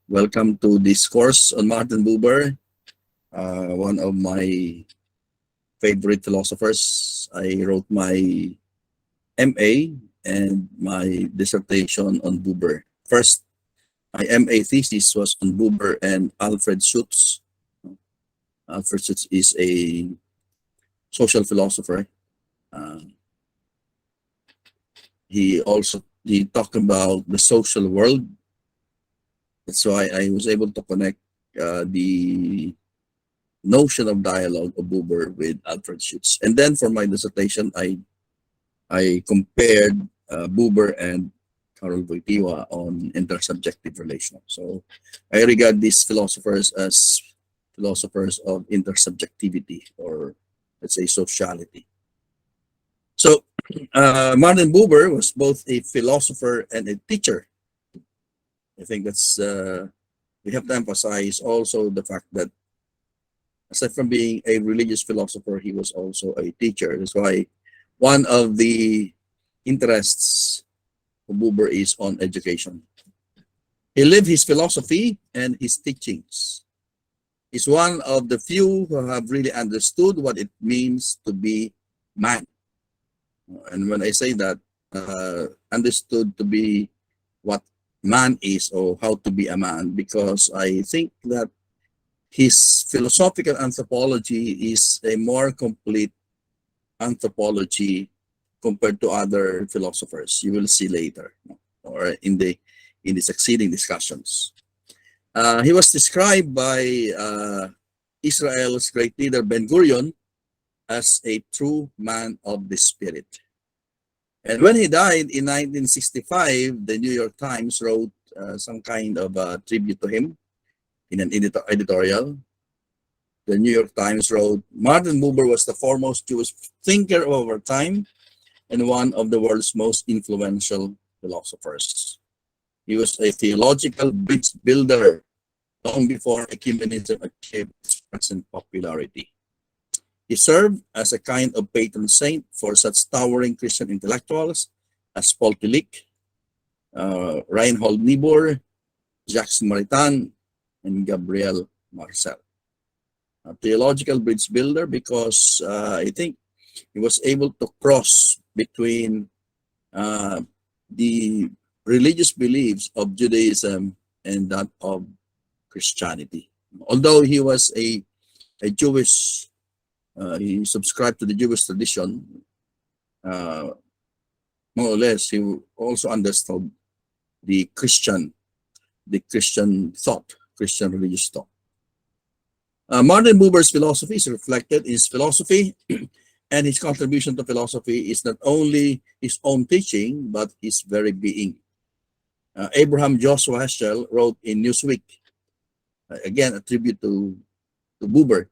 Welcome to this course on Martin Buber, one of my favorite philosophers. I wrote my MA and my dissertation on Buber. First, my MA thesis was on Buber and Alfred Schutz. Alfred Schutz is a social philosopher. Uh, he talked about the social world. That's why I was able to connect the notion of dialogue of Buber with Alfred Schutz. And then for my dissertation, I compared Buber and Karol Wojtyła on intersubjective relation. So I regard these philosophers as philosophers of intersubjectivity, or let's say sociality. So Martin Buber was both a philosopher and a teacher. I think that's we have to emphasize also the fact that aside from being a religious philosopher, he was also a teacher. That's why one of the interests of Buber is on education. He lived his philosophy and his teachings. He's one of the few who have really understood what it means to be man. And when I say that, understood to be what man is or how to be a man, because I think that his philosophical anthropology is a more complete anthropology compared to other philosophers. You will see later, or in the succeeding discussions. He was described by Israel's great leader Ben Gurion as a true man of the spirit. And when he died in 1965, the New York Times wrote some kind of a tribute to him in an editorial. The New York Times wrote, Martin Buber was the foremost Jewish thinker of our time and one of the world's most influential philosophers. He was a theological bridge builder long before ecumenism achieved its present popularity. He served as a kind of patron saint for such towering Christian intellectuals as Paul Tillich, Reinhold Niebuhr, Jacques Maritain, and Gabriel Marcel. A theological bridge builder because I think he was able to cross between the religious beliefs of Judaism and that of Christianity. Although he was a Jewish, he subscribed to the Jewish tradition, more or less, he also understood the Christian thought, Christian religious thought. Martin Buber's philosophy is reflected in his philosophy, and his contribution to philosophy is not only his own teaching, but his very being. Abraham Joshua Heschel wrote in Newsweek, again a tribute to Buber,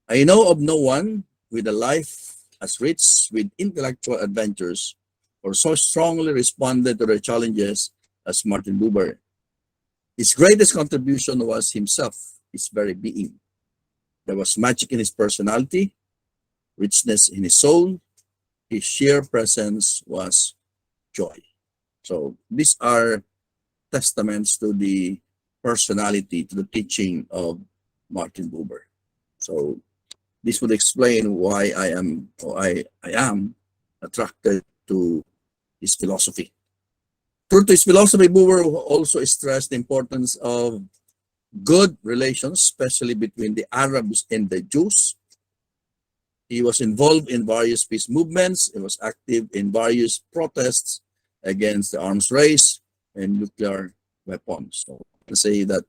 I know of no one with a life as rich with intellectual adventures or so strongly responded to their challenges as Martin Buber. His greatest contribution was himself, his very being. There was magic in his personality, richness in his soul. His sheer presence was joy. So these are testaments to the personality, to the teaching of Martin Buber. So this would explain why I am attracted to his philosophy. True to his philosophy, Buber also stressed the importance of good relations, especially between the Arabs and the Jews. He was involved in various peace movements. He was active in various protests against the arms race and nuclear weapons. So to say that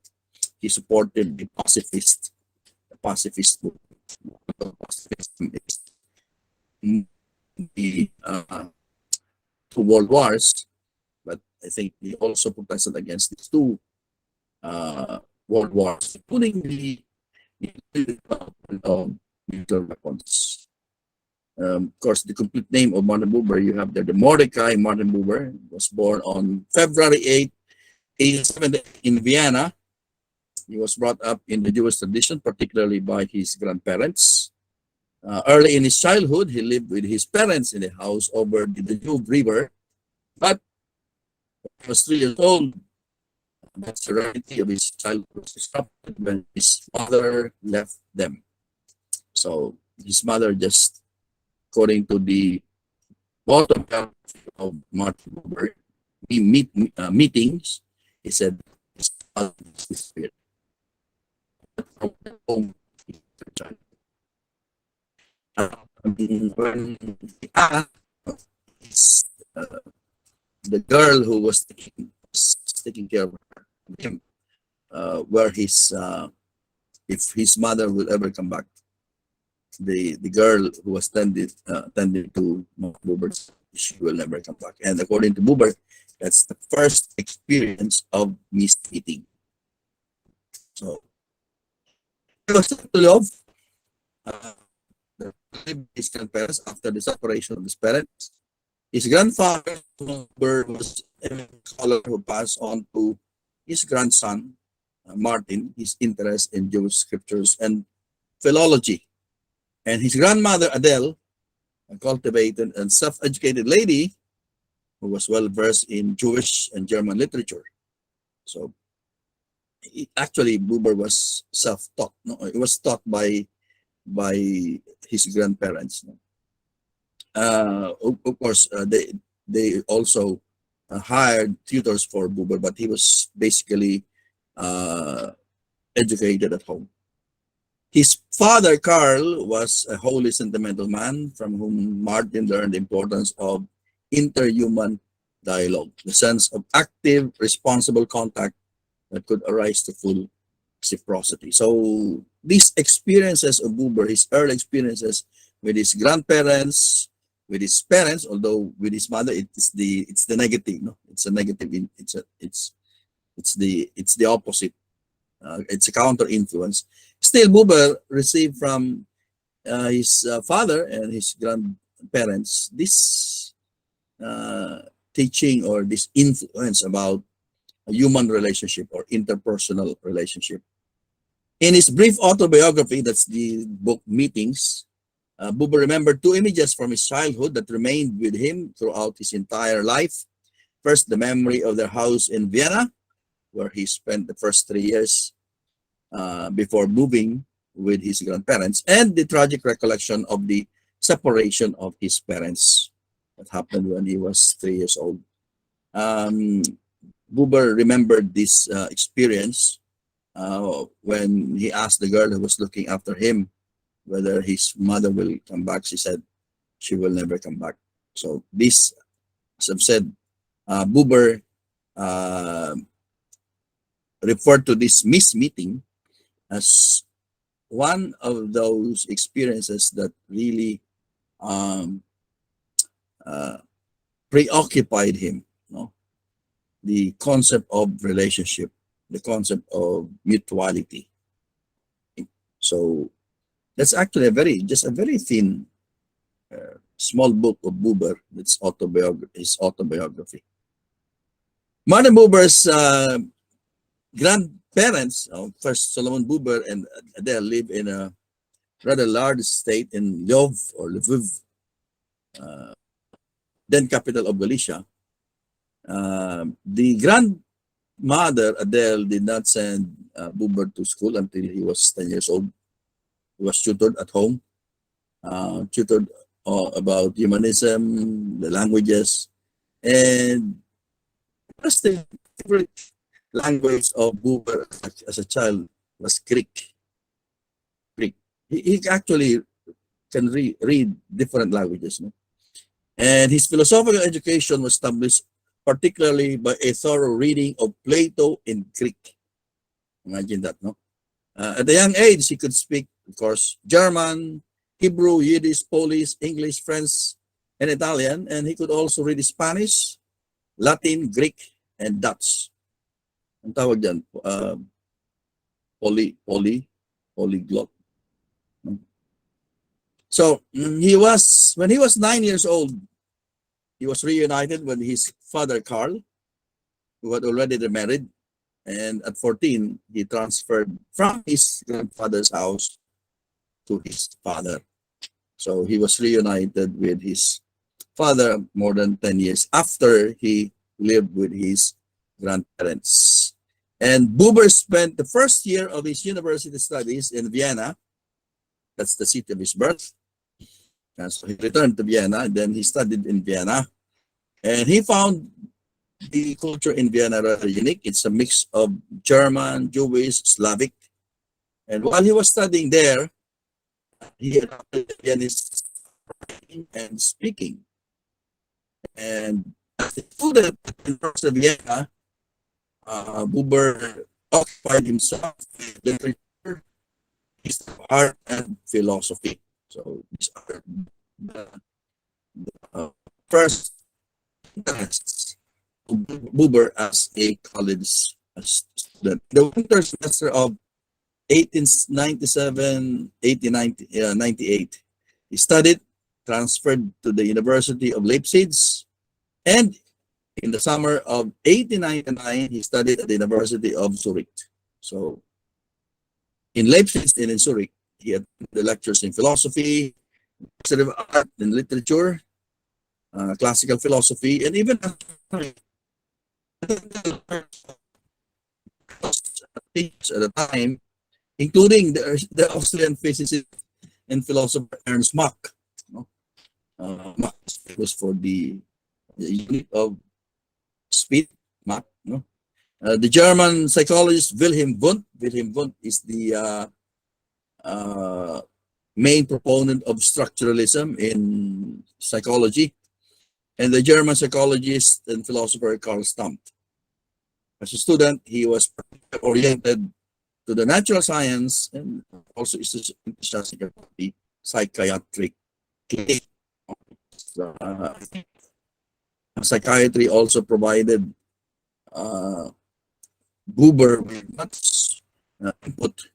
he supported the pacifist movement. Pacifism is the two world wars, but I think he also protested against these two world wars, including the nuclear weapons. Of course, the complete name of Martin Buber, you have there, the Mordecai Martin Buber, was born on February 8, 1870 in Vienna. He was brought up in the Jewish tradition, particularly by his grandparents. Early in his childhood, he lived with his parents in a house over the Danube River. But when he was 3 years old, that serenity of his childhood was disrupted when his mother left them. So his mother just, according to the autobiography of Martin Buber, meetings, he said, his mother is his spirit. From that home, the child. When he asked his, the girl who was taking care of him, where his if his mother will ever come back, the girl who was tended to Buber, she will never come back. And according to Buber, that's the first experience of mistreating. So he was taught to love uh, his grandparents after the separation of his parents. His grandfather Buber was a scholar who passed on to his grandson Martin his interest in Jewish scriptures and philology. And his grandmother Adele, a cultivated and self-educated lady who was well versed in Jewish and German literature. So actually, Buber was self-taught. No, it was taught by his grandparents. No? Of course, they also hired tutors for Buber, but he was basically uh, educated at home. His father, Karl, was a wholly sentimental man from whom Martin learned the importance of interhuman dialogue, the sense of active, responsible contact that could arise to full reciprocity. So these experiences of Buber, his early experiences with his grandparents, with his parents, although with his mother, it's the negative, no, it's a negative, it's the opposite. It's a counter influence. Still, Buber received from his father and his grandparents this teaching or this influence about a human relationship or interpersonal relationship. In his brief autobiography, that's the book Meetings, Buber remembered two images from his childhood that remained with him throughout his entire life. First, the memory of their house in Vienna, where he spent the first 3 years before moving with his grandparents, and the tragic recollection of the separation of his parents that happened when he was 3 years old. Um, Buber remembered this experience when he asked the girl who was looking after him whether his mother will come back. She said she will never come back. So this, as I've said, Buber uh, referred to this meeting as one of those experiences that really um, uh, preoccupied him. No? The concept of relationship, the concept of mutuality. So that's actually a very thin, small book of Buber. It's his autobiography. Martin Buber's grandparents, first Solomon Buber and Adele, live in a rather large estate in Lviv, then capital of Galicia. The grandmother, Adele, did not send Buber to school until he was 10 years old. He was tutored at home, tutored about humanism, the languages, and the favorite language of Buber as a child was Greek. Greek. He actually can read different languages. No? And his philosophical education was established particularly by a thorough reading of Plato in Greek. Imagine that, no? At a young age, he could speak, of course, German, Hebrew, Yiddish, Polish, English, French, and Italian. And he could also read Spanish, Latin, Greek, and Dutch. Ang tawag dyan, polyglot. So when he was 9 years old, he was reunited with his father, Karl, who had already remarried. And at 14, he transferred from his grandfather's house to his father. So he was reunited with his father more than 10 years after he lived with his grandparents. And Buber spent the first year of his university studies in Vienna. That's the city of his birth. And so he returned to Vienna, and then he studied in Vienna. And he found the culture in Vienna rather unique. It's a mix of German, Jewish, Slavic. And while he was studying there, he adopted Viennese writing and speaking. And as a student at the University of Vienna, Buber occupied himself with literature, history of art, and philosophy. So these are the uh, first interests of Buber as a college student. The winter semester of 1897, 1898, he studied, transferred to the University of Leipzig, and in the summer of 1899, he studied at the University of Zurich. So in Leipzig and in Zurich, he attended the lectures in philosophy, history of art and literature, classical philosophy, and even at the time, including the Austrian physicist and philosopher Ernst Mach. Mach was for the unit of speed, Mach. The German psychologist Wilhelm Wundt. Wilhelm Wundt is the main proponent of structuralism in psychology, and the German psychologist and philosopher Karl Stamp. As a student, he was oriented to the natural science and also enthusiastic about the psychiatric clinic. Psychiatry also provided Buber with much input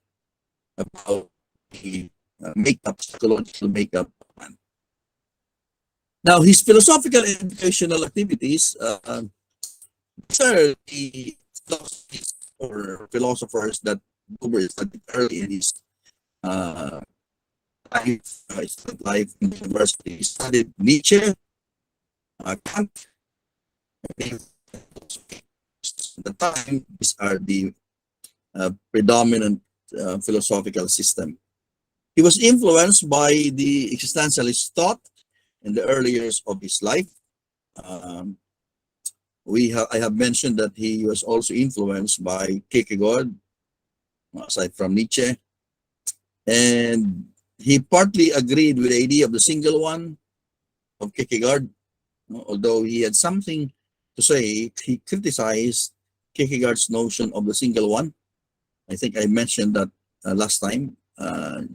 about the psychological makeup. Now, his philosophical and educational activities, these are the philosophies or philosophers that Buber studied early in his life in the university. He studied Nietzsche, Kant, and at the time, these are the predominant philosophical system. He was influenced by the existentialist thought in the early years of his life. I have mentioned that he was also influenced by Kierkegaard, aside from Nietzsche, and he partly agreed with the idea of the single one of Kierkegaard, although he had something to say. He criticized Kierkegaard's notion of the single one. I think I mentioned that last time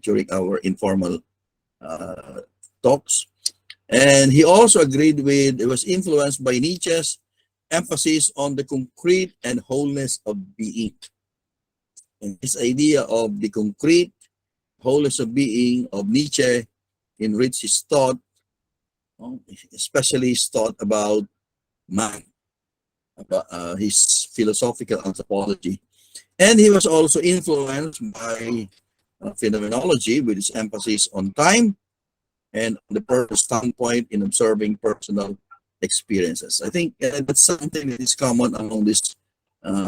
during our informal talks. And he also agreed with, it was influenced by Nietzsche's emphasis on the concrete and wholeness of being. And this idea of the concrete wholeness of being of Nietzsche enriched his thought, especially his thought about man, about his philosophical anthropology. And he was also influenced by phenomenology with its emphasis on time and the personal standpoint in observing personal experiences. I think that's something that is common among this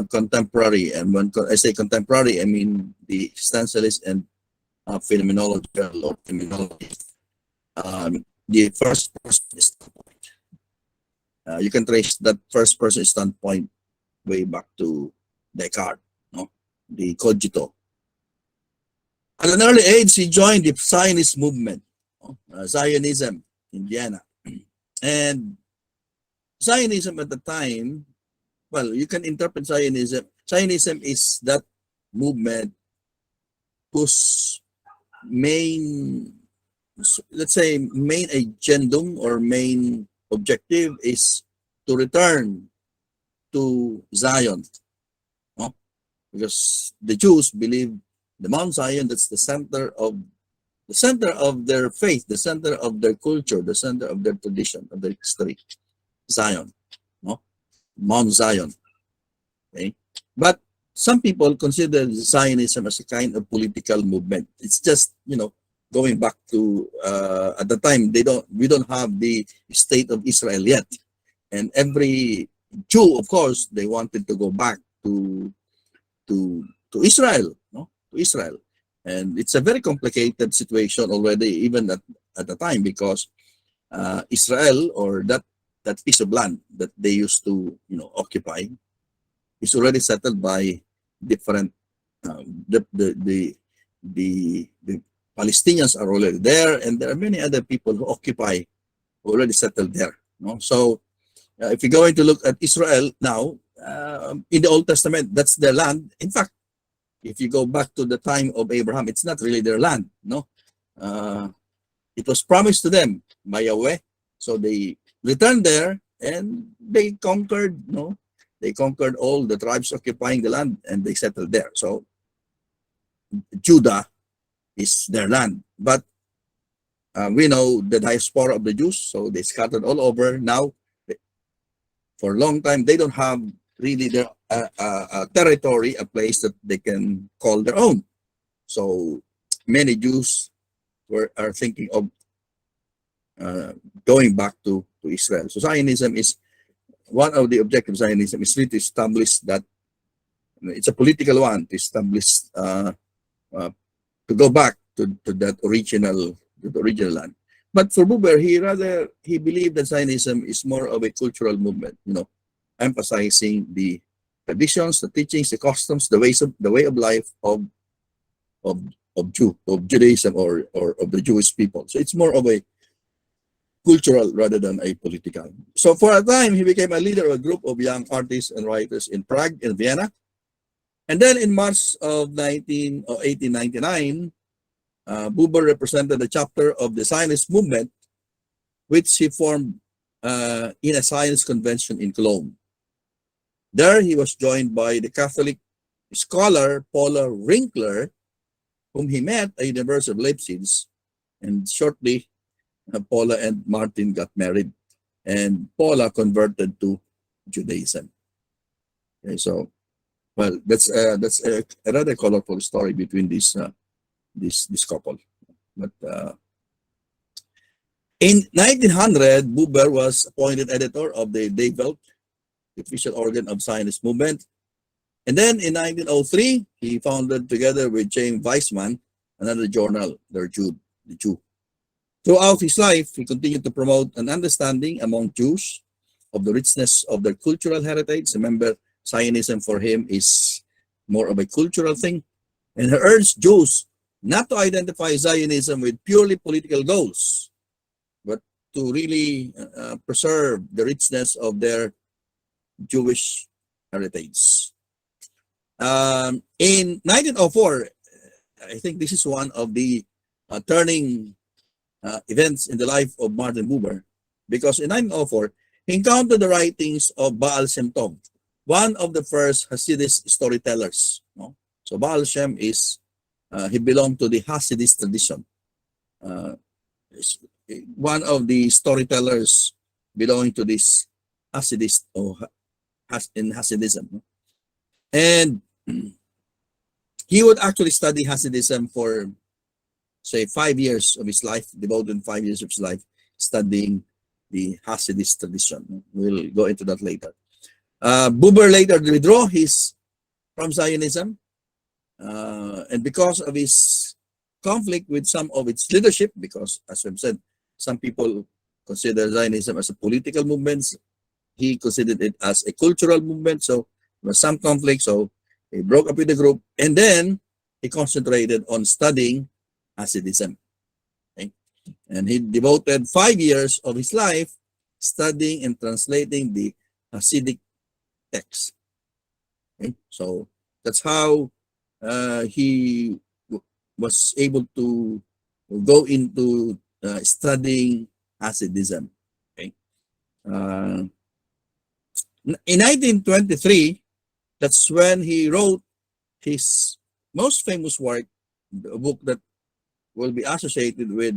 contemporary, and when I say contemporary, I mean the existentialist and phenomenological or phenomenologist. The first person standpoint. You can trace that first person standpoint way back to Descartes, the cogito. At an early age, he joined the Zionist movement, Zionism in Vienna. And Zionism at the time, well, you can interpret Zionism. Zionism is that movement whose main, let's say, main agendum or main objective is to return to Zion. Because the Jews believe the Mount Zion, that's the center of their faith, the center of their culture, the center of their tradition, of their history. Zion, Mount Zion. Okay, but some people consider Zionism as a kind of political movement. It's just going back to at the time we don't have the state of Israel yet, and every Jew, of course, they wanted to go back to to Israel, no, to Israel, and it's a very complicated situation already, even at the time, because Israel, or that piece of land that they used to occupy, is already settled by different the Palestinians are already there, and there are many other people who occupy, already settled there. No, so if you're going to look at Israel now, in the Old Testament, that's their land. In fact, if you go back to the time of Abraham, it's not really their land. No, uh, it was promised to them by Yahweh, so they returned there and they conquered. No, they conquered all the tribes occupying the land, and they settled there. So Judah is their land, but we know the diaspora of the Jews, so they scattered all over. Now, for a long time, they don't have really their territory, a place that they can call their own. So many Jews are thinking of going back to Israel. So Zionism is one of the objectives. Zionism is really to establish that it's a political one, to establish uh, to go back to that original to the original land. But for Buber, he believed that Zionism is more of a cultural movement, emphasizing the traditions, the teachings, the customs, the way of life of of Judaism, or of the Jewish people. So it's more of a cultural rather than a political. So for a time, he became a leader of a group of young artists and writers in Prague and Vienna. And then in March of 1899, Buber represented a chapter of the Zionist movement, which he formed in a Zionist convention in Cologne. There he was joined by the Catholic scholar Paula Winkler, whom he met at the University of Leipzig, and shortly Paula and Martin got married, and Paula converted to Judaism. Okay, so that's a rather colorful story between this couple. But in 1900, Buber was appointed editor of the Die Welt, the official organ of Zionist movement. And then in 1903, he founded, together with James Weissman, another journal, the Jew. Throughout his life, he continued to promote an understanding among Jews of the richness of their cultural heritage. Remember, Zionism for him is more of a cultural thing. And he urged Jews not to identify Zionism with purely political goals, but to really preserve the richness of their Jewish heritage. In 1904, I think this is one of the turning events in the life of Martin Buber, because in 1904, he encountered the writings of Baal Shem Tov, one of the first Hasidist storytellers. No? So Baal Shem he belonged to the Hasidist tradition. One of the storytellers belonging to this Hasidist, or in Hasidism. And he would actually study Hasidism for, say, 5 years of his life, devoted 5 years of his life studying the Hasidist tradition. We'll go into that later. Buber later withdrew from Zionism, and because of his conflict with some of its leadership, because, as I've said, some people consider Zionism as a political movement, he considered it as a cultural movement, so there was some conflict, so he broke up with the group, and then he concentrated on studying Hasidism. Okay? And he devoted 5 years of his life studying and translating the Hasidic text. Okay? So that's how he was able to go into studying Hasidism. Okay? In 1923, that's when he wrote his most famous work, a book that will be associated with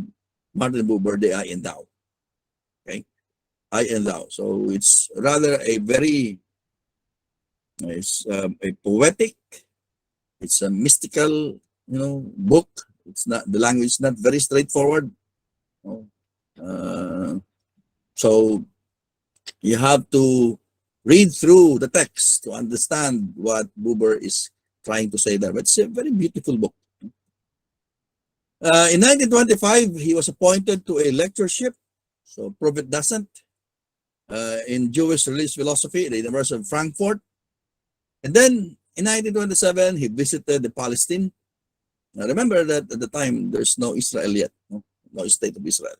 Martin Buber, the I and Thou. Okay, I and Thou. So it's rather a very, it's a poetic, it's a mystical, book. It's not, the language is not very straightforward. So you have to read through the text to understand what Buber is trying to say that. But it's a very beautiful book. In 1925, he was appointed to a lectureship, so prove it doesn't, in Jewish religious philosophy at the University of Frankfurt. And then in 1927, he visited the Palestine. Now remember that at the time, there's no Israel yet, no state of Israel.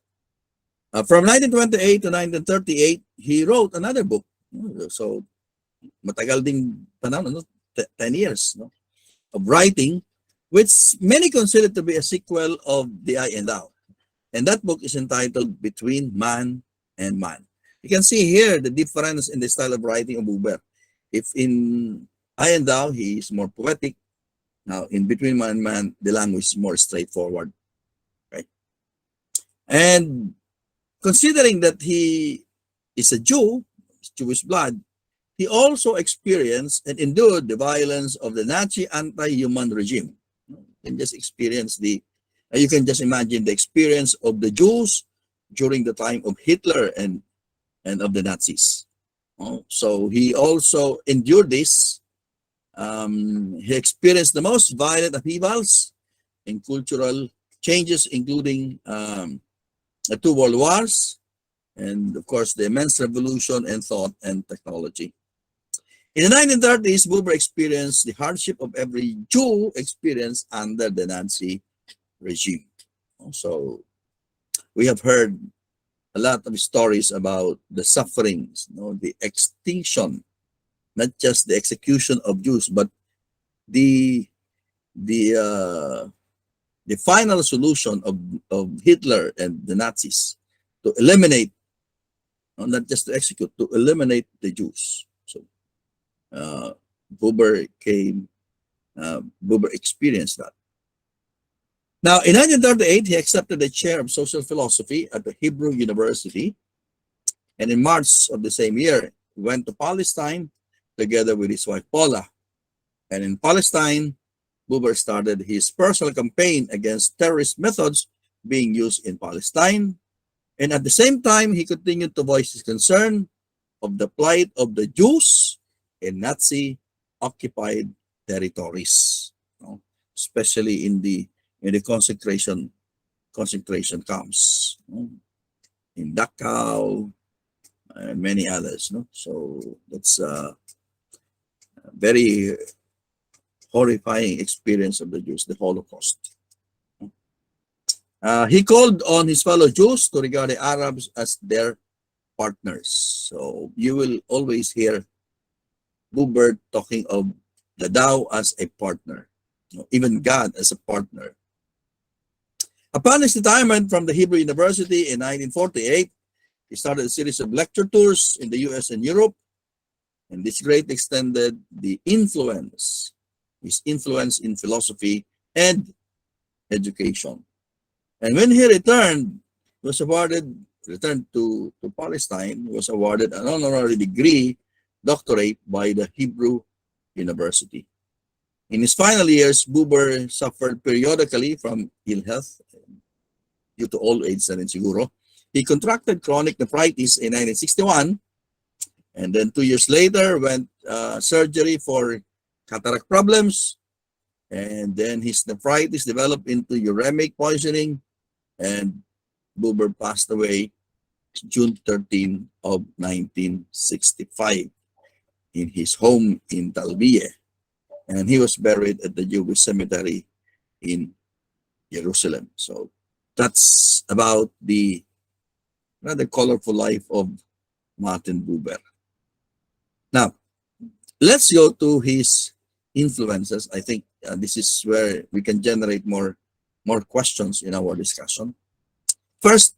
From 1928 to 1938, he wrote another book. So matagal ding panahon, 10 years of writing, which many consider to be a sequel of The I and Thou. And that book is entitled Between Man and Man. You can see here the difference in the style of writing of Buber. If in I and Thou, he is more poetic. Now, in Between Man and Man, the language is more straightforward. Right? And considering that he is a Jew, Jewish blood, he also experienced and endured the violence of the Nazi anti-human regime. You can just experience you can just imagine the experience of the Jews during the time of Hitler and of the Nazis. So he also endured this. He experienced the most violent upheavals in cultural changes, including the two world wars, and of course the immense revolution in thought and technology. In the 1930s, Buber experienced the hardship of every Jew experienced under the Nazi regime. So we have heard a lot of stories about the sufferings, the extinction, not just the execution of Jews, but the final solution of Hitler and the Nazis to eliminate, not just to execute, to eliminate the Jews. So Buber experienced that. Now, in 1938, he accepted the chair of social philosophy at the Hebrew University. And in March of the same year, he went to Palestine together with his wife Paula. And in Palestine, Buber started his personal campaign against terrorist methods being used in Palestine. And at the same time, he continued to voice his concern of the plight of the Jews in Nazi-occupied territories, especially in the concentration camps, in Dachau, and many others. So that's a very horrifying experience of the Jews, the Holocaust. He called on his fellow Jews to regard the Arabs as their partners. So you will always hear Buber talking of the Tao as a partner, even God as a partner. Upon his retirement from the Hebrew University in 1948, he started a series of lecture tours in the US and Europe, and this greatly extended his influence in philosophy and education. And when he returned to Palestine, he was awarded an honorary degree, doctorate by the Hebrew University. In his final years, Buber suffered periodically from ill health due to old age na rin siguro. He contracted chronic nephritis in 1961, and then 2 years later went surgery for cataract problems, and then his nephritis developed into uremic poisoning, and Buber passed away June 13 of 1965 in his home in Talbieh, and he was buried at the Jewish cemetery in Jerusalem. So that's about the rather colorful life of Martin Buber. Now, let's go to his influences. I think this is where we can generate more questions in our discussion. First,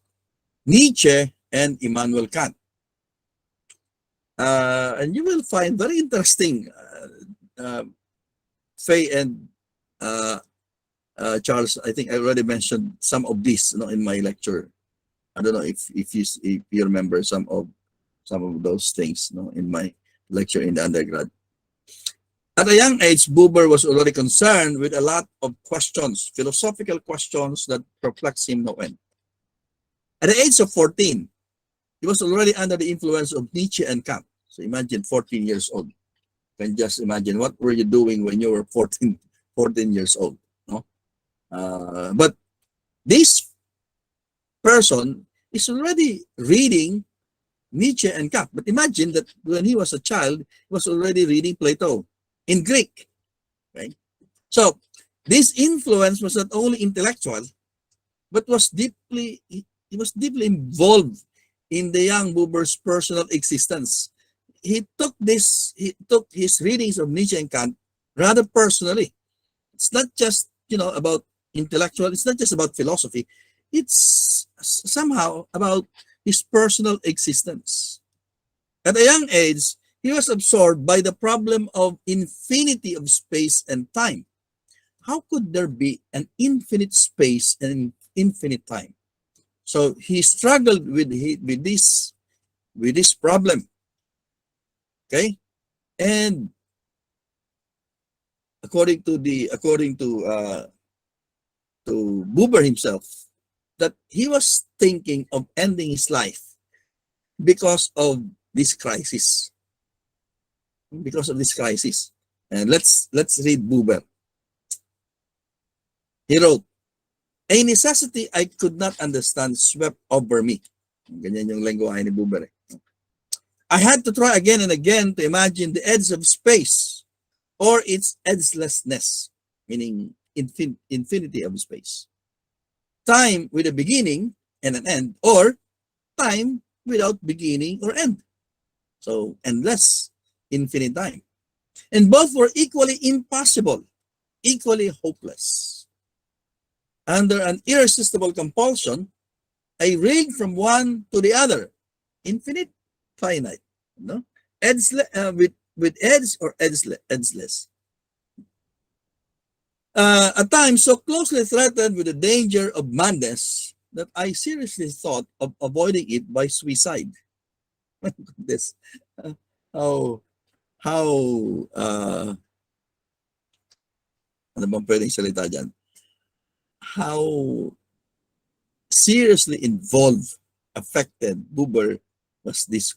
Nietzsche and Immanuel Kant. And you will find very interesting, Faye and Charles, I think I already mentioned some of these in my lecture. I don't know if you remember some of those things in my lecture in the undergrad. At a young age, Buber was already concerned with a lot of questions, philosophical questions that perplex him no end. At the age of 14, he was already under the influence of Nietzsche and Kant. So imagine 14 years old. Can just imagine what were you doing when you were 14 years old, no? But this person is already reading Nietzsche and Kant. But imagine that when he was a child, he was already reading Plato in Greek, right? So this influence was not only intellectual, but was deeply he was deeply involved in the young Buber's personal existence. He took his readings of Nietzsche and Kant rather personally. It's not just about intellectual. It's not just about philosophy. It's somehow about his personal existence. At a young age, he was absorbed by the problem of infinity of space and time. How could there be an infinite space and infinite time? So he struggled with this problem. Okay, and according to Buber himself, that he was thinking of ending his life because of this crisis. Because of this crisis, and let's read Buber. He wrote, "A necessity I could not understand swept over me." Ganyan yung lengguwahe ni Buber. I had to try again and again to imagine the edge of space or its edgelessness, meaning infinity of space. Time with a beginning and an end, or time without beginning or end. So endless, infinite time. And both were equally impossible, equally hopeless. Under an irresistible compulsion, I reeled from one to the other, infinite, finite, no, with edge or edgeless. At times, so closely threatened with the danger of madness that I seriously thought of avoiding it by suicide. This, how ano bang pwedeng salita dyan? How seriously involved, affected Buber was this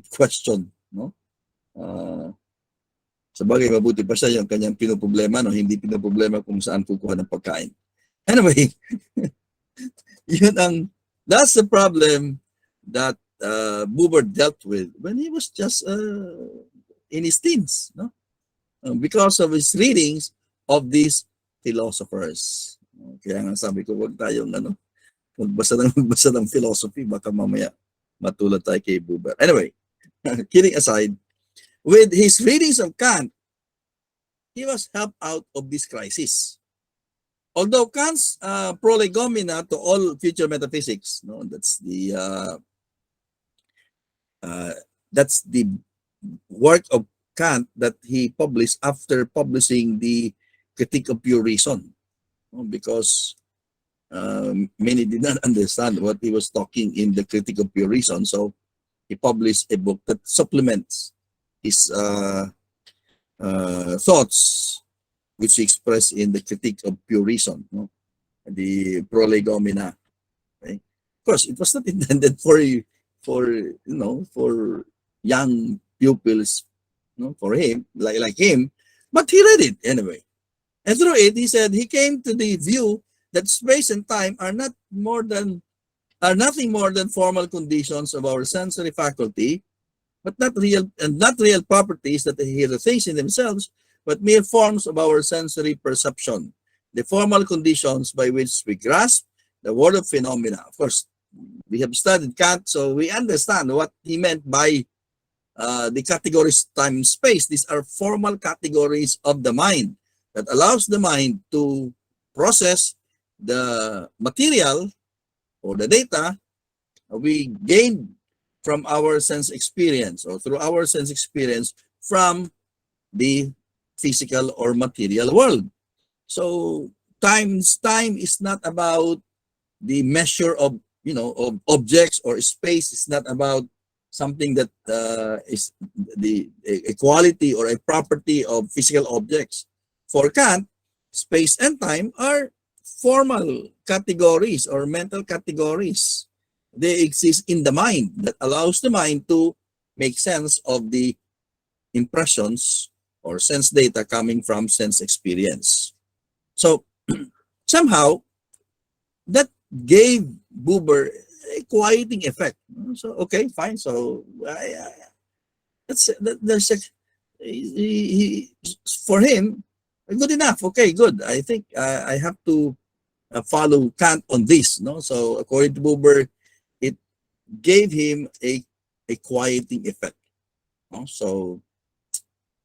question, no? Sa bagay, mabuti pa siya yung kanyang pinoproblema, no? Hindi pinoproblema kung saan kukuha ng pagkain. Anyway, that's the problem that Buber dealt with when he was just in his teens, no? Because of his readings of these philosophers. Kaya nga sabi ko, wag tayong magbasa ng philosophy, baka mamaya matulad tayo kay Buber. Anyway, kidding aside, with his readings of Kant, he was helped out of this crisis. Although Kant's prolegomena to all future metaphysics, no, that's the work of Kant that he published after publishing the Critique of Pure Reason, because many did not understand what he was talking in the Critique of Pure Reason, so he published a book that supplements his thoughts, which he expressed in the Critique of Pure Reason, no? The Prolegomena. Okay? Of course, it was not intended for young pupils, for him, like him, but he read it anyway. And through it, he said he came to the view that space and time are nothing more than formal conditions of our sensory faculty, but not real properties that adhere to things in themselves, but mere forms of our sensory perception, the formal conditions by which we grasp the word of phenomena. Of course, we have studied Kant, so we understand what he meant by the categories time and space. These are formal categories of the mind that allows the mind to process the material or the data we gain from our sense experience, or through our sense experience from the physical or material world. So time is not about the measure of of objects or space. It's not about something that is the a quality or a property of physical objects. For Kant, space and time are formal categories or mental categories. They exist in the mind that allows the mind to make sense of the impressions or sense data coming from sense experience. So somehow that gave Buber a quieting effect. So okay, fine. So there's a, for him good enough. Okay, good. I think I have to follow Kant on this. No, so according to Buber, it gave him a quieting effect. No? So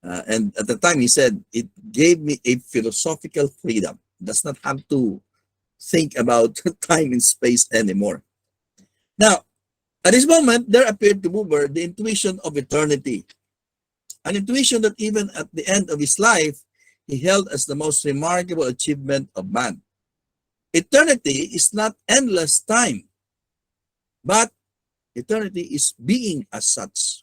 and at the time he said it gave me a philosophical freedom. Does not have to think about time and space anymore. Now, at this moment, there appeared to Buber the intuition of eternity, an intuition that even at the end of his life, he held as the most remarkable achievement of man. Eternity is not endless time, but eternity is being as such,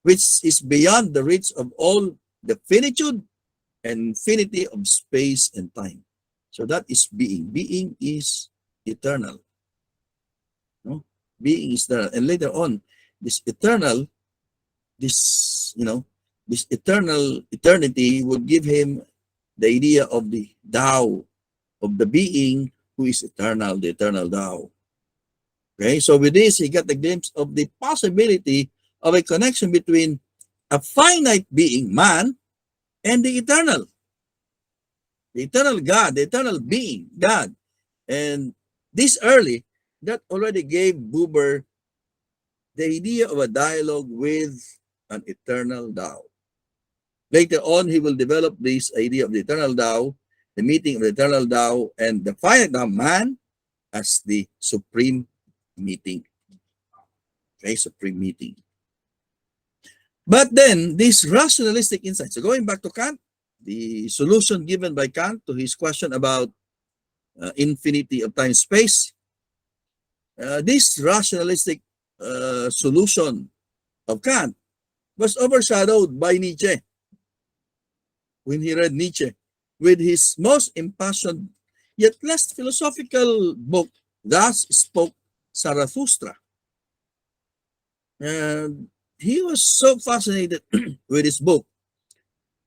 which is beyond the reach of all the finitude and infinity of space and time. So that is being. Being is eternal. No? Being is eternal. And later on, this eternal, this eternal eternity would give him the idea of the Tao, of the being who is eternal, the eternal Tao. Okay, so with this, he got a glimpse of the possibility of a connection between a finite being, man, and the eternal God, the eternal being, God. And this early, that already gave Buber the idea of a dialogue with an eternal Tao. Later on, he will develop this idea of the eternal Tao, the meeting of the eternal Tao, and the finite Tao, man, as the supreme meeting. Okay, supreme meeting. But then, this rationalistic insight, so going back to Kant, the solution given by Kant to his question about infinity of time space, this rationalistic solution of Kant was overshadowed by Nietzsche when he read Nietzsche with his most impassioned yet less philosophical book, Thus Spoke Zarathustra. And he was so fascinated with his book,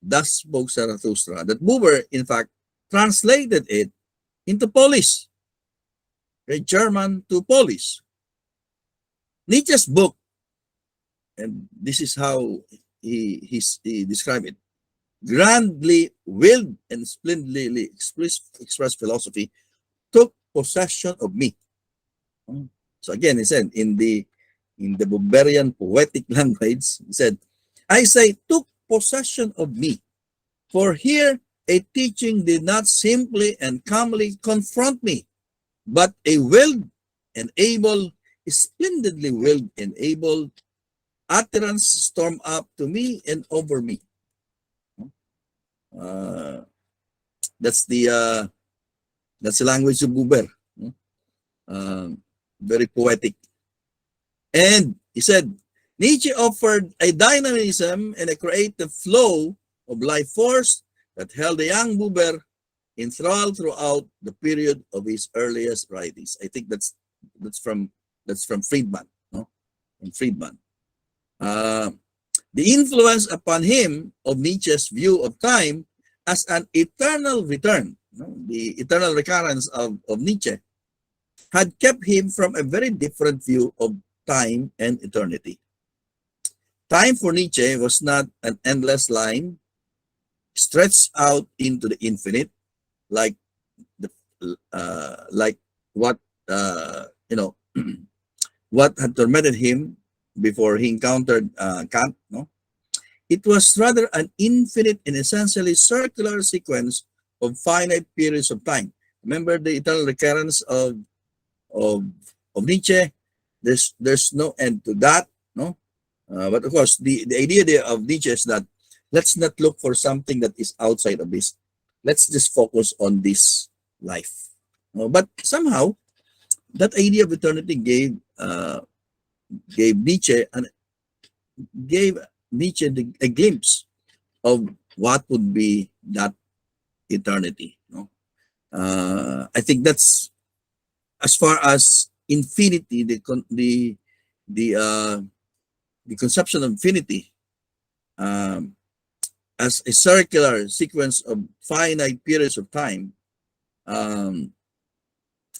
Thus Spoke Zarathustra, that Buber, in fact, translated it into Polish, German to Polish. Nietzsche's book, and this is how he described it, grandly willed and splendidly expressed philosophy took possession of me. So again, he said in the Buberian poetic language, he said, I say took possession of me. For here a teaching did not simply and calmly confront me, but a willed and able, splendidly willed and able utterance stormed up to me and over me. Uh, that's the language of Buber. Very poetic. And he said, Nietzsche offered a dynamism and a creative flow of life force that held the young Buber enthralled throughout the period of his earliest writings. I think that's from Friedman, no? From Friedman. The influence upon him of Nietzsche's view of time as an eternal return, no? The eternal recurrence of Nietzsche, had kept him from a very different view of time and eternity. Time for Nietzsche was not an endless line stretched out into the infinite, like the like what what had tormented him before he encountered Kant. No, it was rather an infinite and essentially circular sequence of finite periods of time. Remember the eternal recurrence of Nietzsche. There's no end to that. No, but of course the idea there of Nietzsche is that let's not look for something that is outside of this. Let's just focus on this life. But somehow that idea of eternity gave Nietzsche a glimpse of what would be that eternity. No? I think that's as far as infinity, the the conception of infinity um, as a circular sequence of finite periods of time um,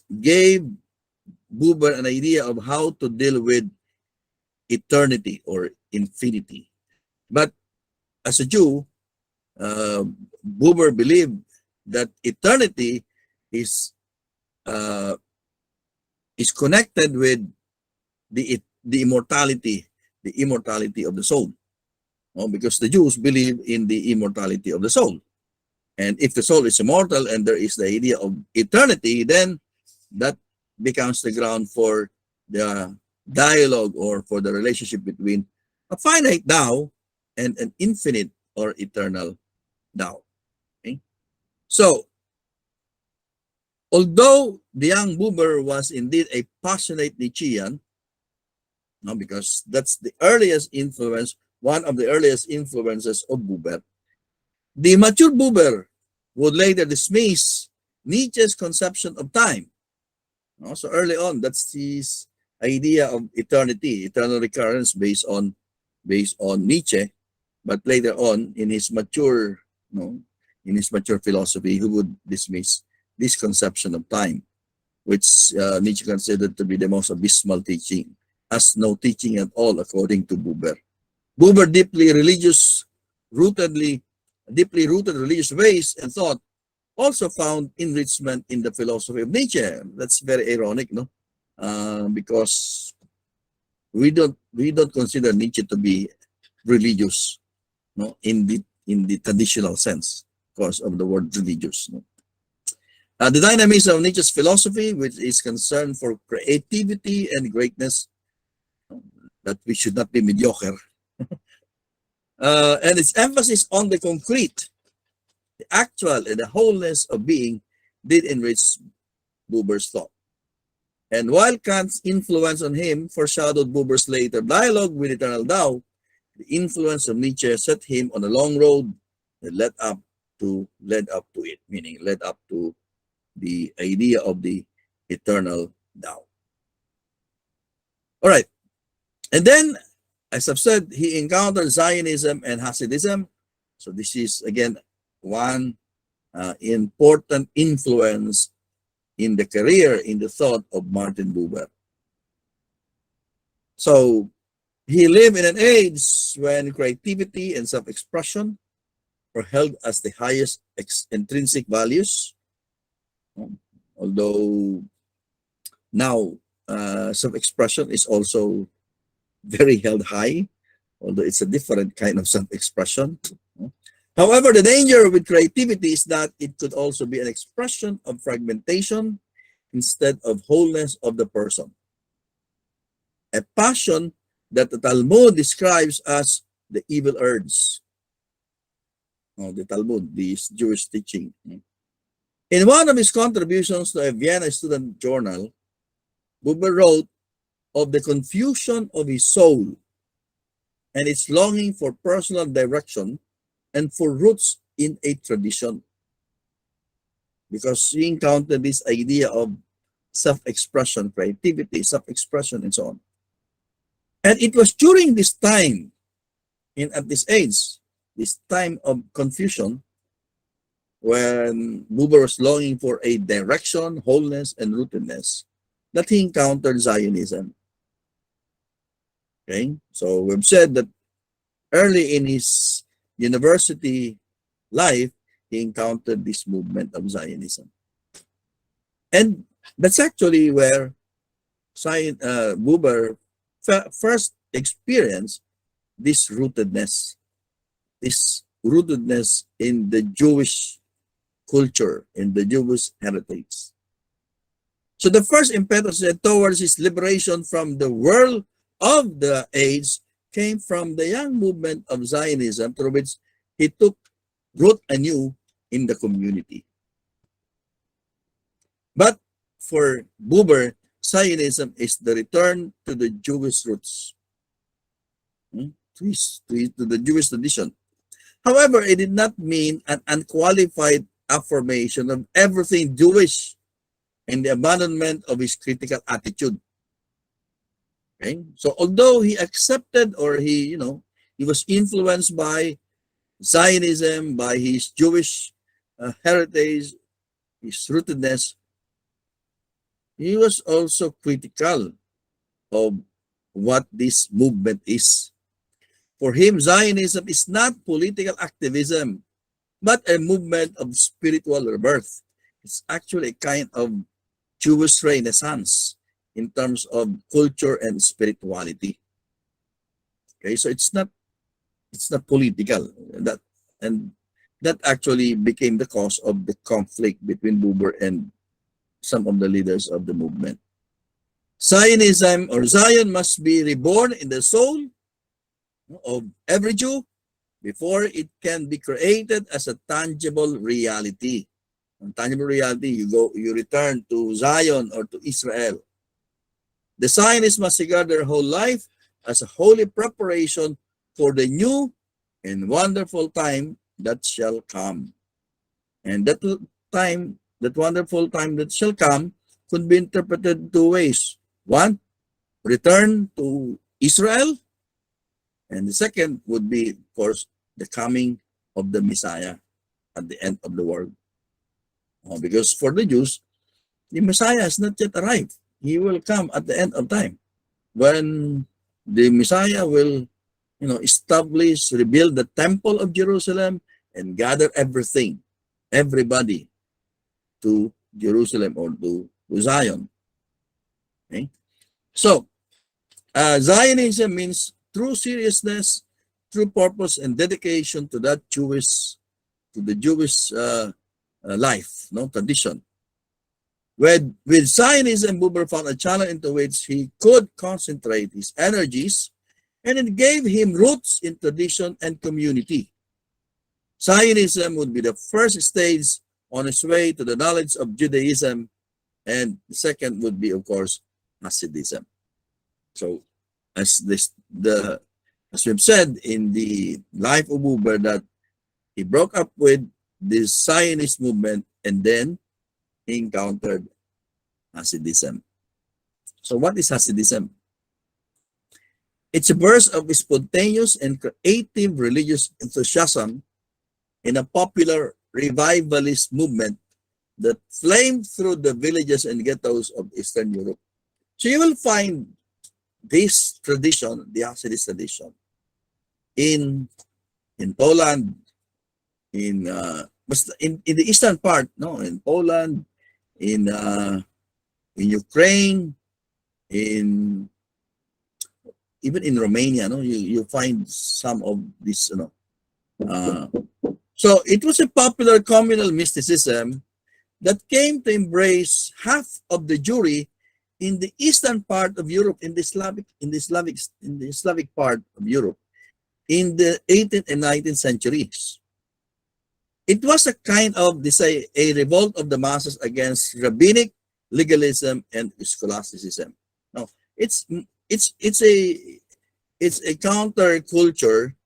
gave Buber an idea of how to deal with eternity or infinity. But as a Jew, uh, Buber believed that eternity is uh, is connected with the immortality of the soul. Because the Jews believe in the immortality of the soul. And if the soul is immortal and there is the idea of eternity, then that becomes the ground for the dialogue or for the relationship between a finite Tao and an infinite or eternal Tao. Okay? So, although the young Buber was indeed a passionate Nietzschean, because that's the earliest influence, one of the earliest influences of Buber, the mature Buber would later dismiss Nietzsche's conception of time. So early on, that's his idea of eternity, eternal recurrence based on Nietzsche. But later on, in his mature philosophy, he would dismiss this conception of time, which Nietzsche considered to be the most abysmal teaching, as no teaching at all, according to Buber. Buber deeply rooted religious ways and thought also found enrichment in the philosophy of Nietzsche. That's very ironic, no? Because we don't consider Nietzsche to be religious, no, in the traditional sense, because of the word religious. No? The dynamism of Nietzsche's philosophy, which is concerned for creativity and greatness, that we should not be mediocre, and its emphasis on the concrete, the actual, and the wholeness of being, did enrich Buber's thought. And while Kant's influence on him foreshadowed Buber's later dialogue with eternal Tao, the influence of Nietzsche set him on a long road that led up to it, meaning led up to the idea of the eternal Tao. All right. And then, as I've said, he encountered Zionism and Hasidism. So this is, again, one important influence in the career, in the thought of Martin Buber. So he lived in an age when creativity and self-expression were held as the highest intrinsic values. Although now self-expression is also very held high, although it's a different kind of self-expression. However, the danger with creativity is that it could also be an expression of fragmentation instead of wholeness of the person. A passion that the Talmud describes as the evil urge. The Talmud, this Jewish teaching. In one of his contributions to a Vienna student journal, Buber wrote of the confusion of his soul and its longing for personal direction and for roots in a tradition, because he encountered this idea of self-expression, creativity, self-expression, and so on. And it was during this time, at this age, this time of confusion, when Buber was longing for a direction, wholeness, and rootedness, that he encountered Zionism. Okay, so we've said that early in his university life, he encountered this movement of Zionism. And that's actually where Buber first experienced this rootedness in the Jewish culture, in the Jewish heritage. So the first impetus towards his liberation from the world of the age came from the young movement of Zionism, through which he took root anew in the community. But for Buber, Zionism is the return to the Jewish roots, to the Jewish tradition. However, it did not mean an unqualified affirmation of everything Jewish and the abandonment of his critical attitude. Okay, so although he accepted, or he was influenced by Zionism, by his Jewish heritage, his rootedness, he was also critical of what this movement is. For him, Zionism is not political activism, but a movement of spiritual rebirth. It's actually a kind of Jewish renaissance in terms of culture and spirituality. Okay, so it's not political. And that actually became the cause of the conflict between Buber and some of the leaders of the movement. Zionism, or Zion, must be reborn in the soul of every Jew before it can be created as a tangible reality. A tangible reality, you return to Zion or to Israel. The Zionists must regard their whole life as a holy preparation for the new and wonderful time that shall come. And that wonderful time that shall come, could be interpreted two ways. One, return to Israel, and the second would be, of course, the coming of the Messiah at the end of the world. Because for the Jews, the Messiah has not yet arrived. He will come at the end of time, when the Messiah will, establish, rebuild the temple of Jerusalem and gather everybody to Jerusalem, or to Zion. Okay? So, Zionism means true seriousness, true purpose, and dedication to the Jewish life, no tradition. With Zionism, Buber found a channel into which he could concentrate his energies, and it gave him roots in tradition and community. Zionism would be the first stage on its way to the knowledge of Judaism, and the second would be, of course, Hasidism. So, as we've said in the life of Buber, that he broke up with the Zionist movement and then he encountered Hasidism. So, what is Hasidism? It's a burst of spontaneous and creative religious enthusiasm in a popular revivalist movement that flamed through the villages and ghettos of Eastern Europe. So you will find this tradition, the Hasidist tradition, in Poland, in the eastern part, no, in Poland, in Ukraine, in even in Romania, no, you find some of this, so it was a popular communal mysticism that came to embrace half of the Jewry in the eastern part of Europe, in the Slavic part of Europe, in the 18th and 19th centuries. It was a kind of, they say, a revolt of the masses against rabbinic legalism and scholasticism. Now, it's a counter culture.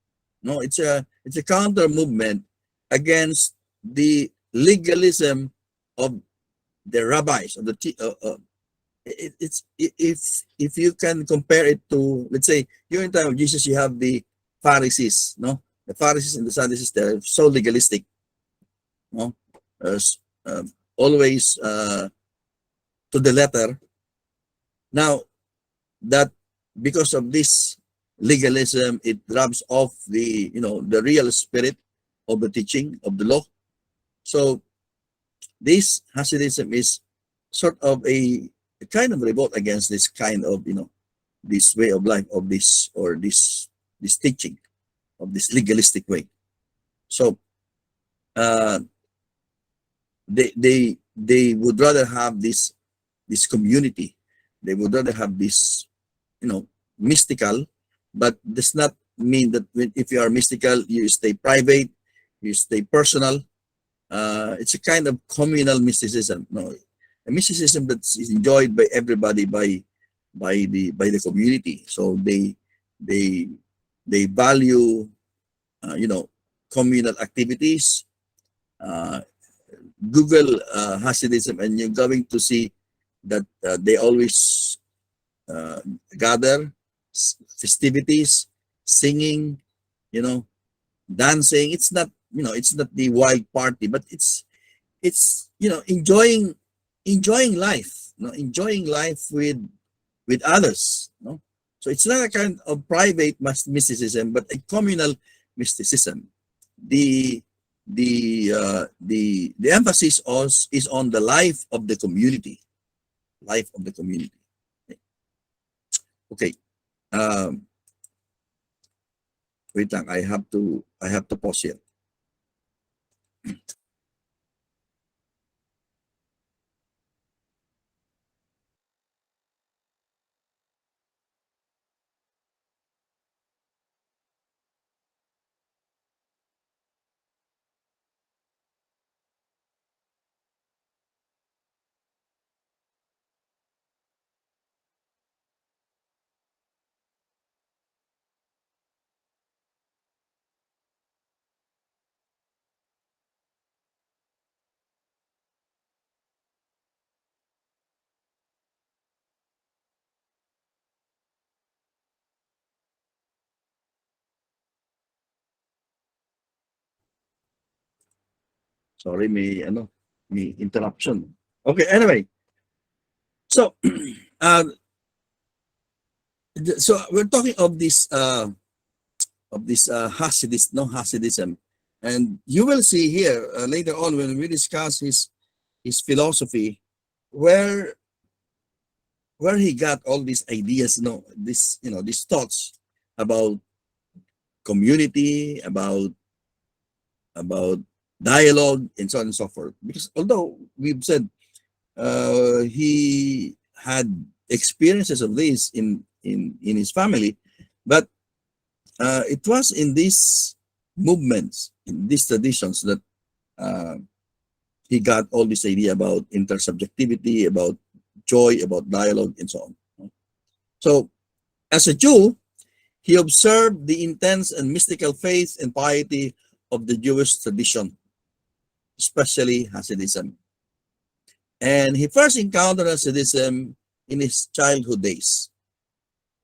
No, it's a counter movement against the legalism of the rabbis, of the it's if you can compare it to, let's say, during the time of Jesus, you have the Pharisees, no, the Pharisees and the Sadducees. They're so legalistic, no, as, always to the letter. Now, that because of this legalism, it rubs off the real spirit of the teaching of the law. So this Hasidism is sort of a kind of revolt against this kind of, this way of life, of this teaching of this legalistic way. So they would rather have this community. They would rather have this, mystical, but does not mean that if you are mystical, you stay private, you stay personal. It's a kind of communal mysticism. No, a mysticism that's enjoyed by everybody, by the community. So they value, communal activities. Google Hasidism, and you're going to see that they always uh, gather, festivities, singing, you know, dancing. It's not, it's not the wild party, but it's enjoying life, enjoying life with others. So it's not a kind of private mysticism, but a communal mysticism. The the uh, the the emphasis is on the life of the community, life of the community. Okay. um Wait lang, I have to pause here. Sorry, may interruption. Okay, anyway. So uh so we're talking of this Hasidism, and you will see here later on when we discuss his philosophy, where he got all these ideas, these thoughts about community, about dialogue, and so on and so forth. Because although we've said he had experiences of this in his family, but it was in these movements, in these traditions, that uh, he got all this idea about intersubjectivity, about joy, about dialogue, and so on. So, as a Jew, he observed the intense and mystical faith and piety of the Jewish tradition, especially Hasidism. And he first encountered Hasidism in his childhood days.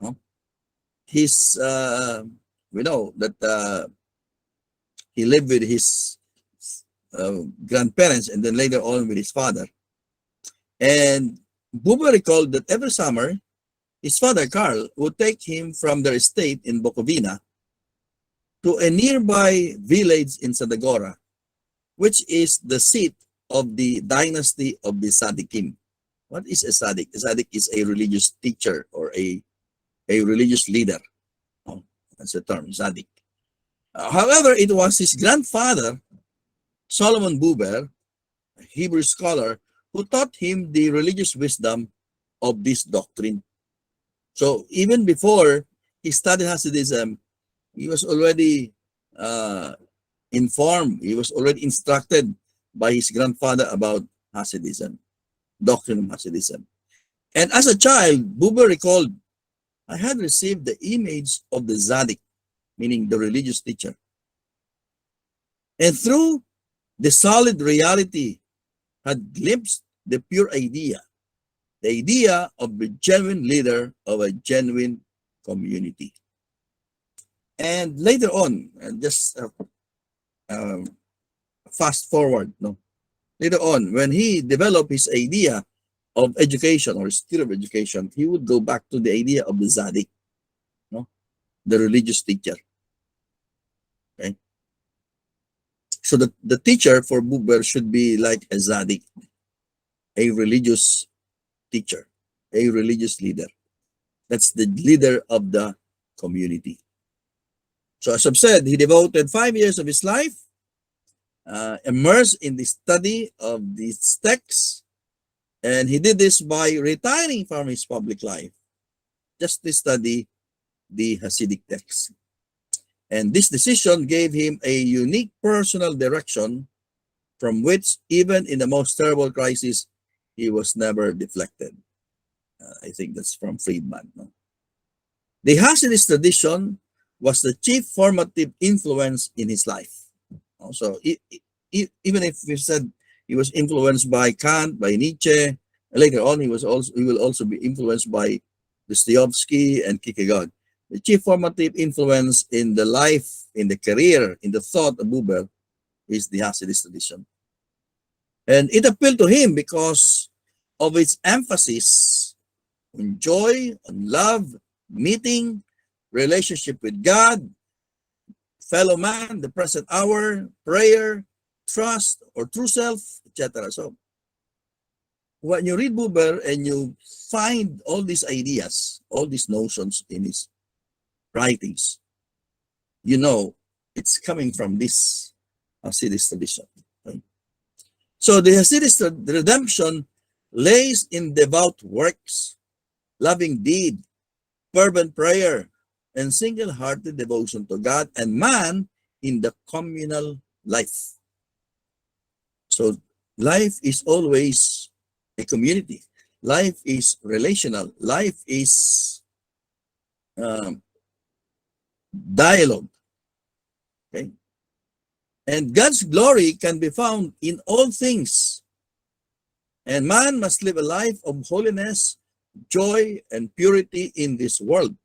No? His, we know that he lived with his grandparents and then later on with his father. And Buber recalled that every summer, his father Carl would take him from their estate in Bukovina to a nearby village in Sadagora, which is the seat of the dynasty of the Sadikim. What is a Sadik? A Sadik is a religious teacher or a religious leader. Oh, that's the term, Sadik. However, it was his grandfather, Solomon Buber, a Hebrew scholar, who taught him the religious wisdom of this doctrine. So even before he studied Hasidism, he was already uh, informed, he was already instructed by his grandfather about Hasidism, doctrine of Hasidism. And as a child, Buber recalled, I had received the image of the Zadik, meaning the religious teacher. And through the solid reality, had glimpsed the pure idea, the idea of the genuine leader of a genuine community. And later on, just uh, fast forward, no? Later on, when he developed his idea of education or skill of education, he would go back to the idea of the Zadik, no? The religious teacher. Okay. So the teacher for Buber should be like a Zadik, a religious teacher, a religious leader. That's the leader of the community. So as I've said, he devoted 5 years of his life immersed in the study of these texts, and he did this by retiring from his public life just to study the Hasidic texts. And this decision gave him a unique personal direction from which, even in the most terrible crisis, he was never deflected. I think that's from Friedman. No? The Hasidist tradition was the chief formative influence in his life. So even if we said he was influenced by Kant, by Nietzsche, later on he will also be influenced by Dostoevsky, and Kierkegaard. The chief formative influence in the life, in the career, in the thought of Buber is the Hasidist tradition. And it appealed to him because of its emphasis on joy, on love, meeting, relationship with God, fellow man, the present hour, prayer, trust, or true self, etc. So when you read Buber and you find all these ideas, all these notions in his writings, you know it's coming from this Hasidist tradition. Right? So the Hasidist redemption lays in devout works, loving deed, fervent prayer, and single-hearted devotion to God and man in the communal life. So life is always a community. Life is relational. Life is um, dialogue. Okay? And God's glory can be found in all things. And man must live a life of holiness, joy, and purity in this world.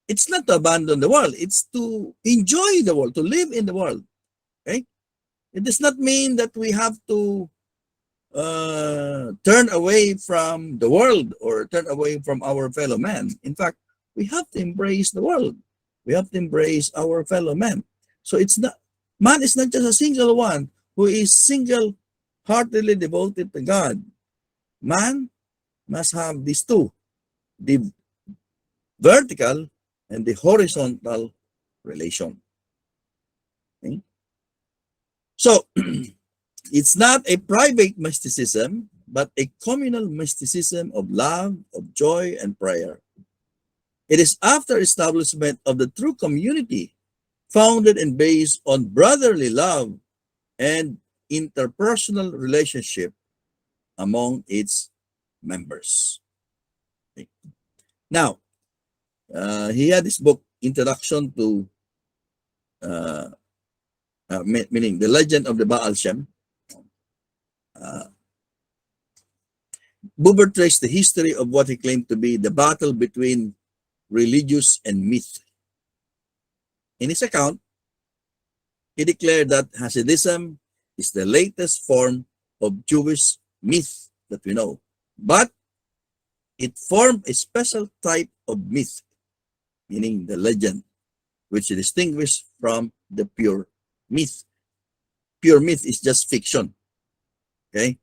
It's not to abandon the world. It's to enjoy the world, to live in the world. Okay? It does not mean that we have to turn away from the world or turn away from our fellow man. In fact, we have to embrace the world. We have to embrace our fellow man. So it's not, man is not just a single one who is single-heartedly devoted to God. Man must have these two, the vertical and the horizontal relation. Okay? So it's not a private mysticism, but a communal mysticism of love, of joy, and prayer. It is after establishment of the true community, founded and based on brotherly love and interpersonal relationship among its members. Okay. Now, he had this book, Introduction to, uh, meaning the legend of the Baal Shem. Buber traced the history of what he claimed to be the battle between religious and myth. In his account, he declared that Hasidism is the latest form of Jewish myth that we know, but it formed a special type of myth, meaning the legend, which is distinguished from the pure myth. Pure myth is just fiction, okay?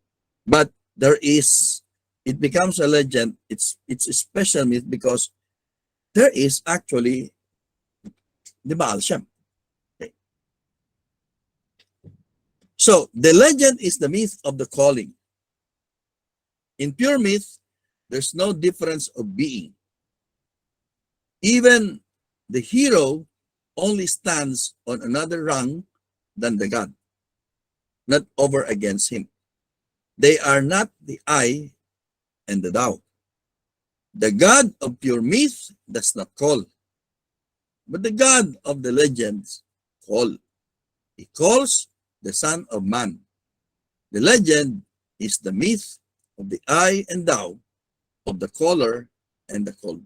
But it becomes a legend. It's a special myth because there is actually the Baal Shem. Okay. So the legend is the myth of the calling. In pure myth, there's no difference of being. Even the hero only stands on another rung than the god, not over against him. They are not the I and the thou. The god of pure myth does not call, but the god of the legends call. He calls the Son of Man. The legend is the myth of the I and thou, of the caller and the called.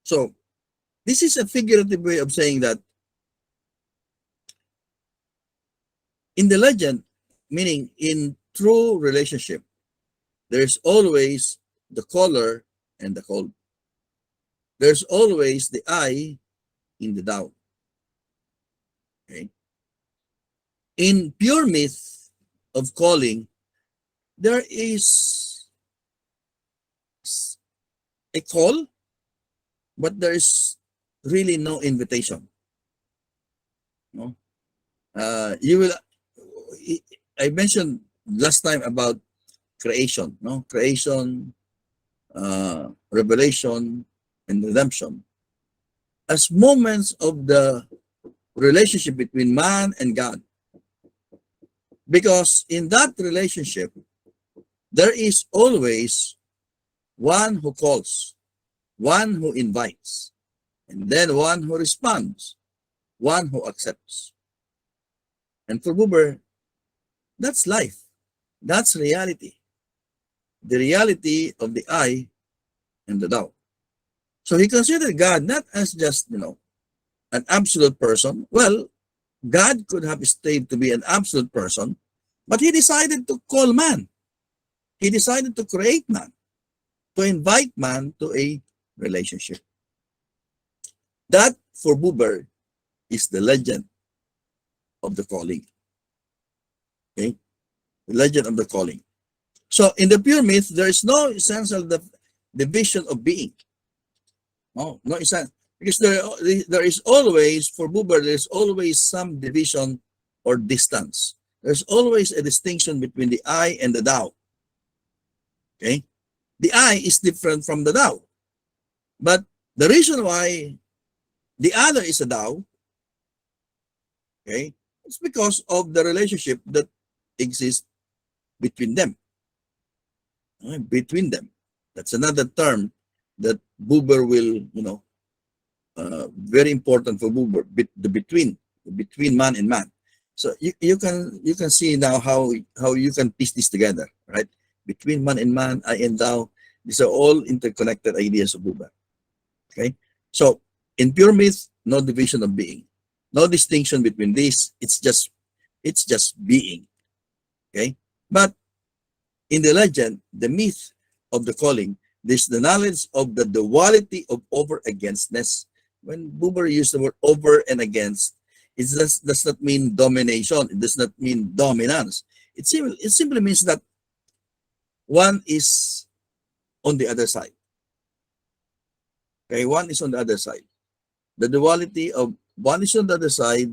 So this is a figurative way of saying that in the legend, meaning in true relationship, there's always the caller and the called. There's always the I in the thou. Okay? In pure myth of calling, there is a call, but there is really no invitation. No, you will. I mentioned last time about creation. No, creation, revelation, and redemption as moments of the relationship between man and God. Because in that relationship, there is always one who calls, one who invites, and then one who responds, one who accepts. And for Buber, that's life. That's reality. The reality of the I and the thou. So he considered God not as just, an absolute person. Well, God could have stayed to be an absolute person, but he decided to call man. He decided to create man, to invite man to a relationship. That, for Buber, is the legend of the calling. Okay? The legend of the calling. So in the pure myth, there is no essential division of being. No essential. Because there is always, for Buber, there's always some division or distance. There's always a distinction between the I and the thou. Okay? The I is different from the thou. But the reason why the other is a thou, okay, it's because of the relationship that exists between them. Between them. That's another term that Buber will, very important for Buber, between man and man. So you can see now how you can piece this together, right? Between man and man, I and thou, these are all interconnected ideas of Buber. Okay, so in pure myth, no division of being, no distinction between these. It's just being. Okay, but in the legend, the myth of the calling, there's the knowledge of the duality of over againstness. When Buber used the word over and against, does not mean domination. It does not mean dominance. It simply means that one is on the other side. Okay, one is on the other side. The duality of one is on the other side,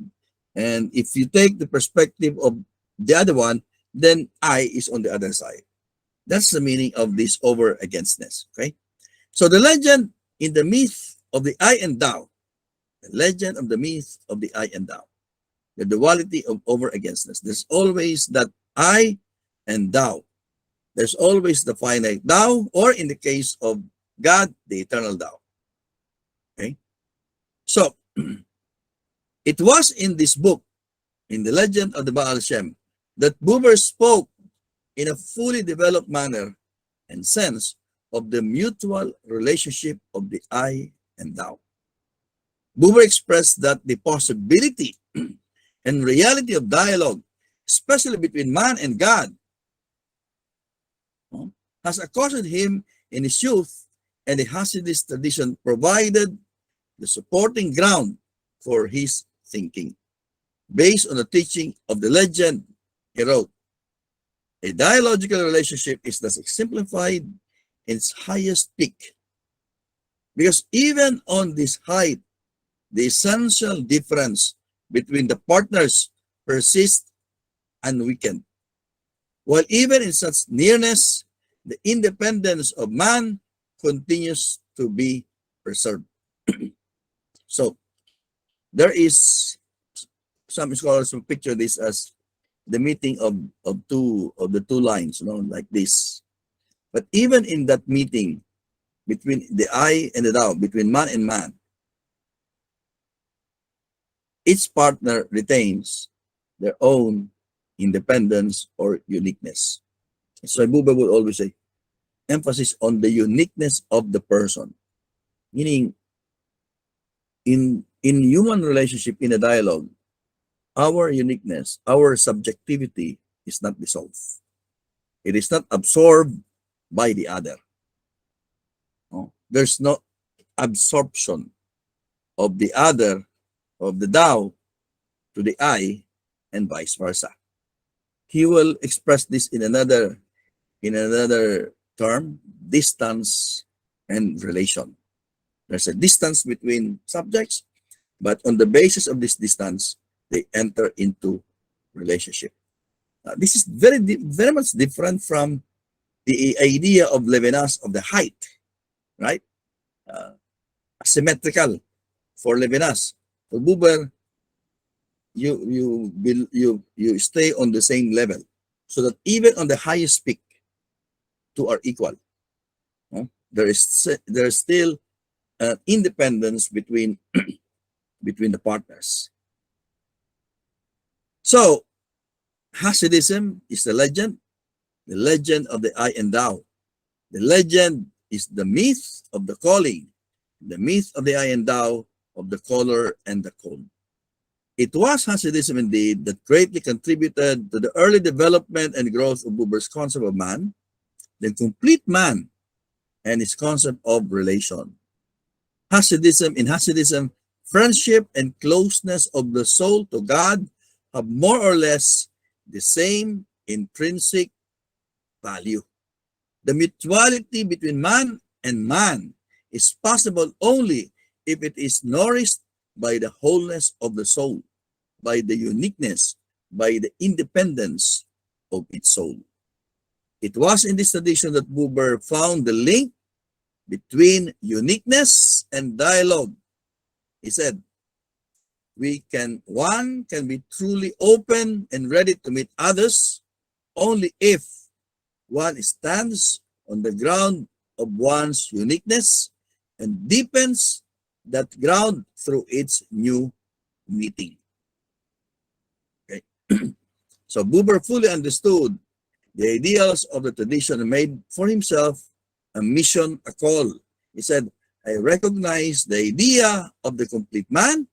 and if you take the perspective of the other one, then I is on the other side. That's the meaning of this over againstness. Okay, so the legend in the myth of the I and thou, the legend of the myth of the I and thou, the duality of over againstness. There's always that I and thou. There's always the finite thou, or in the case of God, the eternal thou. Okay, so it was in this book, in the legend of the Baal Shem, that Buber spoke in a fully developed manner and sense of the mutual relationship of the I and thou. Buber expressed that the possibility and reality of dialogue, especially between man and God, has accosted him in his youth, and the Hasidist tradition provided the supporting ground for his thinking. Based on the teaching of the legend, he wrote, a dialogical relationship is thus exemplified in its highest peak. Because even on this height, the essential difference between the partners persists unweakened. While even in such nearness, the independence of man continues to be preserved. So there is some scholars who picture this as the meeting of the two lines, like this. But even in that meeting between the I and the thou, between man and man, each partner retains their own independence or uniqueness. So Buber would always say, emphasis on the uniqueness of the person, meaning in human relationship, in a dialogue, our uniqueness, our subjectivity is not dissolved. It is not absorbed by the other. There's no absorption of the other, of the thou to the I, and vice versa. He will express this in another term, distance and relation. There's a distance between subjects, but on the basis of this distance, they enter into relationship. This is very much different from the idea of Levinas of the height, right? Asymmetrical for Levinas. For Buber, you stay on the same level, so that even on the highest peak, two are equal. There is still independence between between the partners. So Hasidism is the legend of the I and thou. The legend is the myth of the calling, the myth of the eye and thou, of the color and the cone. It was Hasidism indeed that greatly contributed to the early development and growth of Buber's concept of man, the complete man, and his concept of relation. In Hasidism, friendship and closeness of the soul to God have more or less the same intrinsic value. The mutuality between man and man is possible only if it is nourished by the wholeness of the soul, by the uniqueness, by the independence of its soul. It was in this tradition that Buber found the link between uniqueness and dialogue. He said, one can be truly open and ready to meet others only if one stands on the ground of one's uniqueness and deepens that ground through its new meeting. Okay. So Buber fully understood the ideals of the tradition and made for himself a mission, a call. He said, I recognize the idea of the complete man.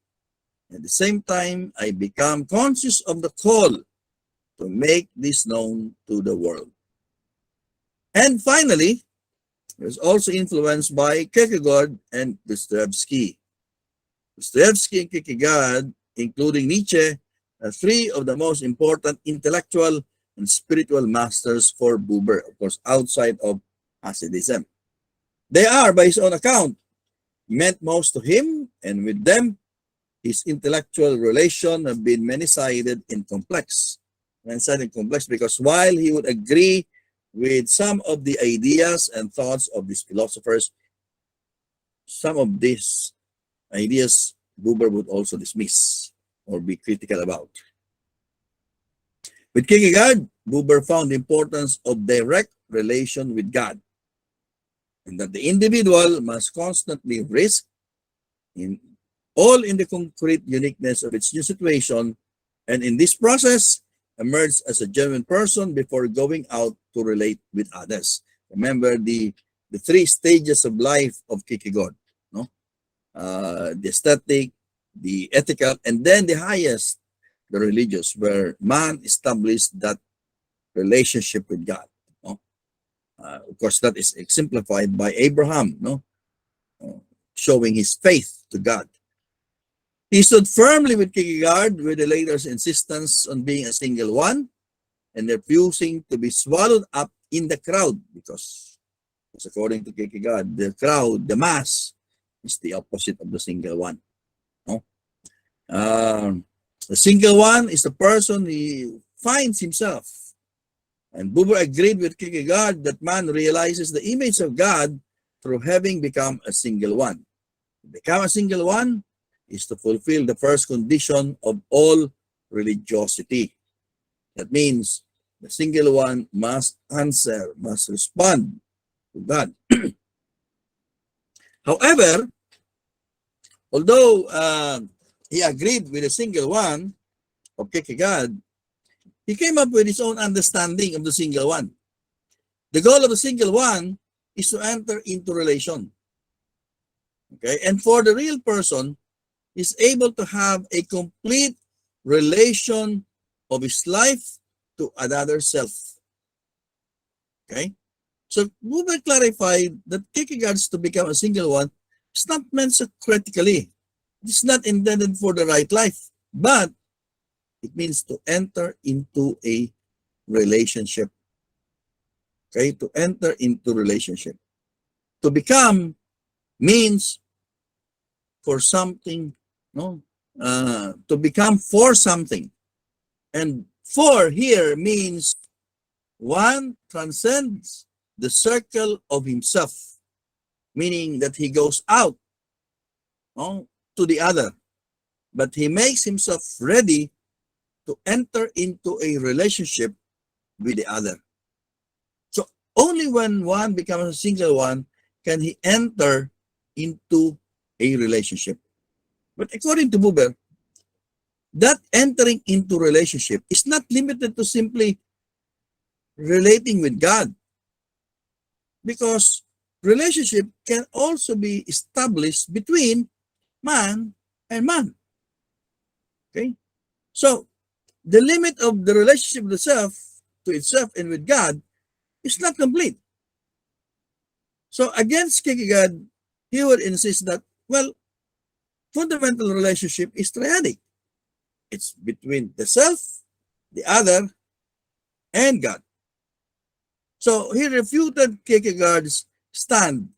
At the same time, I become conscious of the call to make this known to the world. And finally, he was also influenced by Kierkegaard and Dostoevsky. Dostoevsky and Kierkegaard, including Nietzsche, are three of the most important intellectual and spiritual masters for Buber, of course, outside of Hasidism. They are, by his own account, meant most to him, and with them, his intellectual relation have been many-sided and complex. Many-sided and complex because while he would agree with some of the ideas and thoughts of these philosophers, some of these ideas Buber would also dismiss or be critical about. With Kierkegaard, Buber found the importance of direct relation with God, and that the individual must constantly risk in the concrete uniqueness of its new situation, and in this process, emerge as a genuine person before going out to relate with others. Remember the three stages of life of Kierkegaard, no? The aesthetic, the ethical, and then the highest, the religious, where man established that relationship with God. No? Of course, that is exemplified by Abraham, no? Showing his faith to God. He stood firmly with Kierkegaard with the latter's insistence on being a single one and refusing to be swallowed up in the crowd because according to Kierkegaard, the crowd, the mass, is the opposite of the single one. No? The single one is the person he finds himself. And Buber agreed with Kierkegaard that man realizes the image of God through having become a single one. To become a single one is to fulfill the first condition of all religiosity. That means the single one must answer, must respond to God. However, although he agreed with the single one of Kierkegaard, he came up with his own understanding of the single one. The goal of the single one is to enter into relation. Okay, and for the real person, is able to have a complete relation of his life to another self. Okay? So Buber clarified that Kierkegaard's to become a single one is not meant so critically. It's not intended for the right life, but it means to enter into a relationship. Okay? To enter into relationship. To become means for something, no? To become for something. And for here means one transcends the circle of himself, meaning that he goes out, no, to the other, but he makes himself ready to enter into a relationship with the other. So only when one becomes a single one can he enter into a relationship. But according to Buber, that entering into relationship is not limited to simply relating with God, because relationship can also be established between man and man. Okay? So the limit of the relationship with itself to itself and with God is not complete. So against Kierkegaard, he would insist that, well, fundamental relationship is triadic. It's between the self, the other, and God. So he refuted Kierkegaard's stand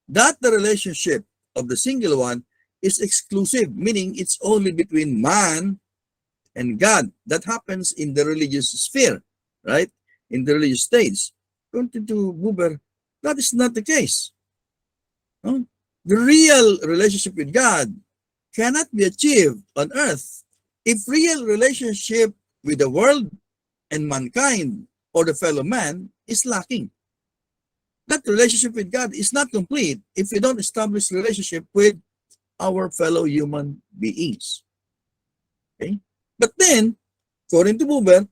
that the relationship of the single one is exclusive, meaning it's only between man and God. That happens in the religious sphere, right? In the religious stage. According to Buber, that is not the case. No? The real relationship with God cannot be achieved on earth if real relationship with the world and mankind or the fellow man is lacking. That relationship with God is not complete if we don't establish relationship with our fellow human beings. Okay? But then, according to Buber,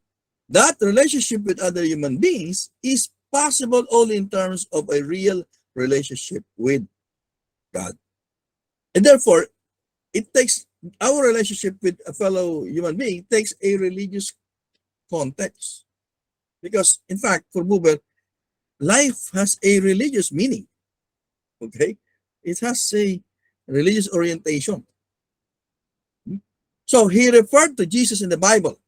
that relationship with other human beings is possible only in terms of a real relationship with God. And therefore, it takes our relationship with a fellow human being takes a religious context. Because in fact, for Buber, life has a religious meaning. Okay? It has a religious orientation. So he referred to Jesus in the Bible,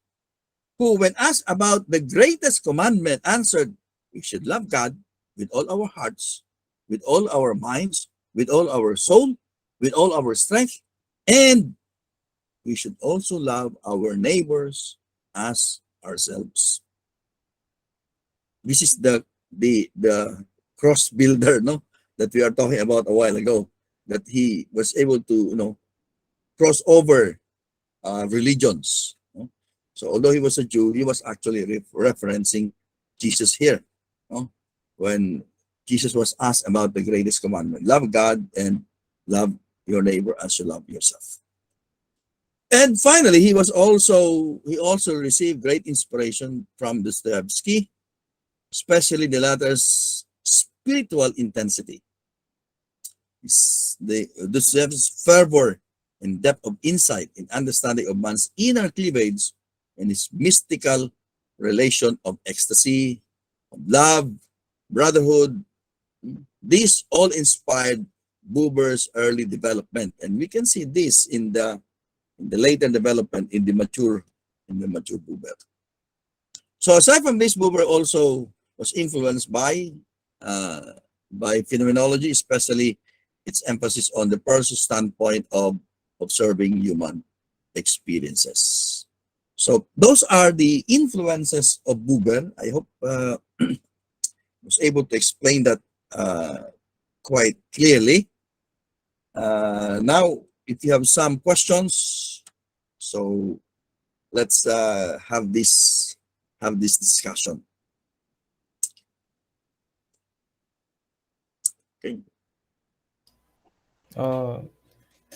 who, when asked about the greatest commandment, answered, we should love God with all our hearts, with all our minds, with all our soul, with all our strength, and we should also love our neighbors as ourselves. This is the cross builder, no, that we are talking about a while ago, that he was able to cross over religions. No? So although he was a Jew, he was actually referencing Jesus here. No? When Jesus was asked about the greatest commandment, love God and love your neighbor as you love yourself. And finally, he also received great inspiration from Dostoevsky, especially the latter's spiritual intensity. Dostoevsky's fervor and depth of insight and understanding of man's inner cleavage and his mystical relation of ecstasy, of love, brotherhood. These all inspired Buber's early development, and we can see this in the later development in the mature Buber. So aside from this, Buber also was influenced by phenomenology, especially its emphasis on the person's standpoint of observing human experiences. So those are the influences of Buber. I hope I was able to explain that quite clearly. Now, if you have some questions, so let's have this discussion. Okay. Uh,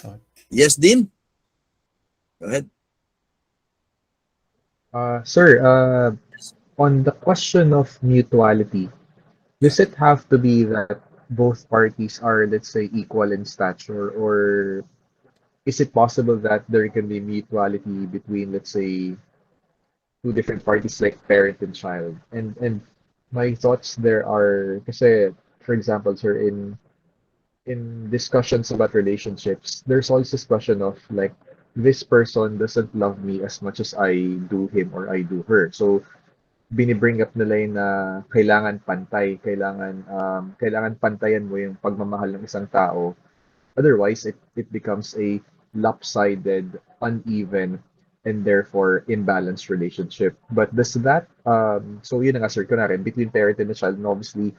uh, Yes, Dean. Go ahead. Sir, on the question of mutuality, Yeah. does it have to be that both parties are, let's say, equal in stature, or is it possible that there can be mutuality between, let's say, two different parties like parent and child? And my thoughts there are, kasi, for example, sir, in discussions about relationships, there's always this question of like, this person doesn't love me as much as I do him or I do her. So binibring up nila yun na kailangan pantay, kailangan pantayan mo yung pagmamahal ng isang tao. Otherwise, it becomes a lopsided, uneven, and therefore imbalanced relationship. But does that, so yun ang sir, kunwari, between parent and the child, and obviously,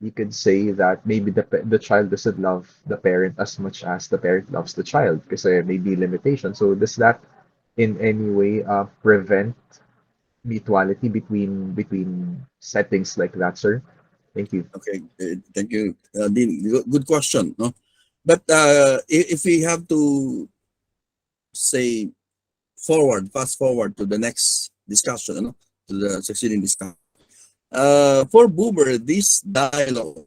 you could say that maybe the child doesn't love the parent as much as the parent loves the child because there may be limitation. So does that in any way prevent mutuality between settings like that, sir? Thank you. Okay. Thank you, Dean. Good question. No, but if we have to say fast forward to the next discussion, to the succeeding discussion. For Buber, this dialogue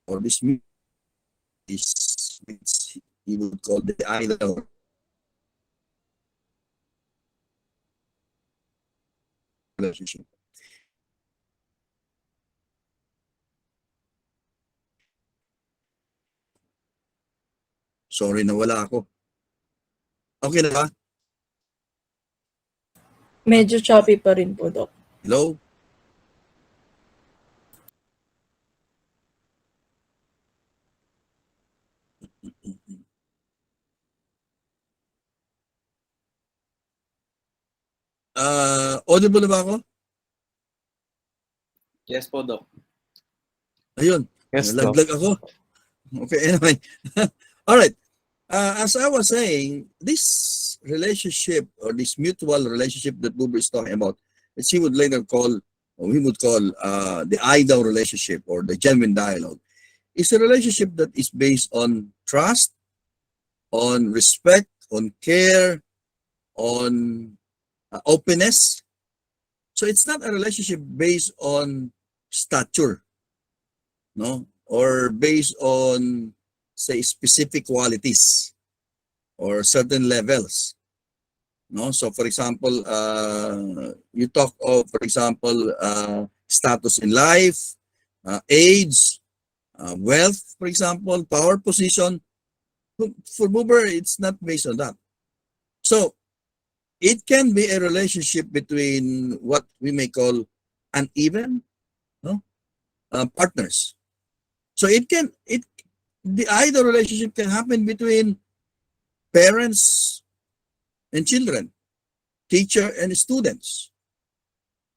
or this is which he would call the ideal relationship. Sorry, nawala ako. Okay na ba? Medyo choppy pa rin po, Doc. Hello? Audible na ba ako? Yes po, Doc. Ayun. Yes, Doc. Laglag ako. Okay, anyway. All right. As I was saying, this relationship or this mutual relationship that Buber is talking about, which he would later call, or we would call the ideal relationship or the genuine dialogue, is a relationship that is based on trust, on respect, on care, on openness. So it's not a relationship based on stature, no, or based on, say, specific qualities or certain levels, no. So for example, you talk of, for example, status in life, age, wealth, for example, power position. For Buber, it's not based on that. So it can be a relationship between what we may call uneven, no, partners. So the either relationship can happen between parents and children, teacher and students.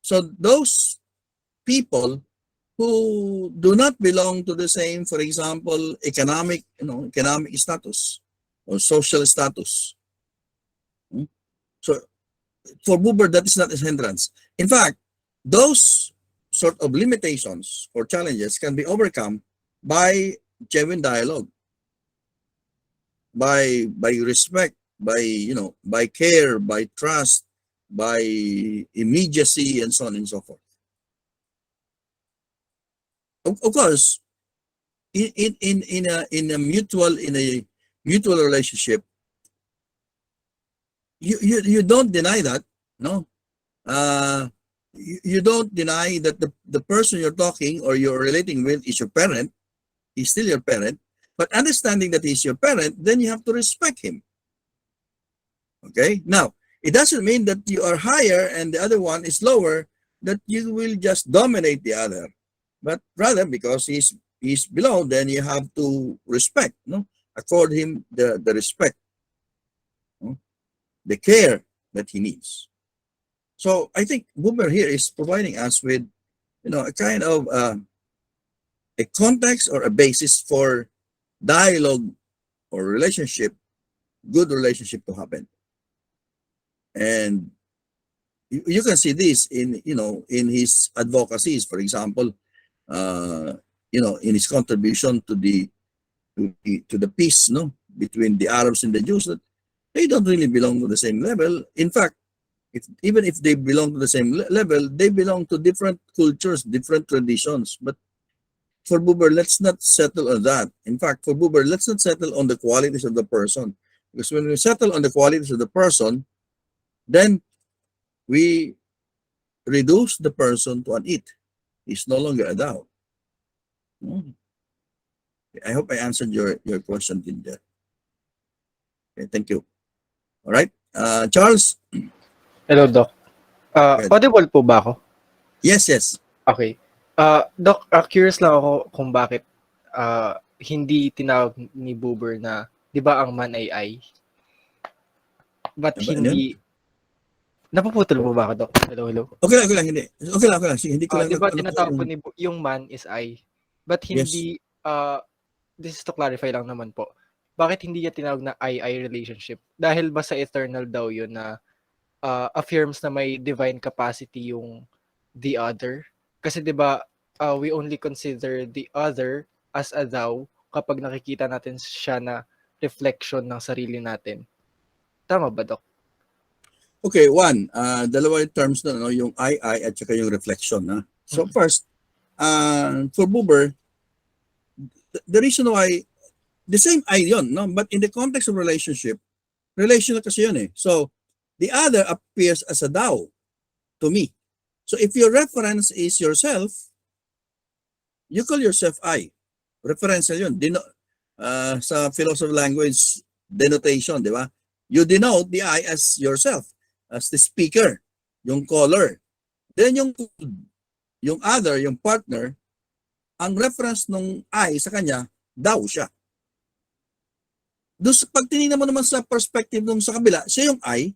So those people who do not belong to the same, for example, economic status or social status. So for Buber, that is not a hindrance. In fact, those sort of limitations or challenges can be overcome by genuine dialogue, by respect, by care, by trust, by immediacy, and so on and so forth. Of course, in a mutual relationship, you don't deny that, no. You don't deny that the person you're talking or you're relating with is your parent. He's still your parent, but understanding that he's your parent, then you have to respect him. Okay, now it doesn't mean that you are higher and the other one is lower, that you will just dominate the other, but rather because he's below, then you have to respect, no, accord him the respect, no? The care that he needs. So I think Buber here is providing us with, a kind of a context or a basis for dialogue or relationship, good relationship to happen. And you can see this in his advocacies, for example, in his contribution to the peace, no, between the Arabs and the Jews, that they don't really belong to the same level. In fact, even if they belong to the same level, they belong to different cultures, different traditions. But for Buber, let's not settle on that. In fact, for Buber, let's not settle on the qualities of the person. Because when we settle on the qualities of the person, then we reduce the person to an it. He's no longer a thou. I hope I answered your question, Ginger. Okay, thank you. All right. Charles? Hello, Doc. Good. Audible po ba ako? Yes, yes. Okay. Doc, curious lang ako kung bakit hindi tinawag ni Buber na, di ba ang man ay? Ba't Ano ba, hindi... Napuputol po ba ako, Doc? Hello. Okay lang, hindi. Okay lang. Sige, hindi ko lang. Di ba tinatawag po yung man is I? Ba't hindi... this is to clarify lang naman po. Bakit hindi niya tinawag na I relationship? Dahil ba sa eternal daw yun na affirms na may divine capacity yung the other? Kasi 'di ba we only consider the other as a thou kapag nakikita natin siya na reflection ng sarili natin. Tama ba, Doc? Okay, one, dalawa yung terms na, no, yung I at saka yung reflection. Ha? So first, for Buber, the reason why, the same I yun, no? But in the context of relationship, relational kasi yun eh. So, the other appears as a thou to me. So, if your reference is yourself, you call yourself I. Referential yun. Sa philosophy language, denotation, di ba? You denote the I as yourself, as the speaker, yung caller. Then yung other, yung partner, ang reference nung I sa kanya, thou siya. Doon pag tinignan mo naman sa perspective nung sa kabila, siya yung I,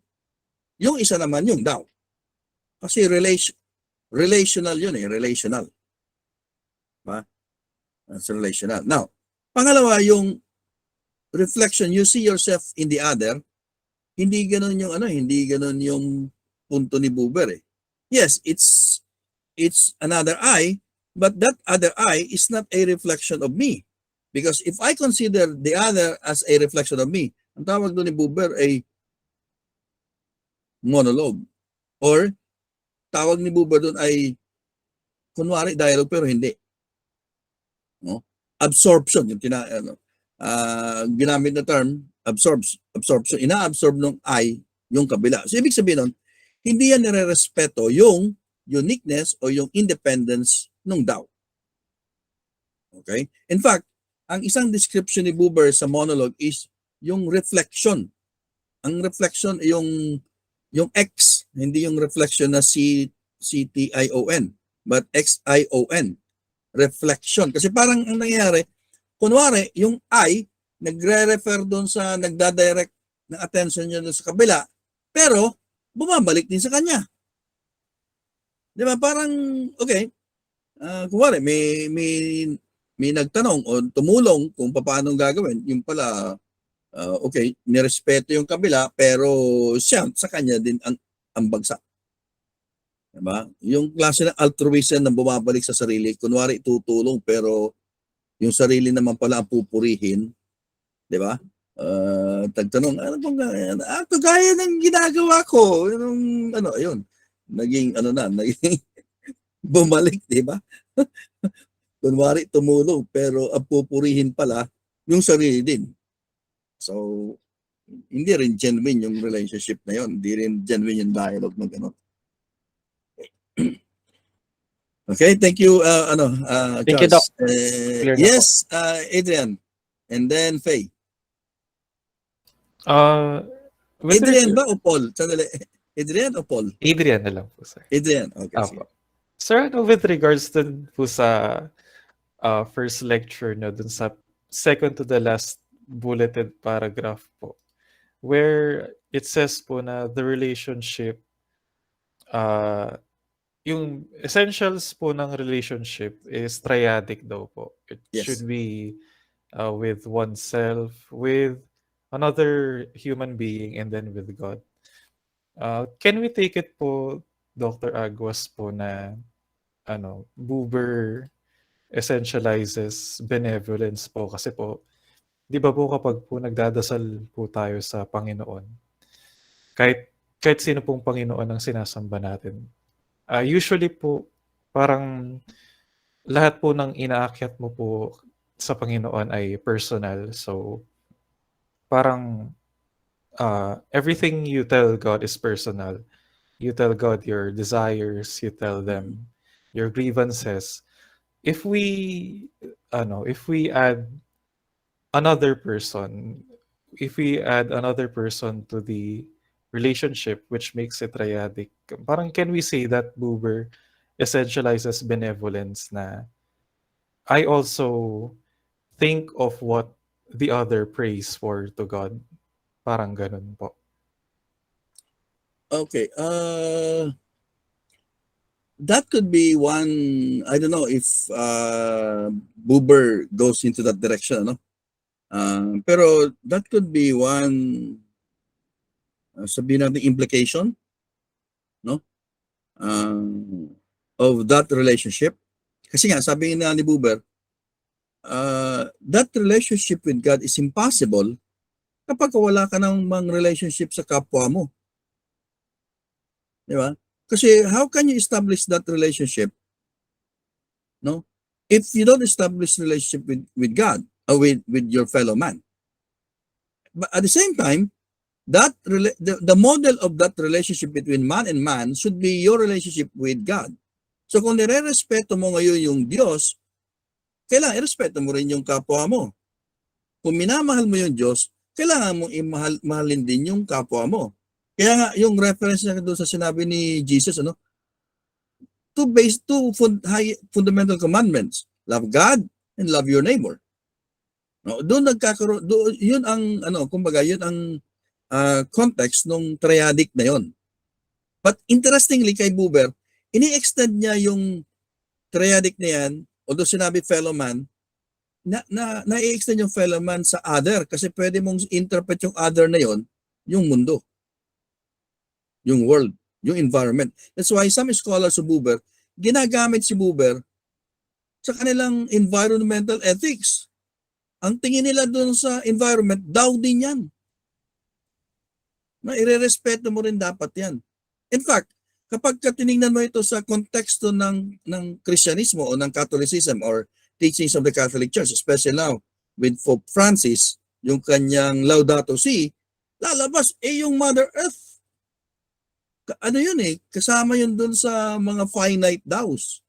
yung isa naman yung thou. Kasi relational yun eh, relational. Diba? That's relational. Now, pangalawa, yung reflection, you see yourself in the other, hindi ganun yung punto ni Buber eh. Yes, it's another I, but that other I is not a reflection of me. Because if I consider the other as a reflection of me, ang tawag doon ni Buber ay monologue. Or tawag ni Buber doon ay kunwari dialogue pero hindi. No? Absorption, yung ginamit na term, absorption. Ina-absorb ng I yung kabila. So ibig sabihin nun, hindi yan nire-respeto yung uniqueness o yung independence ng thou. Okay? In fact, ang isang description ni Buber sa monologue is yung reflection. Ang reflection yung X, hindi yung reflection na C-T-I-O-N, but X-I-O-N. Reflection. Kasi parang ang nangyayari, kunwari, yung I, nagre-refer doon sa nagdadirect ng attention niya doon sa kabila, pero bumabalik din sa kanya. Di ba? Parang, okay, kunwari, may nagtanong o tumulong kung paano gagawin, yung pala, okay, nirespeto yung kabila, pero siya, sa kanya din ang bagsak. Diba? Yung klase ng altruism na bumabalik sa sarili, kunwari tutulong, pero yung sarili naman pala ang pupurihin, di ba? Tagtanong, ano bang gaya ng ginagawa ko? Ayun. Naging bumalik, di ba? Kunwari tumulong, pero ang pupurihin pala yung sarili din. So, hindi rin genuine yung relationship na yun. Hindi rin genuine yung dialogue ng gano'n. Okay, thank you, Thank you, Charles. Doc. Clear na po. Yes, Adrian. And then Faye. With Adrian reg- ba o Paul? Sandali. Adrian o Paul? Adrian na lang po, sir. Adrian, okay. Sige. Apo. Sir, with regards dun po sa first lecture na dun sa second to the last bulleted paragraph po, where it says po na the relationship, yung essentials po ng relationship is triadic daw po. It Yes. should be with oneself, with another human being, and then with God. Can we take it po, Dr. Aguas po, na Buber essentializes benevolence po kasi po, di ba po kapag po nagdadasal po tayo sa Panginoon, kahit sino pong Panginoon ang sinasamba natin, usually po parang lahat po ng inaakyat mo po sa Panginoon ay personal. So parang everything you tell God is personal. You tell God your desires, you tell them your grievances. If we add another person, to the relationship, which makes it triadic, parang can we say that Buber essentializes benevolence na I also think of what the other prays for to God? Parang ganun po. Okay. That could be one, I don't know if Buber goes into that direction, no? Pero that could be one, sabihin natin implication, no? Of that relationship. Kasi nga, sabi nga ni Buber, that relationship with God is impossible kapag wala ka ng mga relationship sa kapwa mo. Di ba? Kasi how can you establish that relationship, no? if you don't establish relationship with God or with your fellow man. But at the same time, the model of that relationship between man and man should be your relationship with God. So kung nire-respeto mo ngayon yung Diyos, kailangan irespeto mo rin yung kapwa mo. Kung minamahal mo yung Diyos, kailangan mong mahalin din yung kapwa mo. Kaya nga, yung reference niya doon sa sinabi ni Jesus, two fundamental commandments. Love God and love your neighbor. No, doon nagkakaroon, yun ang, kumbaga, yun ang context ng triadic na yon. But interestingly kay Buber, ini-extend niya yung triadic na yan, although sinabi fellow man, na-i-extend yung fellow man sa other kasi pwede mong interpret yung other na yon, yung mundo, yung world, yung environment. That's why some scholars of Buber, ginagamit si Buber sa kanilang environmental ethics. Ang tingin nila doon sa environment, daw din yan. Na irerespeto mo rin dapat yan. In fact, kapag tinignan mo ito sa konteksto ng Kristyanismo o ng Catholicism or teachings of the Catholic Church, especially now with Pope Francis, yung kanyang Laudato Si, lalabas yung Mother Earth. Ano yun kasama yun dun sa mga finite vows,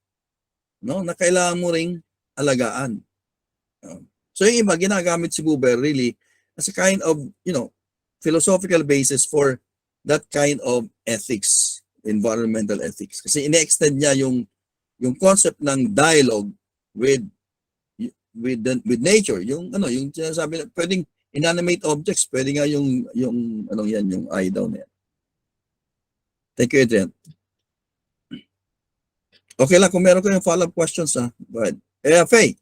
no, na kailangan mo ring alagaan. So yung iba, ginagamit si Buber really as a kind of, philosophical basis for that kind of ethics, environmental ethics. Kasi ine-extend niya yung concept ng dialogue with nature. Yung sinasabi, pwedeng inanimate objects, pwede nga yung eye daw na yan. Thank you, Adrian. Okay lang, kung meron kayong follow-up questions, go ahead. Faye.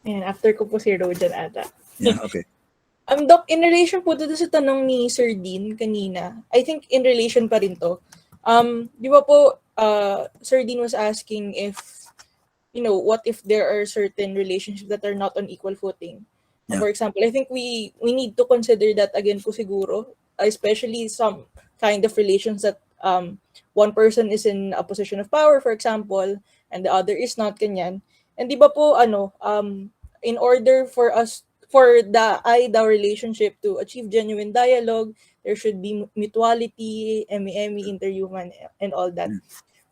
Ayan, after ko po si Rojan ata. Yeah, okay. Doc, in relation po dito sa tanong ni Sir Dean kanina, I think in relation pa rin to. Di ba po, Sir Dean was asking if, what if there are certain relationships that are not on equal footing? Yeah. For example, I think we need to consider that again po siguro, especially some kind of relations that one person is in a position of power, for example, and the other is not, kanyan. And di ba po, in order for the relationship to achieve genuine dialogue, there should be mutuality, emi-emi, interhuman, and all that.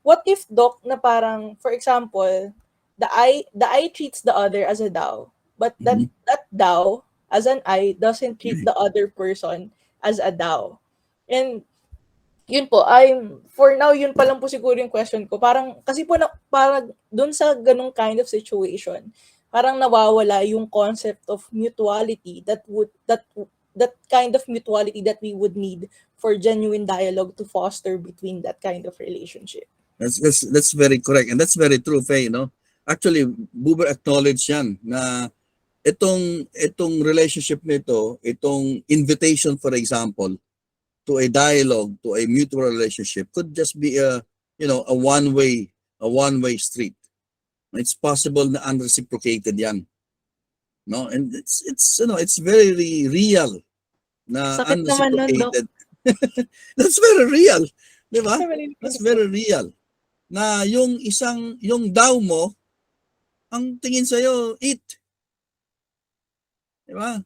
What if, Doc, na parang, for example, the I treats the other as a thou, but that thou, as an I, doesn't treat the other person as a thou. And yun po, for now, yun pa lang po siguro yung question ko. Parang, kasi po, parang dun sa ganong kind of situation, parang nawawala yung concept of mutuality that kind of mutuality that we would need for genuine dialogue to foster between that kind of relationship. That's very correct, and that's very true, Faye. Actually, Buber acknowledged yan na itong relationship nito, itong invitation, for example, to a dialogue, to a mutual relationship, could just be a one-way street. It's possible na unreciprocated yan. No, and it's very real na Sakit naman nun, Doc. unreciprocated. That's very real, di ba? That's very real. Na yung daw mo, ang tingin sa'yo, it. Di ba?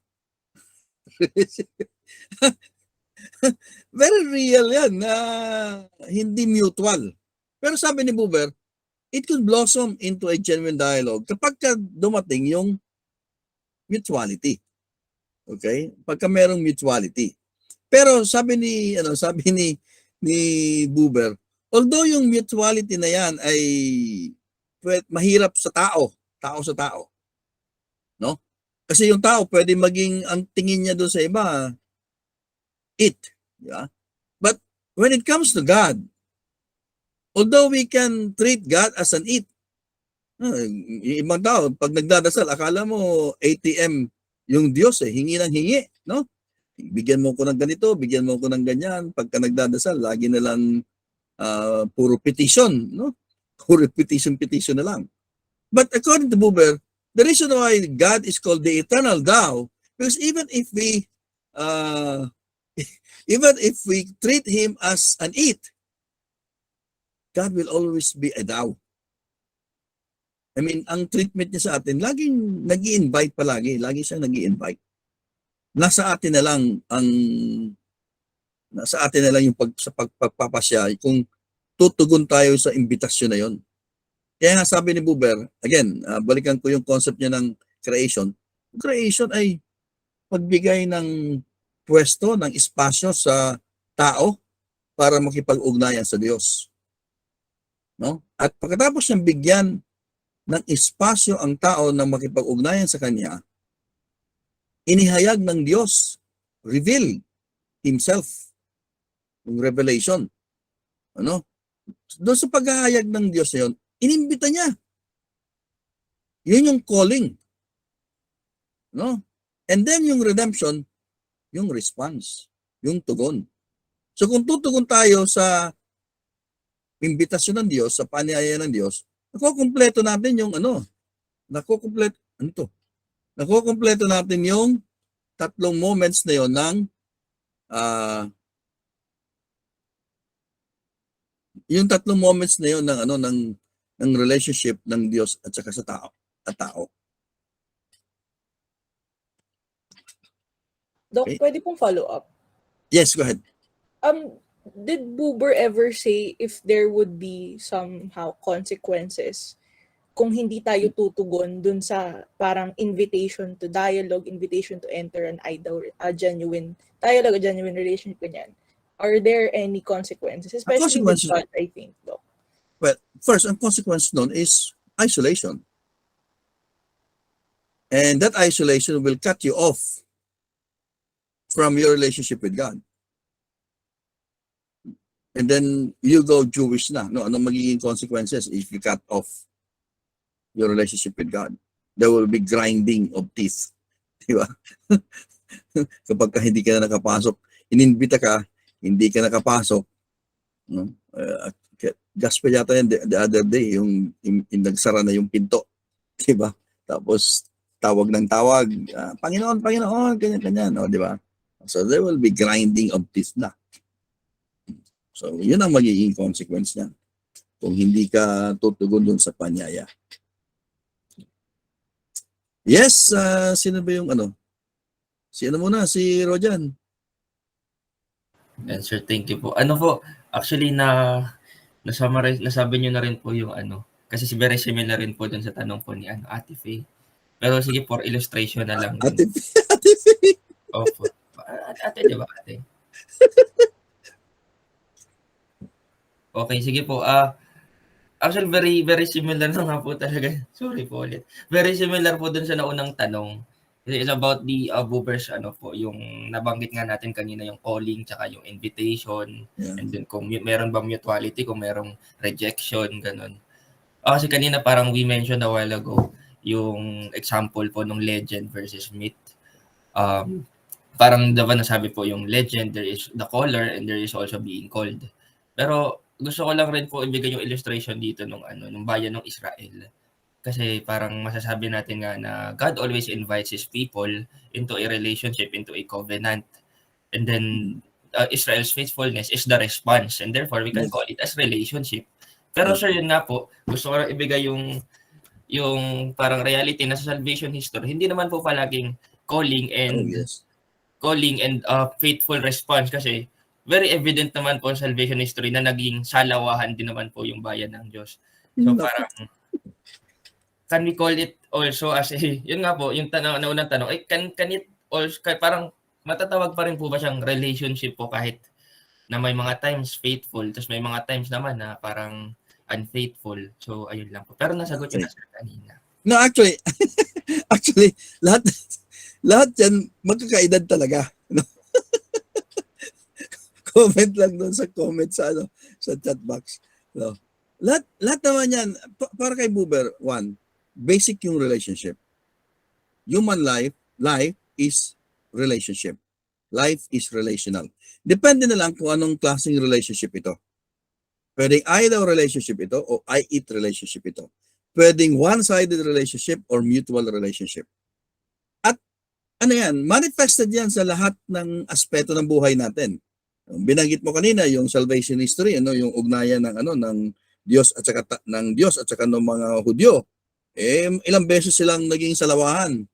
Very real yan na hindi mutual. Pero sabi ni Buber, it could blossom into a genuine dialogue kapag dumating yung mutuality. Okay? Pagka merong mutuality. Pero sabi ni Buber, although yung mutuality na yan ay mahirap sa tao sa tao. No? Kasi yung tao pwede maging ang tingin niya doon sa iba it. Yeah? But when it comes to God, although we can treat God as an it, yung ibang tao, pag nagdadasal, akala mo ATM yung Diyos hingi ng hingi, no? Bigyan mo ko ng ganito, bigyan mo ko ng ganyan. Pagka nagdadasal, lagi na lang puro petition, no? Puro petition na lang. But according to Buber, the reason why God is called the eternal thou, because even if we treat him as an it, God will always be a thou. I mean, ang treatment niya sa atin, laging nag-i-invite palagi. Lagi siyang nag-i-invite. Nasa atin na lang yung pagpapasya kung tutugon tayo sa imbitasyon na yon. Kaya nga sabi ni Buber, again, balikan ko yung concept niya ng creation. Creation ay pagbigay ng pwesto, ng espasyo sa tao para makipag-ugnayan sa Diyos. No? At pagkatapos niyang bigyan ng espasyo ang tao na makipag-ugnayan sa Kanya, inihayag ng Diyos, reveal Himself, yung revelation. Ano? Doon sa paghahayag ng Diyos na yun, inimbita niya. Yun yung calling. No? And then yung redemption, yung response, yung tugon. So kung tutugon tayo sa imbitasyon ng Diyos, sa paniyaya ng Diyos, nakukumpleto natin yung nakukumpleto natin yung tatlong moments na yon ng yung tatlong moments na yon ng relationship ng Diyos at saka sa tao. Doc, Okay. pwede pong follow up. Yes, go ahead. Did Buber ever say if there would be somehow consequences kung hindi tayo tutugon dun sa parang invitation to dialogue, invitation to enter a genuine dialogue, a genuine relationship ganyan? Are there any consequences? Especially with Consequences- God, I think, Doc. Well, first, ang consequence nun is isolation. And that isolation will cut you off from your relationship with God. And then you go Jewish na. No, anong magiging consequences if you cut off your relationship with God? There will be grinding of teeth. Di ba? Kapag hindi ka na nakapasok, ininbita ka, hindi ka nakapasok. No? Gospel yata yan the other day, yung nagsara na yung pinto. Di ba? Tapos tawag ng tawag, Panginoon, Panginoon, ganyan-ganyan. O, di ba? So there will be grinding of teeth na. So, yun ang magiging consequence niya kung hindi ka tutugon dun sa panyaya. Yes, sino ba yung Sino muna? Si Rojan. Yes, sir, thank you po. Actually nasabi niyo na rin po yung kasi very similar rin po dun sa tanong po ni Ate Faye. Pero sige, for illustration na lang. Ate Opo. Ate, di ba ate? Okay, sige po. Actually, very, very similar na nga po talaga. Sorry po ulit. Very similar po dun sa naunang tanong. It's about the Buber's yung nabanggit nga natin kanina, yung calling tsaka yung invitation. Yeah. And then kung meron bang mutuality, kung merong rejection, ganun. Kasi kanina parang we mentioned a while ago, yung example po ng legend versus myth. Parang diba nasabi po yung legend, there is the caller and there is also being called. Pero gusto ko lang rin po ibigay yung illustration dito nung bayan ng Israel. Kasi parang masasabi natin nga na God always invites His people into a relationship, into a covenant. And then Israel's faithfulness is the response, and therefore we can call it as relationship. Pero sir, yun nga po, gusto ko lang ibigay yung parang reality na sa salvation history, hindi naman po palaging calling and faithful response, kasi very evident naman po sa salvation history na naging salawahan din naman po yung bayan ng Diyos. So parang can we call it also as yun nga po, yung naunang tanong, can it also, parang matatawag pa rin po ba siyang relationship po kahit na may mga times faithful, tapos may mga times naman na parang unfaithful. So ayun lang po. Pero nasagot yun na kanina. No, actually, lahat yan magkakaedad talaga. No? Comment lang doon sa comment sa chat box. No? Lahat naman yan, para kay Buber, basic yung relationship. Human life is relationship. Life is relational. Depende na lang kung anong klaseng relationship ito. Pwedeng either relationship ito o I-it relationship ito. Pwedeng one-sided relationship or mutual relationship. At manifested yan sa lahat ng aspeto ng buhay natin. Binanggit mo kanina yung salvation history, yung ugnayan ng Diyos at saka ng mga Hudyo Ilang beses silang naging salawahan.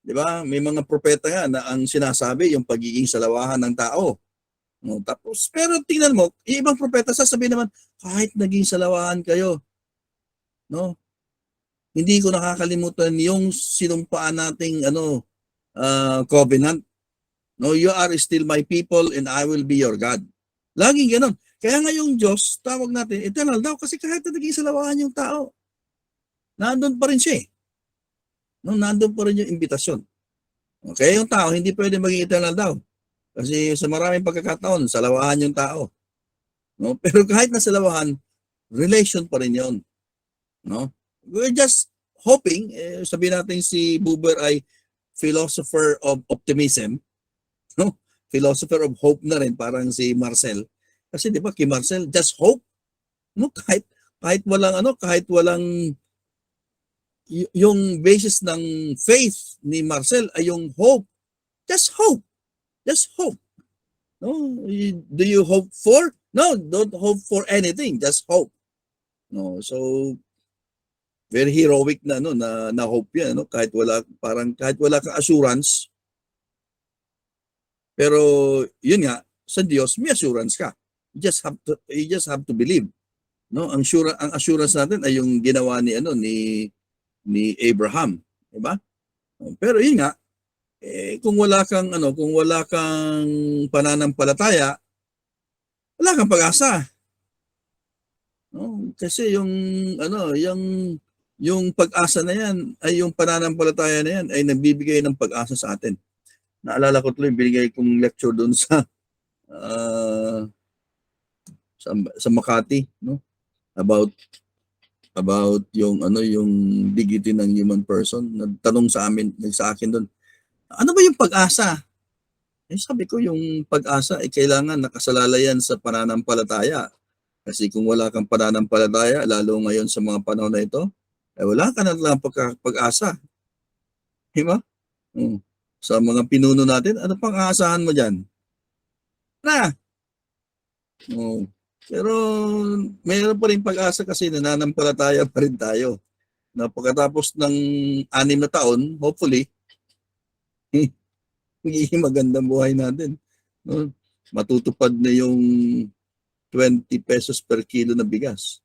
Di ba? May mga propeta nga na ang sinasabi yung pagiging salawahan ng tao. No, tapos, pero tingnan mo, yung ibang propeta sasabihin naman, kahit naging salawahan kayo, no? Hindi ko nakakalimutan yung sinumpaan nating covenant. No, you are still my people and I will be your God. Laging ganun. Kaya nga yung Diyos, tawag natin, eternal daw kasi kahit na naging salawahan yung tao, nandun pa rin siya eh. No, nandun pa rin yung imbitasyon. Okay, yung tao hindi pwede maging eternal daw. Kasi sa maraming pagkakataon, salawahan yung tao. No? Pero kahit na salawahan, relation pa rin yun. No? We're just hoping, sabihin natin si Buber ay philosopher of optimism, no? Philosopher of hope na rin, parang si Marcel. Kasi di ba, kay Marcel, just hope. No? Kahit walang yung basis ng faith ni Marcel ay yung hope. Just hope. Just hope. No, do you hope for? No, don't hope for anything. Just hope. No, so very heroic na na hope 'yan, no? Kahit wala kang assurance. Pero yun nga, sa Diyos may assurance ka. You just have to believe. No, ang assurance natin ay yung ginawa ni Abraham, di ba? Pero yun nga, kung wala kang pananampalataya, wala kang pag-asa. No? Kasi yung pag-asa na yan ay yung pananampalataya na yan ay nagbibigay ng pag-asa sa atin. Naalala ko tuloy binigay kong lecture doon sa Makati, no? About yung dignity ng human person. Nagtanong sa akin doon, ano ba yung pag-asa? Sabi ko yung pag-asa ay kailangan nakasalalayan sa pananampalataya. Kasi kung wala kang pananampalataya, lalo ngayon sa mga panahon na ito, wala ka na lang pag-asa. Diba? Sa mga pinuno natin, ano pang aasahan mo dyan? Na! Pero mayroon pa rin pag-asa kasi nananampalataya pa rin tayo. Na pagkatapos ng 6 na taon, hopefully, magiging magandang buhay natin. No? Matutupad na yung 20 pesos per kilo na bigas.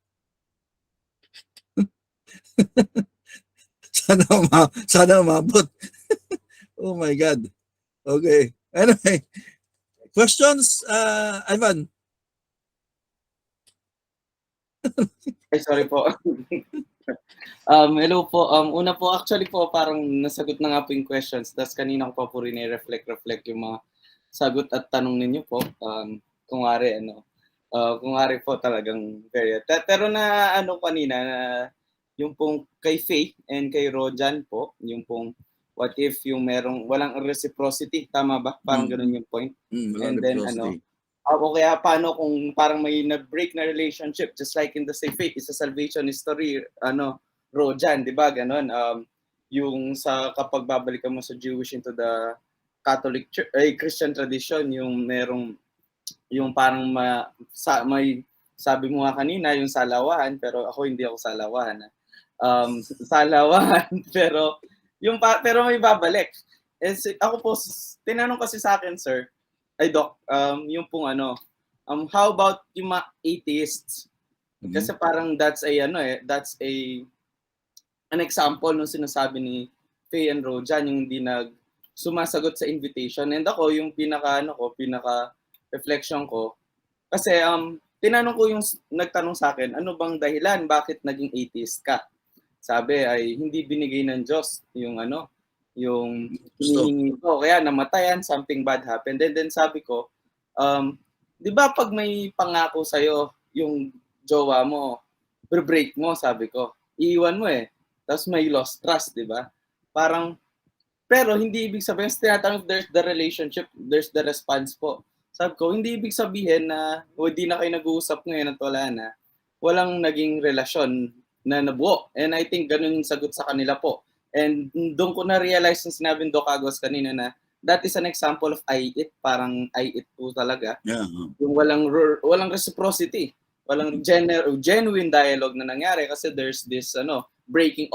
sana umabot. Oh my God. Okay. Anyway, questions, Ivan? Ay, sorry po. Hello po. Una po, actually po, parang nasagot na nga po yung questions. Tapos kanina ko pa po rin reflect yung mga sagot at tanong ninyo po. Kung ari po talagang very. Pero na kanina, na yung pong kay Faye and kay Rojan po, yung pong what if yung walang reciprocity, tama ba? Parang ganun yung point. And then okay, paano kung parang may nag-break na relationship, just like in the same faith, is a salvation history, Rojan, di ba? Ganon. Yung kapag babalik mo sa Jewish into the Catholic Church, Christian tradition, yung yung parang may sabi mo nga kanina, yung salawahan, pero ako hindi ako salawahan. Salawahan, pero pero may babalik. Ako po, tinanong kasi sa akin, sir, Doc, yung pong how about yung mga atheists? Kasi parang that's an example nung sinasabi ni Faye and Rojan, yung hindi sumasagot sa invitation. And ako, yung pinaka reflection ko, kasi tinanong ko yung nagtanong sa akin, ano bang dahilan bakit naging atheist ka? Sabi ay hindi binigay ng Diyos yung yung hinihingi ko, kaya namatayan, something bad happened. And then sabi ko, di ba pag may pangako sa'yo, yung jowa mo, break mo, sabi ko, iiwan mo tapos may lost trust, di ba? Parang, pero hindi ibig sabihin, tinatanong there's the relationship, there's the response po. Sabi ko, hindi ibig sabihin na hindi na kayo nag-uusap ngayon at wala na, walang naging relasyon na nabuo. And I think ganun yung sagot sa kanila po. And doon ko na-realize yung sinabi ng Doc Agos kanina na that is an example of I it, parang I it po talaga. Yeah. Yung walang reciprocity, walang genuine dialogue na nangyari kasi there's this breaking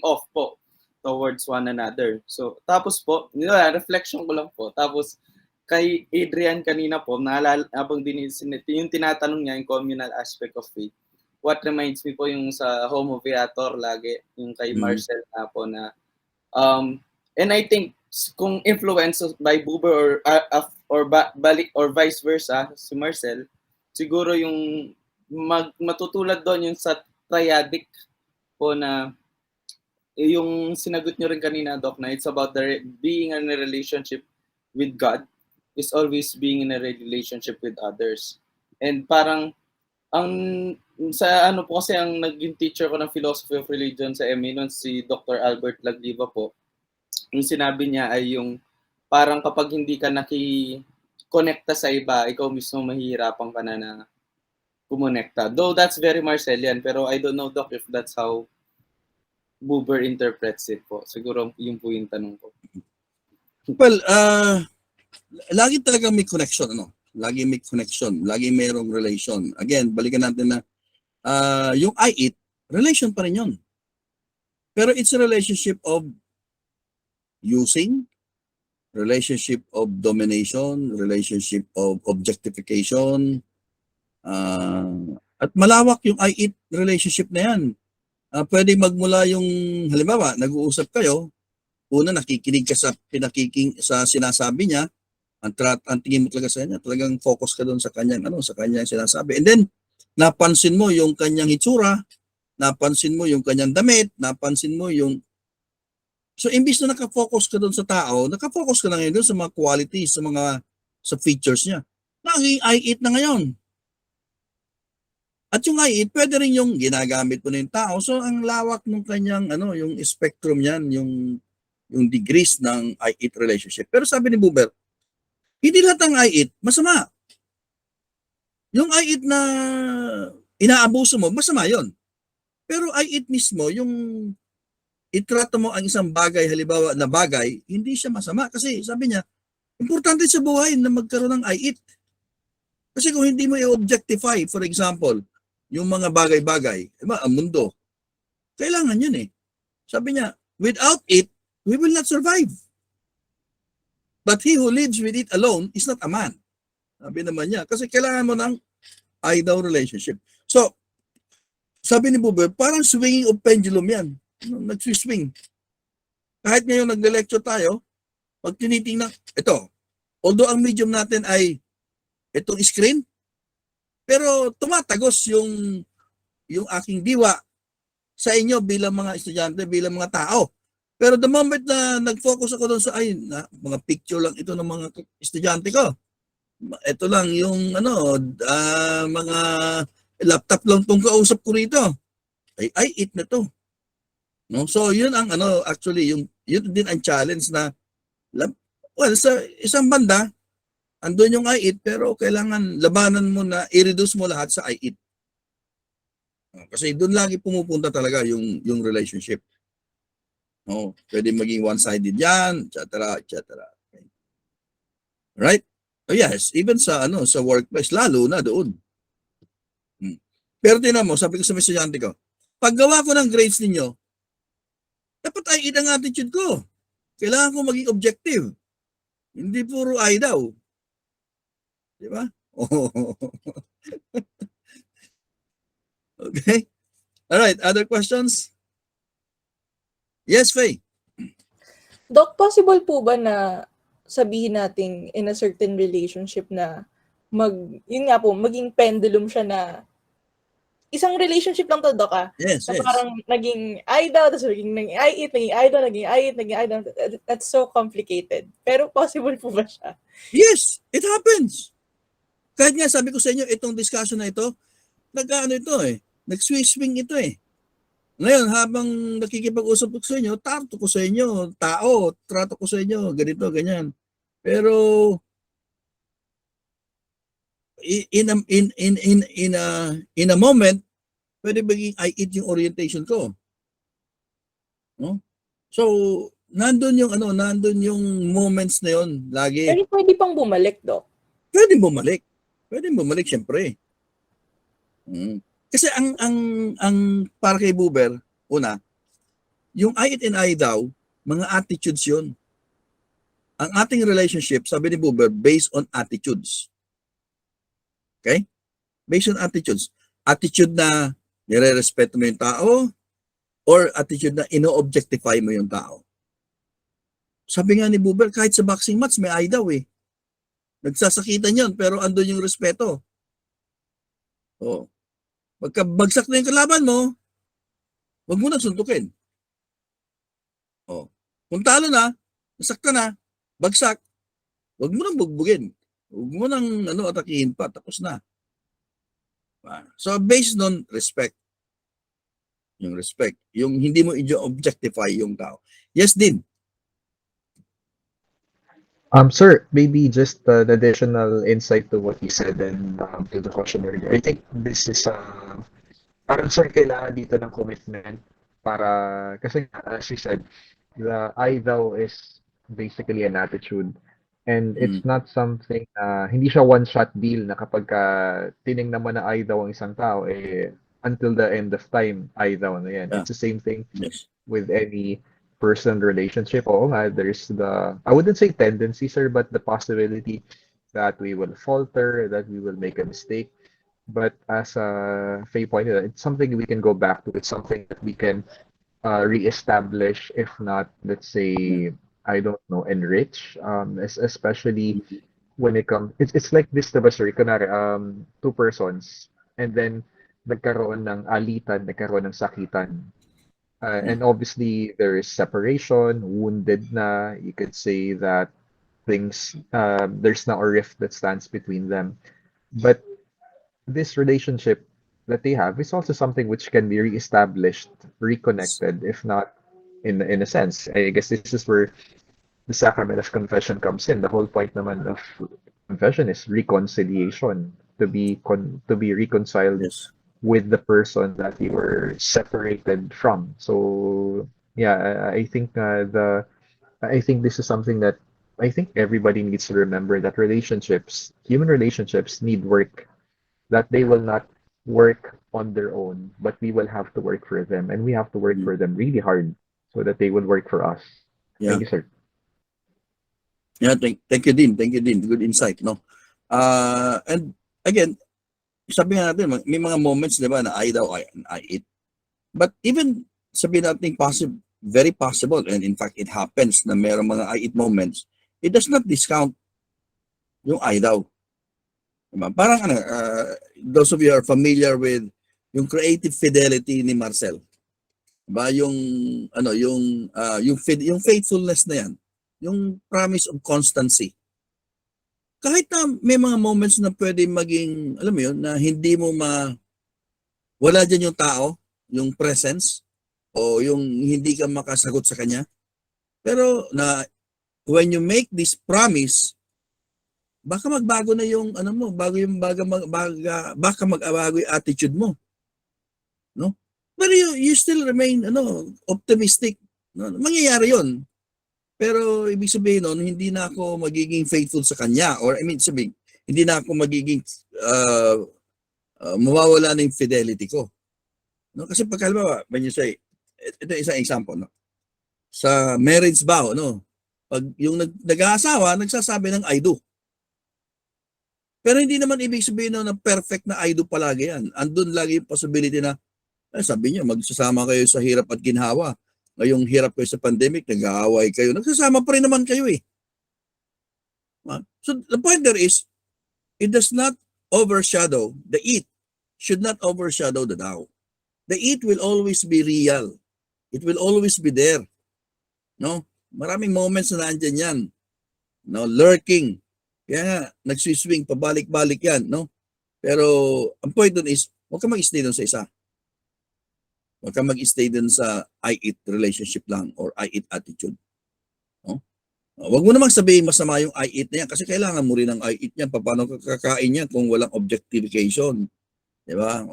off po towards one another. So tapos po, reflection ko lang po. Tapos kay Adrian kanina po, naalala habang yung tinatanong niya yung communal aspect of faith. What reminds me po yung sa Homo Viator lagi, yung kay Marcel na po na and I think kung influenced by Buber or vice versa si Marcel, siguro yung matutulad doon yung sa triadic po na yung sinagot nyo rin kanina, Doc, na it's about being in a relationship with God is always being in a relationship with others. And parang ang sa ano po kasi ang naging teacher ko ng Philosophy of Religion sa MA noon si Dr. Albert Lagliva po. Yung sinabi niya ay yung parang kapag hindi ka naki-connecta sa iba, ikaw mismo mahihirapan ka na kumonekta. Though that's very Marcellian, pero I don't know, Doc, if that's how Buber interprets it po. Siguro yun po yung tanong ko. Well, lagi talagang may connection, ano? Lagi may connection, lagi mayroong relation. Again, balikan natin na yung I eat, relation pa rin yun. Pero it's a relationship of using, relationship of domination, relationship of objectification, at malawak yung I eat relationship na yan. Pwede magmula yung, halimbawa, nag-uusap kayo, una nakikinig ka sa sinasabi niya, ang tingin mo talaga sa kanya, talagang focus ka doon sa kanyang sinasabi. And then napansin mo yung kanyang hitsura, napansin mo yung kanyang damit, napansin mo yung imbis na naka-focus ka doon sa tao, naka-focus ka na ngayon doon sa mga qualities, sa features niya. Naging I eat na ngayon. At yung I eat, pwede rin yung ginagamit mo na yung tao. So ang lawak ng kanyang yung spectrum niyan, yung degrees ng I eat relationship. Pero sabi ni Buber, hindi lahat ng I eat masama. Yung I eat na inaabuso mo, masama yon. Pero I eat mismo, yung itrato mo ang isang bagay, halimbawa na bagay, hindi siya masama. Kasi sabi niya, importante sa buhay na magkaroon ng I eat. Kasi kung hindi mo i-objectify, for example, yung mga bagay-bagay, ang mundo, kailangan yun eh. Sabi niya, without it, we will not survive. But he who lives with it alone is not a man. Sabi naman niya, kasi kailangan mo ng I-thou relationship. So, sabi ni Buber, parang swinging of pendulum yan. Nagsiswing. Kahit ngayon nagle-lecture tayo, pag tinitingnan, ito, although ang medium natin ay itong screen, pero tumatagos yung aking diwa sa inyo bilang mga estudyante, bilang mga tao. Pero the moment na nag-focus ako doon sa mga picture lang ito ng mga estudyante ko. Ito lang yung mga laptop lang tong kausap ko rito. Ay it na to. No? So yun ang actually yun din ang challenge na sa isang banda andun yung I eat pero kailangan labanan mo na i-reduce mo lahat sa I eat. Kasi doon lagi pumupunta talaga yung relationship. No, pwede maging one-sided yan, etc., etc. Okay. Right? Oh yes, even sa workplace lalo na doon. Pero tingnan mo, sabi ko sa mga estudyante ko, paggawa ko ng grades ninyo, dapat I eat ang attitude ko. Kailangan ko maging objective. Hindi puro I daw. Di ba? Okay. All right. Other questions? Yes, Faye. Doc, possible po ba na sabihin natin in a certain relationship na maging pendulum siya na isang relationship lang to, Doc, Yes, na yes. parang naging I daw, tapos naging I eat, naging I daw, naging I eat, naging I daw. That's so complicated. Pero possible po ba siya? Yes, it happens. Kahit nga sabi ko sa inyo, itong discussion na ito, nag-swing ito eh. Ngayon, habang nakikipag-usap ko sa inyo, trato ko sa inyo, trato ko sa inyo, ganito, ganyan. Pero in a moment, pwede maging I eat yung orientation ko. No? So, nandun yung moments na yun, lagi. Pero pwede pang bumalik, Doc. Pwede bumalik syempre. Kasi ang para kay Buber, Una, yung I it and I thou, mga attitudes yun. Ang ating relationship, sabi ni Buber, based on attitudes. Okay? Based on attitudes. Attitude na nire-respeto mo yung tao or attitude na ino-objectify mo yung tao. Sabi nga ni Buber, kahit sa boxing match, may I daw eh. Nagsasakitan yun, pero andun yung respeto. Oh. Pagka bagsak na yung kalaban mo, wag mo na suntukin. Oh. Kung talo na, nasakta na, bagsak, wag mo nang bugbugin. Wag mo nang atakihin pa, tapos na. So based on respect. Yung respect. Yung hindi mo i-objectify yung tao. Yes, din. Sir, maybe just an additional insight to what you said and to the question earlier. I think this is parang sir, kailangan dito ng commitment para, kasi as you said, the I thou is basically an attitude. And it's not something hindi siya one-shot deal na kapag tinignan mo na I thou ang isang tao, until the end of time, I thou na yan. Yeah. It's the same thing Yes. with any person relationship. Oo nga, there's I wouldn't say tendency, sir, but the possibility that we will falter, that we will make a mistake. But as Faye pointed out, it's something we can go back to. It's something that we can reestablish, if not, let's say, I don't know, enrich. Especially when it comes, it's like this, diba, sir? Kunwari, two persons, and then nagkaroon ng alitan, nagkaroon ng sakitan. And obviously, there is separation, wounded na. You could say that there's now a rift that stands between them. But this relationship that they have is also something which can be reestablished, reconnected, if not in a sense. I guess this is where the sacrament of confession comes in. The whole point naman of confession is reconciliation, to be reconciled Yes. with the person that you were separated from. So yeah, I think I think this is something that I think everybody needs to remember, that human relationships need work, that they will not work on their own, but we will have to work for them, and we have to work for them really hard so that they will work for us. Yeah. Thank you, sir. Yeah, thank you din. Thank you din. Good insight, no? And again, sabi nga natin, may mga moments, di ba, na I daw, I it. But even sabi natin very possible, and in fact, it happens na mayroong mga I it moments, it does not discount yung I daw. Diba? Parang those of you are familiar with yung creative fidelity ni Marcel. Diba? Yung faithfulness na yan. Yung promise of constancy. Kahit na may mga moments na pwede maging, alam mo yun, na hindi mo wala dyan yung tao, yung presence, o yung hindi ka makasagot sa kanya. Pero when you make this promise, baka magbago na yung baka magbago yung attitude mo. No? Pero you still remain optimistic. No? Mangyayari yun. Pero ibig sabihin nun, hindi na ako magiging faithful sa kanya, or hindi na ako magiging mawawala na yung fidelity ko. No? Kasi pagkalma, when you say, ito isang example, no? Sa marriage vow, no? Pag yung nag-aasawa, nagsasabi ng I do. Pero hindi naman ibig sabihin na perfect na I do palagi yan. Andun lagi yung possibility na, sabi niyo, magsasama kayo sa hirap at ginhawa. Ngayong hirap kayo sa pandemic, nag-aaway kayo. Nagsasama pa rin naman kayo eh. So the point there is, it does not overshadow, the it should not overshadow the thou. The it will always be real. It will always be there. No? Maraming moments na nandiyan yan. No? Lurking. Kaya nga, nagsiswing, pabalik-balik yan. No? Pero ang point dun is, huwag ka mag-stay dun sa isa. Huwag ka mag-stay dun sa I-it relationship lang or I-it attitude. No? Huwag mo namang sabihin masama yung I-it na yan kasi kailangan mo rin ng I-it niyan. Paano ka kakain yan kung walang objectification? Diba?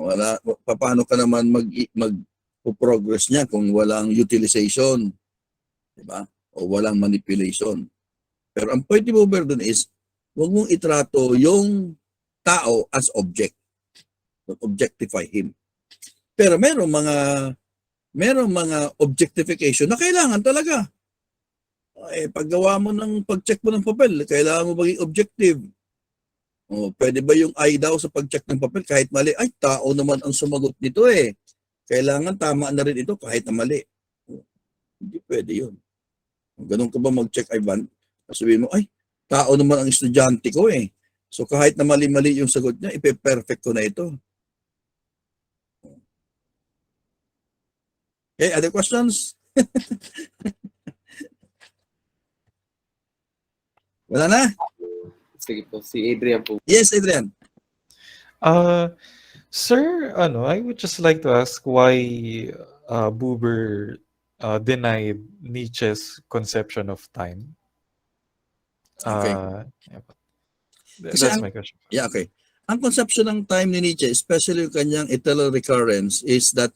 Paano ka naman mag-progress niya kung walang utilization? Diba? O walang manipulation. Pero ang point ni Buber dun is, huwag mong itrato yung tao as object. Don't objectify him. Pero merong mga merong mga objectification na kailangan talaga. Paggawa mo ng pag-check mo ng papel, kailangan mo maging objective. Pwede ba yung I daw sa pag-check ng papel kahit mali? Ay, tao naman ang sumagot nito eh. Kailangan tama na rin ito kahit na mali. Hindi pwede yun. Ganun ka ba mag-check, Ivan? Sabihin mo, ay, tao naman ang estudyante ko eh. So kahit na mali-mali yung sagot niya, ipe-perfect ko na ito. Okay, other questions? Wala na? Sige po, si Adrian po. Yes, Adrian. Sir, I would just like to ask why Buber denied Nietzsche's conception of time. Okay. Yeah, Kasi that's my question. Yeah, okay. Ang conception ng time ni Nietzsche, especially yung kanyang eternal recurrence, is that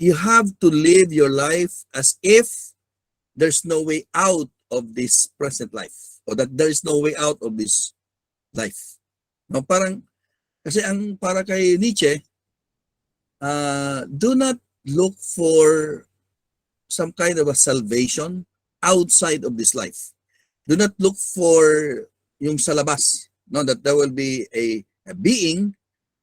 you have to live your life as if there's no way out of this present life, or that there is no way out of this life. No, parang, kasi ang para kay Nietzsche, do not look for some kind of a salvation outside of this life. Do not look for yung sa labas, no, that there will be a being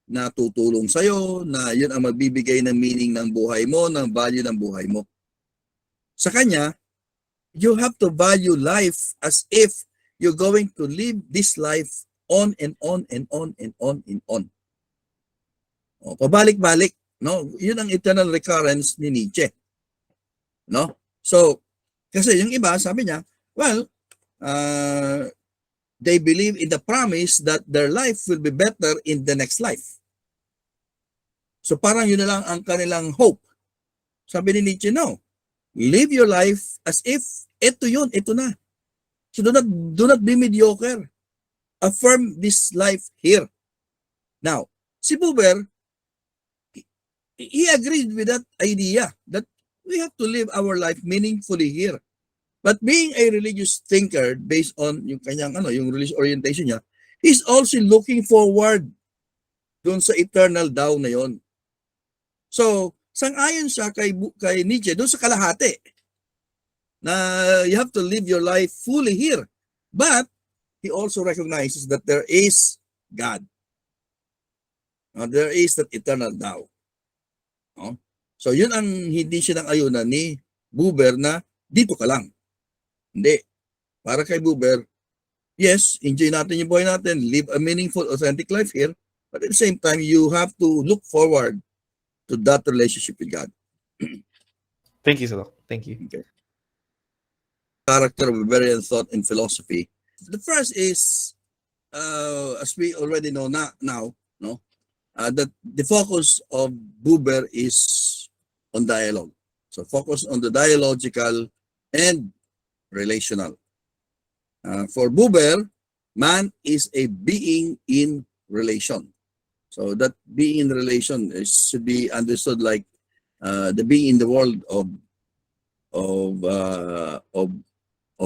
na tutulong sa'yo, na yun ang magbibigay ng meaning ng buhay mo, ng value ng buhay mo. Sa kanya, you have to value life as if you're going to live this life on and on and on and on and on. Pabalik-balik, no? Yun ang eternal recurrence ni Nietzsche. No? So, kasi yung iba, sabi niya, well, they believe in the promise that their life will be better in the next life. So parang yun na lang ang kanilang hope. Sabi ni Nietzsche, no. Live your life as if ito yun, ito na. So do not be mediocre. Affirm this life here. Now, si Buber, he agreed with that idea that we have to live our life meaningfully here. But being a religious thinker based on yung kanyang yung religious orientation niya, he's also looking forward doon sa eternal daw na yon. So, sang-ayon siya kay Nietzsche doon sa kalahati na you have to live your life fully here. But he also recognizes that there is God. There is that eternal Tao. So, yun ang hindi siya ng ayunan ni Buber na dito ka lang. Hindi. Para kay Buber, yes, enjoy natin yung buhay natin, live a meaningful, authentic life here, but at the same time, you have to look forward to that relationship with God. Thank you, sir. Thank you. Okay. Character of Beberian thought in philosophy. The first is, as we already know now, that the focus of Buber is on dialogue. So focus on the dialogical and relational. For Buber, man is a being in relation. So that being in relation should be understood like the being in the world of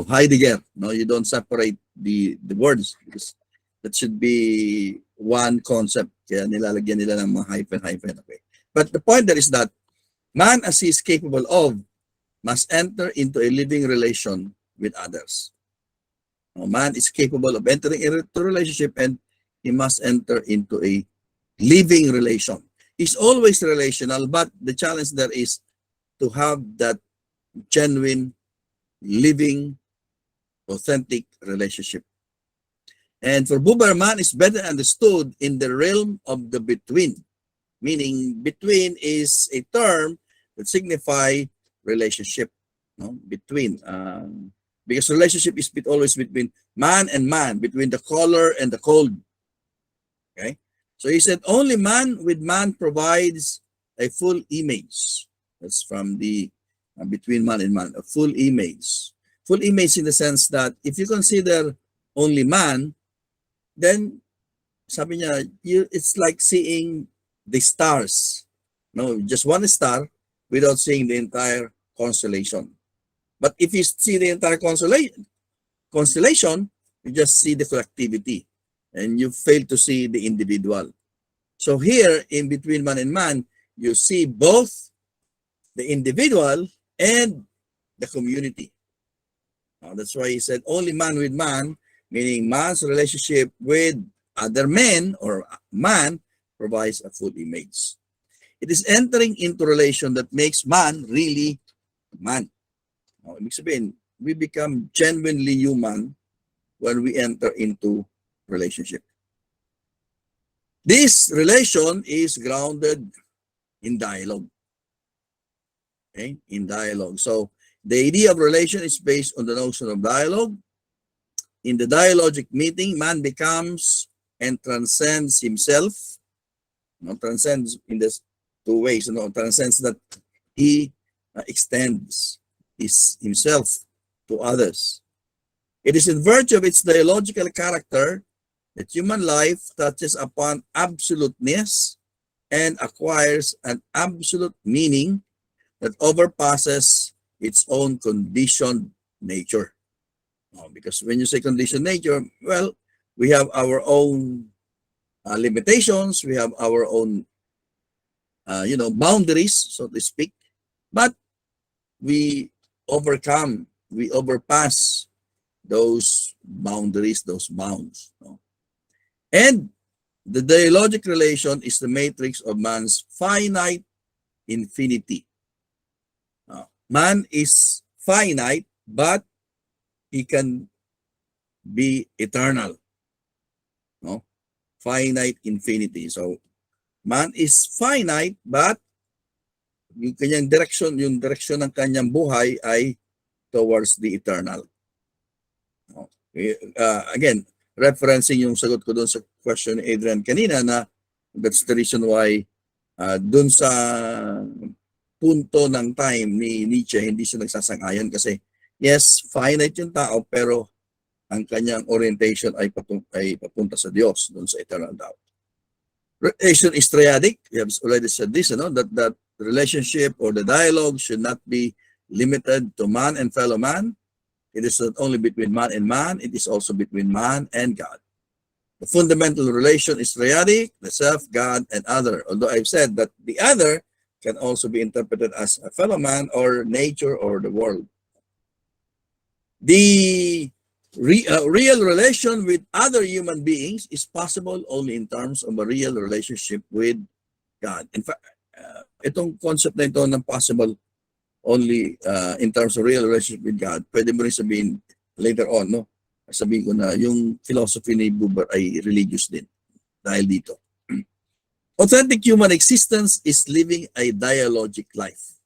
Heidegger. No, you don't separate the words because that should be one concept. Kaya nilalagyan nila ng mga hyphen. Okay. But the point there is that man, as he is capable of, must enter into a living relation with others. Man is capable of entering into a relationship and he must enter into a living relation. He's always relational, but the challenge there is to have that genuine, living, authentic relationship. And for Buber, man is better understood in the realm of the between. Meaning, between is a term that signifies relationship, between. Because relationship is always between man and man, between the color and the cold. Okay? So he said, only man with man provides a full image. That's from the between man and man, a full image. Full image in the sense that if you consider only man, then sabi niya, it's like seeing the stars. No, just one star without seeing the entire constellation. But if you see the entire constellation, you just see the collectivity and you fail to see the individual. So here, in between man and man, you see both the individual and the community. That's why he said only man with man, meaning man's relationship with other men or man provides a full image. It is entering into relation that makes man really man. Ibig sabihin, we become genuinely human when we enter into relationship. This relation is grounded in dialogue. Okay, in dialogue. So the idea of relation is based on the notion of dialogue. In the dialogic meeting, man becomes and transcends himself. Transcends in this two ways. Transcends that he extends himself to others. It is in virtue of its dialogical character that human life touches upon absoluteness and acquires an absolute meaning that overpasses its own conditioned nature. Because when you say conditioned nature, well, we have our own limitations, we have our own, boundaries, so to speak, but we overpass those boundaries, those bounds. And the dialogic relation is the matrix of man's finite infinity. Man is finite, but he can be eternal. Finite infinity. So, man is finite, but yung direksyon ng kanyang buhay ay towards the eternal. Again, referencing yung sagot ko doon sa question ni Adrian kanina na that's the reason why doon sa punto ng time ni Nietzsche, hindi siya nagsasang-ayon kasi yes, finite yung tao pero ang kanyang orientation ay papunta sa Diyos, doon sa eternal doubt. Relation is triadic. We have already said this, that relationship or the dialogue should not be limited to man and fellow man. It is not only between man and man, it is also between man and God. The fundamental relation is triadic, the self, God, and other. Although I've said that the other can also be interpreted as a fellow man or nature or the world. The real relation with other human beings is possible only in terms of a real relationship with God. In fact, itong concept na ito ng possible only in terms of real relationship with God, pwede mo rin sabihin later on, no? Sabihin ko na yung philosophy ni Buber ay religious din dahil dito. Authentic human existence is living a dialogic life.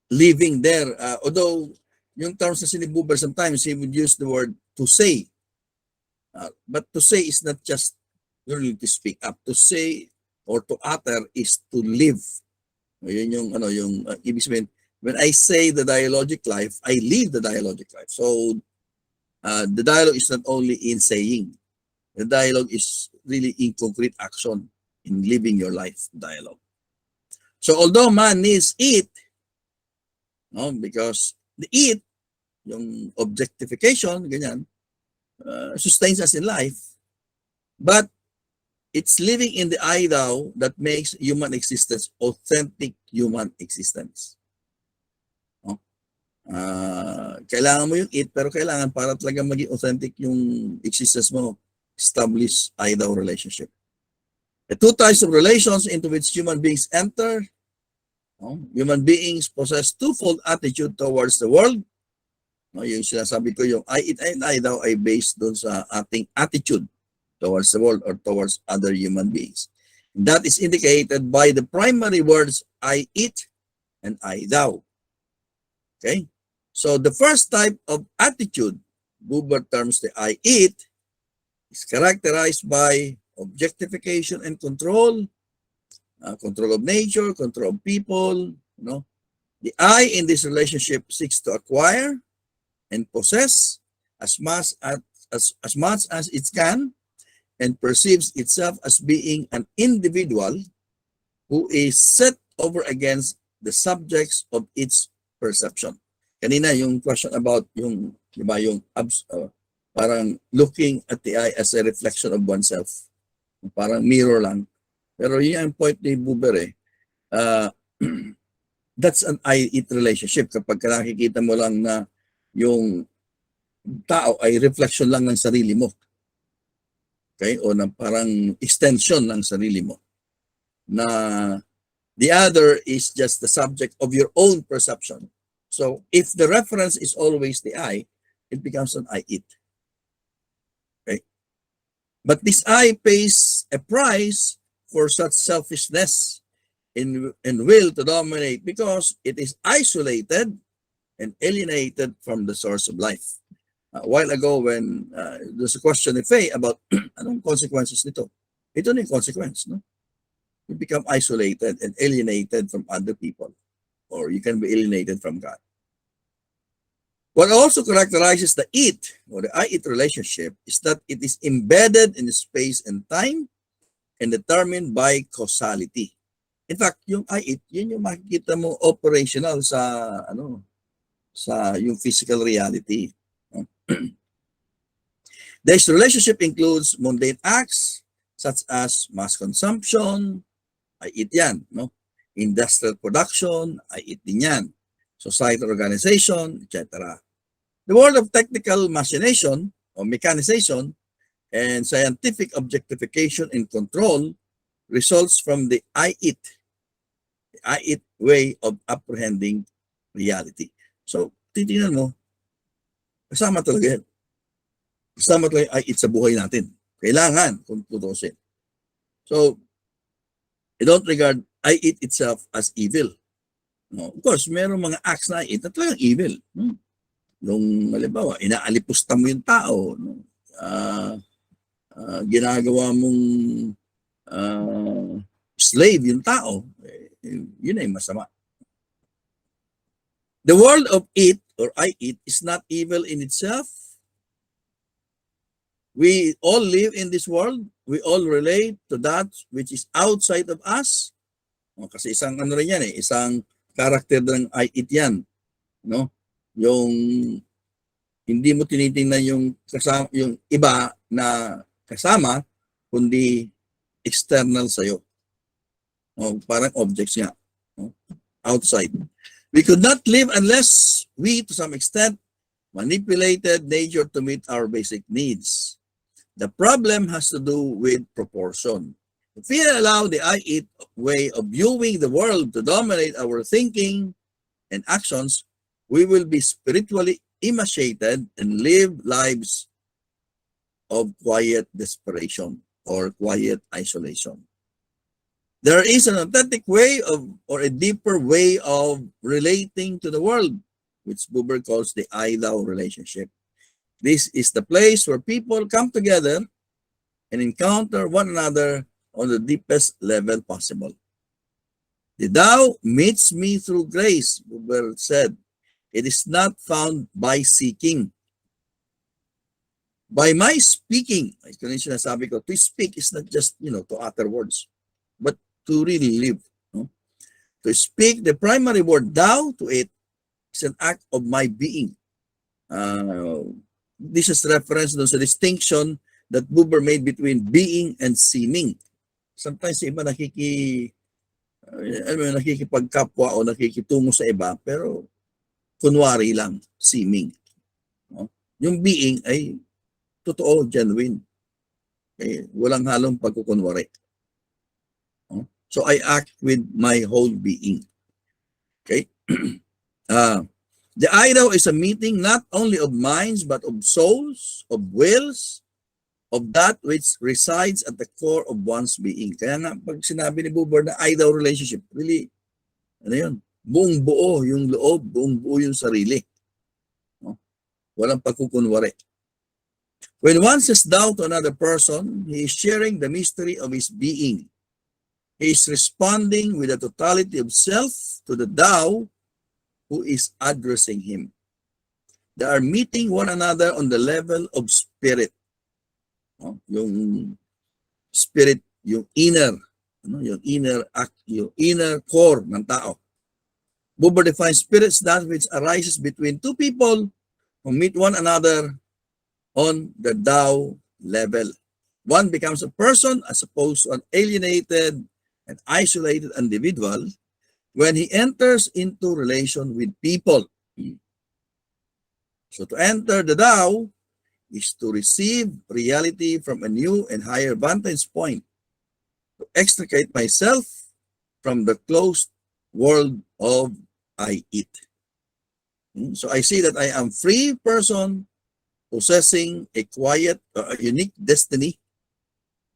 Living there, although yung terms na si Buber sometimes he would use the word to say. But to say is not just really to speak up. To say or to utter is to live. Yun yung ibig sabihin, when I say the dialogic life, I live the dialogic life. So the dialogue is not only in saying. The dialogue is really in concrete action, in living your life dialogue. So although man needs eat, because the eat, yung objectification, ganyan, sustains us in life, but it's living in the I thou that makes human existence authentic human existence. Kailangan mo yung eat, pero kailangan para talaga maging authentic yung existence mo, establish I thou relationship. The two types of relations into which human beings enter, human beings possess twofold attitude towards the world. Yung sinasabi ko, yung I eat and I thou ay based doon sa ating attitude towards the world or towards other human beings. And that is indicated by the primary words I eat and I thou. Okay? So the first type of attitude, Buber terms the I eat, is characterized by objectification and control, control of nature, control of people. The I in this relationship seeks to acquire and possess as much as it can, and perceives itself as being an individual who is set over against the subjects of its perception. Kanina yung question about yung, di ba, yung parang looking at the eye as a reflection of oneself. Parang mirror lang. Pero yun ang point ni Buber eh. Uh, that's an I-it relationship. Kapag nakikita mo lang na yung tao ay reflection lang ng sarili mo. Okay? O na parang extension ng sarili mo. Na the other is just the subject of your own perception. So if the reference is always the I, it becomes an I-it. Okay? But this I pays a price for such selfishness and will to dominate because it is isolated and alienated from the source of life. A while ago when there's a question ni Faye about anong consequences nito. Ito na yung consequence, no? You become isolated and alienated from other people, or you can be alienated from God. What also characterizes the it or the I-it relationship is that it is embedded in space and time and determined by causality. In fact, yung I-it, yun yung makikita mo operational sa yung physical reality. This relationship includes mundane acts such as mass consumption, I-it yan, no? Industrial production, I-it din yan. Societal organization, etc. The world of technical machination or mechanization and scientific objectification and control results from the I-it way of apprehending reality. So, titingnan mo, kasama talaga yan. Kasama talaga yung I-it sa buhay natin. Kailangan, kung tutusin. So, I don't regard I-it itself as evil. No, of course, mayroong mga acts na I-it na talagang evil. No? Nung, halimbawa, inaalipusta mo yung tao, no? Ginagawa mong slave yung tao, yun ay masama. The world of it or I-it is not evil in itself. We all live in this world. We all relate to that which is outside of us. Kasi isang ano rin yan eh, isang karakter ng I-it yan. No? Yung hindi mo tinitingnan yung kasama, yung iba na kasama, kundi external sa'yo. Parang objects nga. Outside. We could not live unless we, to some extent, manipulated nature to meet our basic needs. The problem has to do with proportion. If we allow the I-it way of viewing the world to dominate our thinking and actions, we will be spiritually emaciated and live lives of quiet desperation or quiet isolation. There is an authentic way of, or a deeper way of relating to the world, which Buber calls the I-thou relationship. This is the place where people come together and encounter one another on the deepest level possible. The thou meets me through grace, Buber said. It is not found by seeking. By my speaking, ito rin sinasabi ko, to speak is not just, to utter words, but to really live. No? To speak the primary word thou to it is an act of my being. This is reference to the distinction that Buber made between being and seeming. Sometimes iba nakikipagkapwa o nakikitungo sa iba, pero kunwari lang, seeming. No? Yung being ay totoo, genuine. Okay? Walang halong pagkukunwari. No? So I act with my whole being. Okay? The I-thou is a meeting not only of minds but of souls, of wills, of that which resides at the core of one's being. Kaya nga, pag sinabi ni Buber na I-thou relationship, really, buong buo yung loob, buong buo yung sarili. No? Walang pagkukunwari. When one says thou to another person, he is sharing the mystery of his being. He is responding with the totality of self to the thou who is addressing him. They are meeting one another on the level of spirit. No? Yung spirit, yung inner, yung inner act, yung inner core ng tao. Buber defines spirits that which arises between two people who meet one another on the thou level. one becomes a person as opposed to an alienated and isolated individual when he enters into relation with people. So to enter the Tao is to receive reality from a new and higher vantage point, to extricate myself from the closed world of I eat. So I see that I am free person possessing a quiet, a unique destiny.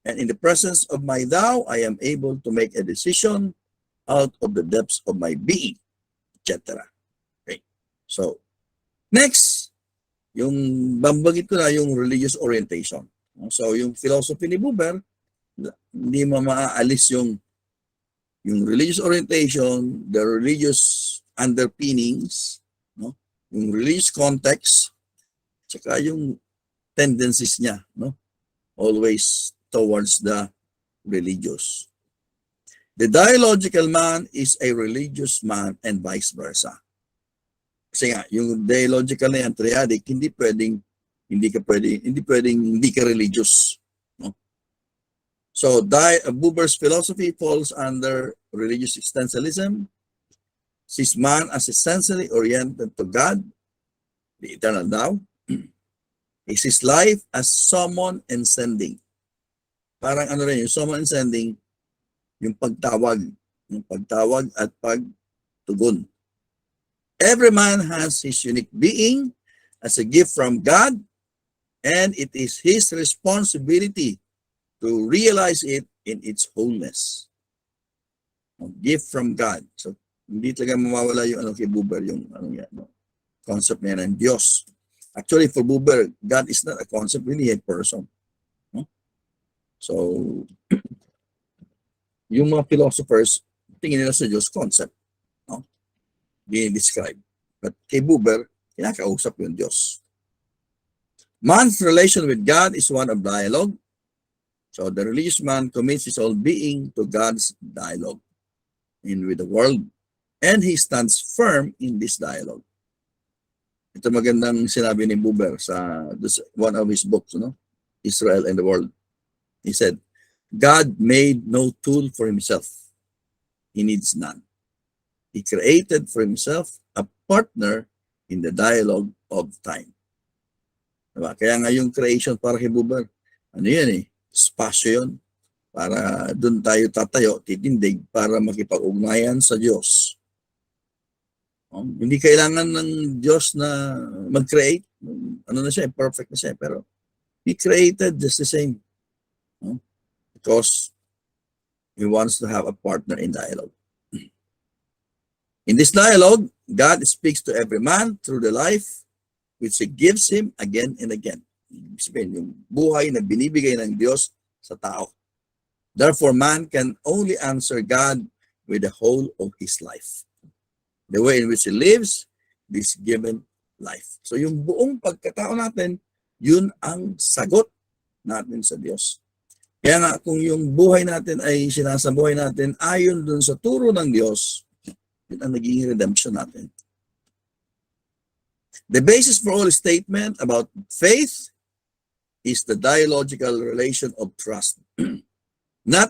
And in the presence of my Tao, I am able to make a decision out of the depths of my being, etc. Okay. So, next, yung bambagit ko na yung religious orientation. So, yung philosophy ni Buber, hindi mo maaalis yung religious orientation, the religious underpinnings, no? Yung religious context, tsaka yung tendencies niya, no? Always towards the religious. The dialogical man is a religious man and vice versa. Kasi nga, yung dialogical na yan, triadic, hindi ka religious. No? So, Buber's philosophy falls under religious existentialism, sees man as essentially oriented to God, the eternal Tao. He sees life as summon and sending. Parang ano rin, yung summon and sending, yung pagtawag at pagtugon. Every man has his unique being as a gift from God, and it is his responsibility to realize it in its wholeness. A gift from God. So, hindi talaga mawawala yung kay Buber, yung concept niya ng Diyos. Actually, for Buber, God is not a concept, really a person. No? So, yung mga philosophers, tingin nila sa Diyos concept. No? Describe. But kay Buber, kinakausap yung Diyos. Man's relation with God is one of dialogue. So the religious man commits his whole being to God's dialogue in with the world. And he stands firm in this dialogue. Ito magandang sinabi ni Buber sa one of his books, no? Israel and the World. He said, God made no tool for himself. He needs none. He created for himself a partner in the dialogue of time. Diba? Kaya nga yung creation para kay Buber, ano yun spasyo yun. Para doon tayo tatayo, titindig, para makipag-ugnayan sa Diyos. Hindi kailangan ng Diyos na mag-create. Ano na siya, perfect na siya. Pero He created just the same. Because He wants to have a partner in dialogue. In this dialogue, God speaks to every man through the life which He gives him again and again. Yung buhay na binibigay ng Diyos sa tao. Therefore, man can only answer God with the whole of his life. The way in which he lives this given life. So yung buong pagkatao natin, yun ang sagot natin sa Diyos. Kaya nga kung yung buhay natin ay sinasabuhay natin ayon dun sa turo ng Diyos, yun ang naging redemption natin. The basis for all statement about faith is the dialogical relation of trust, not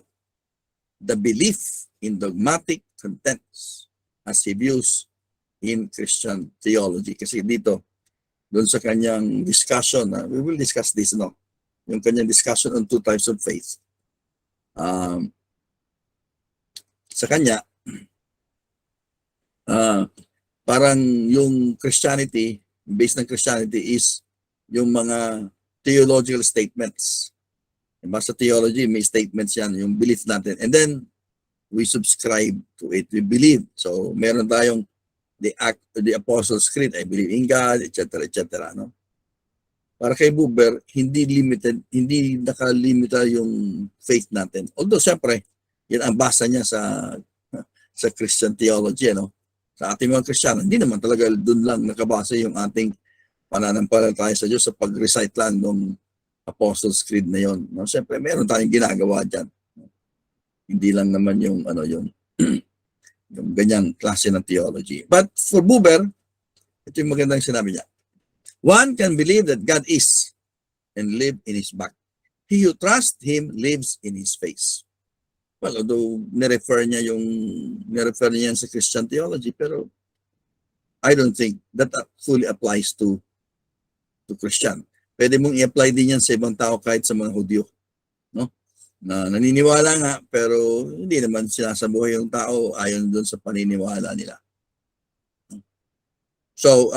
the belief in dogmatic contents as he views in Christian theology. Kasi dito, doon sa kanyang discussion, we will discuss this, no? Yung kanyang discussion on two types of faith. Sa kanya, parang yung Christianity, based ng Christianity is yung mga theological statements. Diba? Sa theology, may statements yan, yung belief natin. And then, we subscribe to it. We believe. So, meron tayong the Apostles' Creed, I believe in God, etc., etc. No? Para kay Buber, hindi nakalimita yung faith natin. Although, siyempre, yan ang basa niya sa Christian theology, no? Sa ating mga Kristiyano, hindi naman talaga doon lang nakabasa yung ating pananampalataya sa Diyos sa pag-recite lang ng Apostles' Creed na yon. No? Siyempre, meron tayong ginagawa dyan. Hindi lang naman yung yung ganyang klase ng theology. But for Buber, ito yung magandang sinabi niya. One can believe that God is and live in His back. He who trusts him lives in his face. Well, although nirefer niya yan sa Christian theology, pero I don't think that fully applies to Christian. Pwede mong i-apply din yan sa ibang tao kahit sa mga Hudyo, no? Na naniniwala nga pero hindi naman sinasabuhay yung tao ayon doon sa paniniwala nila. So,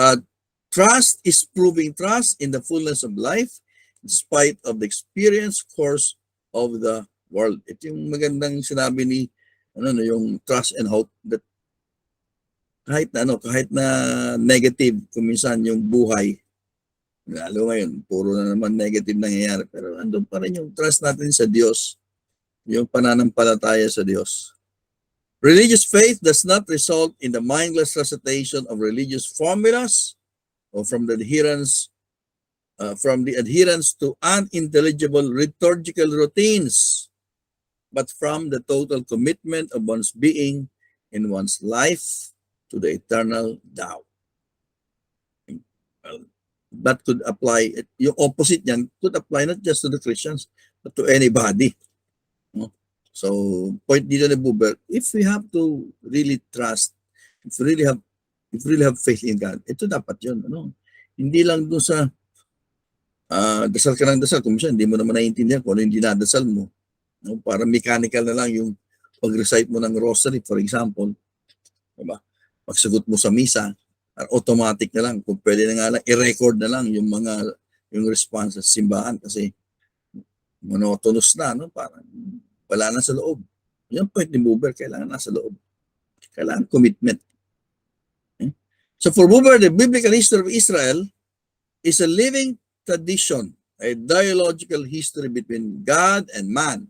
trust is proving trust in the fullness of life in spite of the experience course of the world. Ito yung magandang sinabi ni yung trust and hope that kahit na negative kung minsan yung buhay, lalo ngayon, puro na naman negative nangyayari, pero andun pa rin yung trust natin sa Diyos, yung pananampalataya sa Diyos. Religious faith does not result in the mindless recitation of religious formulas or from the adherence to unintelligible liturgical routines, but from the total commitment of one's being and one's life to the eternal Tao. Well, that could apply, yung opposite niyan could apply not just to the Christians, but to anybody. No? So, point dito ni Buber, if we have to really trust, if we really have faith in God, ito dapat yun. Hindi lang doon sa dasal ka ng dasal, kung minsan hindi mo naman naiintindihan kung ano yung dinadasal mo. No? Para mechanical na lang yung pag-recite mo ng rosary, for example. Diba? Pagsagot mo sa misa, automatic na lang. Kung pwede na nga lang, i-record na lang yung response sa simbahan kasi monotonous na, no? Parang wala na sa loob. Yung point ni Buber, kailangan nasa loob. Kailangan commitment. Okay? So for Buber, the biblical history of Israel is a living tradition, a dialogical history between God and man.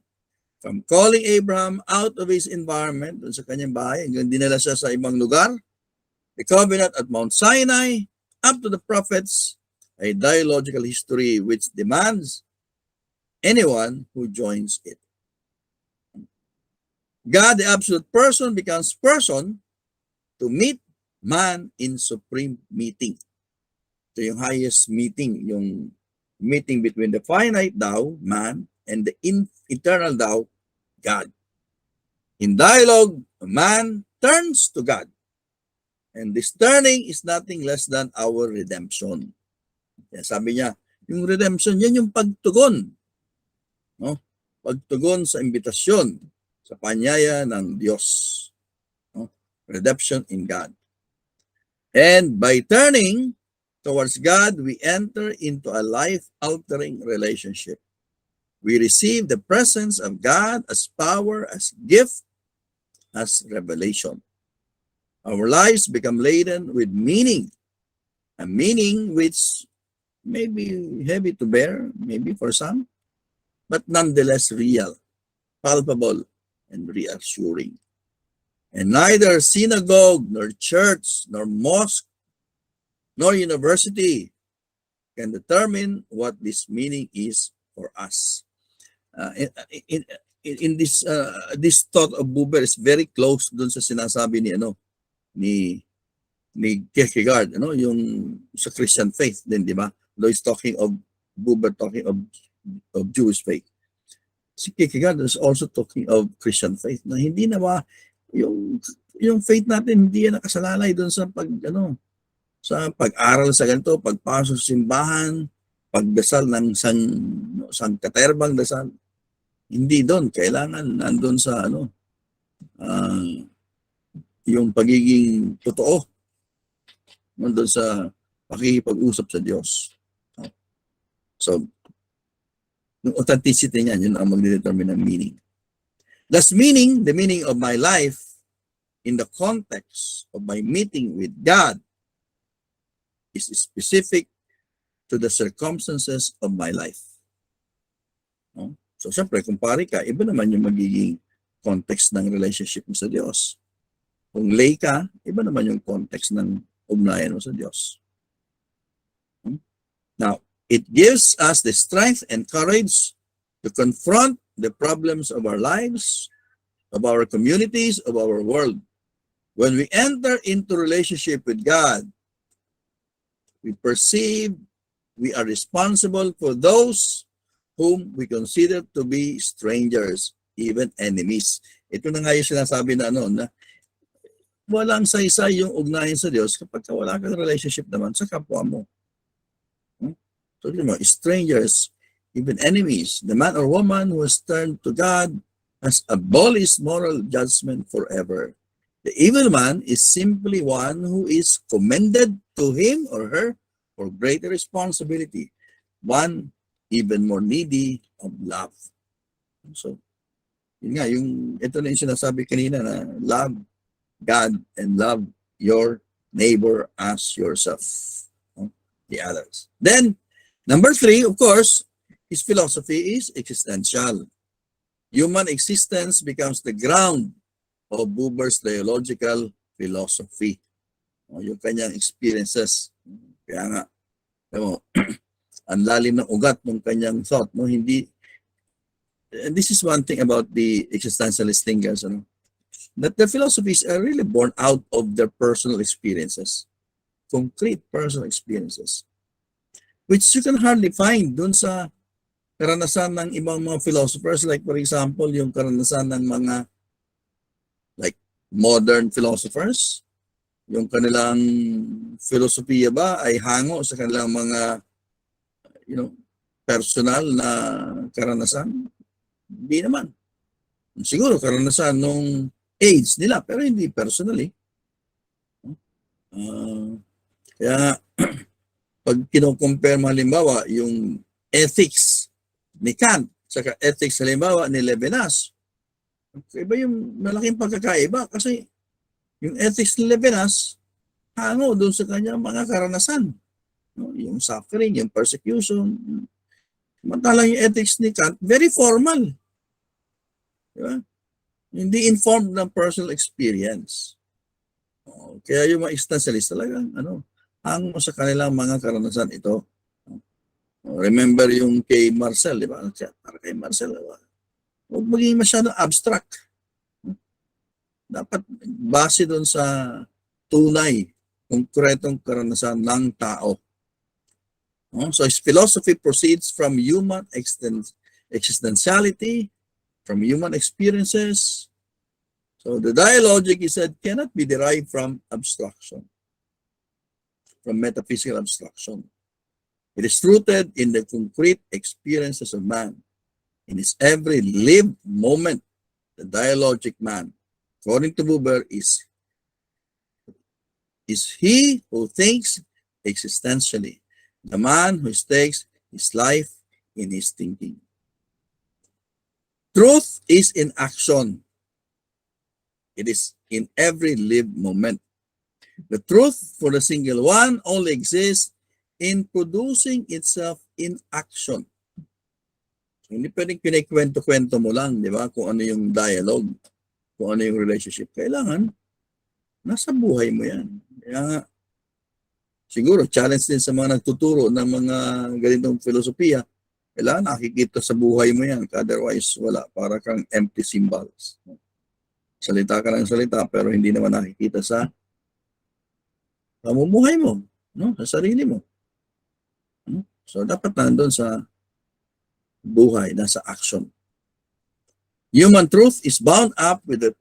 From calling Abraham out of his environment, dun sa kanyang bahay, hanggang dinala siya sa ibang lugar, the covenant at Mount Sinai, up to the prophets, a dialogical history which demands anyone who joins it. God, the absolute person, becomes person to meet man in supreme meeting. Ito yung highest meeting, yung meeting between the finite Tao, man, and the eternal Tao, God. In dialogue, man turns to God. And this turning is nothing less than our redemption. Kaya sabi niya, yung redemption, yan yung pagtugon. No? Pagtugon sa imbitasyon, sa panyaya ng Diyos. No? Redemption in God. And by turning towards God, we enter into a life-altering relationship. We receive the presence of God as power, as gift, as revelation. Our lives become laden with meaning, a meaning which may be heavy to bear, maybe for some, but nonetheless real, palpable, and reassuring. And neither synagogue, nor church, nor mosque, nor university can determine what this meaning is for us. In this thought of Buber is very close dun sa sinasabi ni Kierkegaard, yung sa Christian faith din, di ba? Though he's talking of Buber talking of Jewish faith. Si Kierkegaard is also talking of Christian faith na hindi na yung faith natin hindi yan nakasalalay doon sa sa pag-aral sa ganito, pagpasok sa simbahan, pagdasal ng sang katerbang dasal. Hindi doon, kailangan nandun sa yung pagiging totoo, nandun sa pakikipag-usap sa Diyos. So, yung authenticity niyan, yun ang magdedetermine ng meaning. Thus meaning, the meaning of my life in the context of my meeting with God is specific to the circumstances of my life. No? So, syempre, kung pari ka, iba naman yung magiging context ng relationship mo sa Diyos. Kung lay ka, iba naman yung context ng ugnayan mo sa Diyos. Now, it gives us the strength and courage to confront the problems of our lives, of our communities, of our world. When we enter into relationship with God, we perceive we are responsible for those whom we consider to be strangers, even enemies. Ito na nga yung sinasabi na na walang saysay yung ugnayan sa Diyos kapag wala kang relationship naman sa kapwa mo. So, strangers, even enemies, the man or woman who has turned to God has abolished moral judgment forever. The evil man is simply one who is commended to him or her for greater responsibility, one even more needy of love. So, yun nga, ito na yung sinasabi kanina na love God and love your neighbor as yourself, the others. Then, number 3, of course, his philosophy is existential. Human existence becomes the ground of Buber's theological philosophy. Yung kanyang experiences. Kaya nga, ang lalim ng ugat ng kanyang thought. Hindi, and this is one thing about the existentialist thinkers, that their philosophies are really born out of their personal experiences. Concrete personal experiences. Which you can hardly find dun sa karanasan ng ibang mga philosophers, like for example, yung karanasan ng mga like modern philosophers, yung kanilang filosofiya ba ay hango sa kanilang mga personal na karanasan? Hindi naman. Siguro karanasan nung age nila, pero hindi personally. Kaya pag kino-compare mo halimbawa yung ethics ni Kant saka ethics halimbawa ni Levinas, iba yung malaking pagkakaiba kasi yung ethics ni Levinas hango doon sa kanyang mga karanasan, yung suffering, yung persecution. Samantalang yung ethics ni Kant very formal, diba? Hindi informed ng personal experience. Kaya yung mga existentialist talagang hango sa kanilang mga karanasan ito. Remember yung kay Marcel, di ba? Para kay Marcel, huwag maging masyadong abstract. Dapat base doon sa tunay, konkretong karanasan ng tao. So his philosophy proceeds from human existentiality, from human experiences. So the dialogic, he said, cannot be derived from abstraction, from metaphysical abstraction. It is rooted in the concrete experiences of man. In his every lived moment, the dialogic man, according to Buber, is he who thinks existentially, the man who stakes his life in his thinking. Truth is in action. It is in every lived moment. The truth for the single one only exists in producing itself in action. Hindi pwedeng kinikwento-kwento mo lang, di ba? Kung ano yung dialogue, kung ano yung relationship. Kailangan, nasa buhay mo yan. Kaya nga, siguro, challenge din sa mga nagtuturo ng mga ganitong filosofiya, kailangan nakikita sa buhay mo yan. Otherwise, wala. Para kang empty symbols. Salita ka ng salita, pero hindi naman nakikita sa pamumuhay mo, sa sarili mo. So, dapat nandun sa buhay, nasa action. Human truth is bound up with the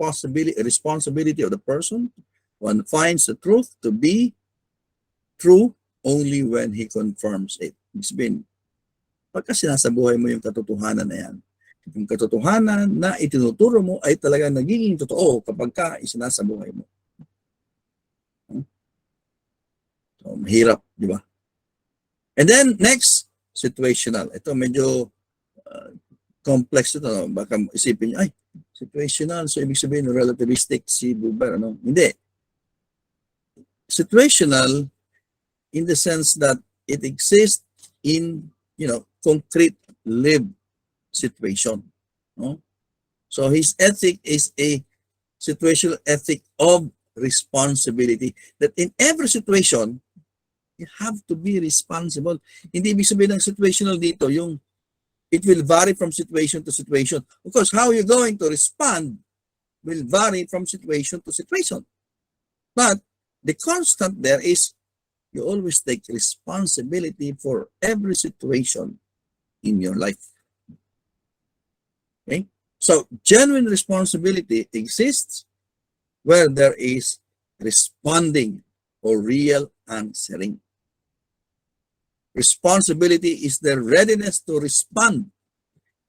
responsibility of the person. One finds the truth to be true only when he confirms it. It's been, pagka sinasabuhay mo yung katotohanan na yan, yung katotohanan na itinuturo mo ay talagang nagiging totoo kapag ka isinasabuhay mo. So, mahirap, di ba? And then, next, situational. Ito medyo complex ito. Baka isipin nyo, ay, situational. So, ibig sabihin, relativistic si Buber. Hindi. Situational in the sense that it exists in, concrete lived situation. So, his ethic is a situational ethic of responsibility. That in every situation, you have to be responsible. Hindi ibig sabihin ng situational dito, yung it will vary from situation to situation. Of course, how you're going to respond will vary from situation to situation. But the constant there is you always take responsibility for every situation in your life. Okay? So genuine responsibility exists where there is responding or real answering. Responsibility is the readiness to respond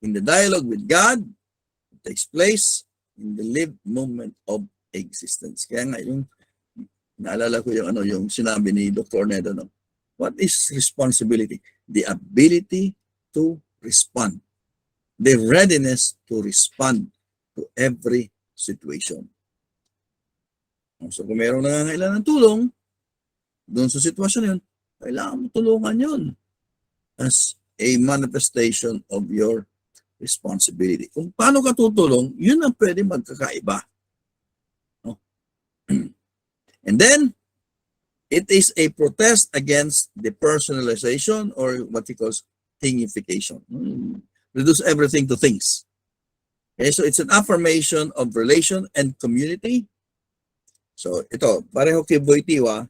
in the dialogue with God. It takes place in the lived moment of existence. Kaya nga yung naalala ko yung yung sinabi ni Dr. Nedo, no? What is responsibility? The ability to respond. The readiness to respond to every situation. So kung mayroong nangangailangan ng tulong doon sa sitwasyon yun, kailangan mo tulungan yun as a manifestation of your responsibility. Kung paano ka tutulong, yun ang pwede magkakaiba. No? And then, it is a protest against the personalization or what he calls thingification. Reduce everything to things. Okay, so it's an affirmation of relation and community. So ito, pareho kay Boitiwa,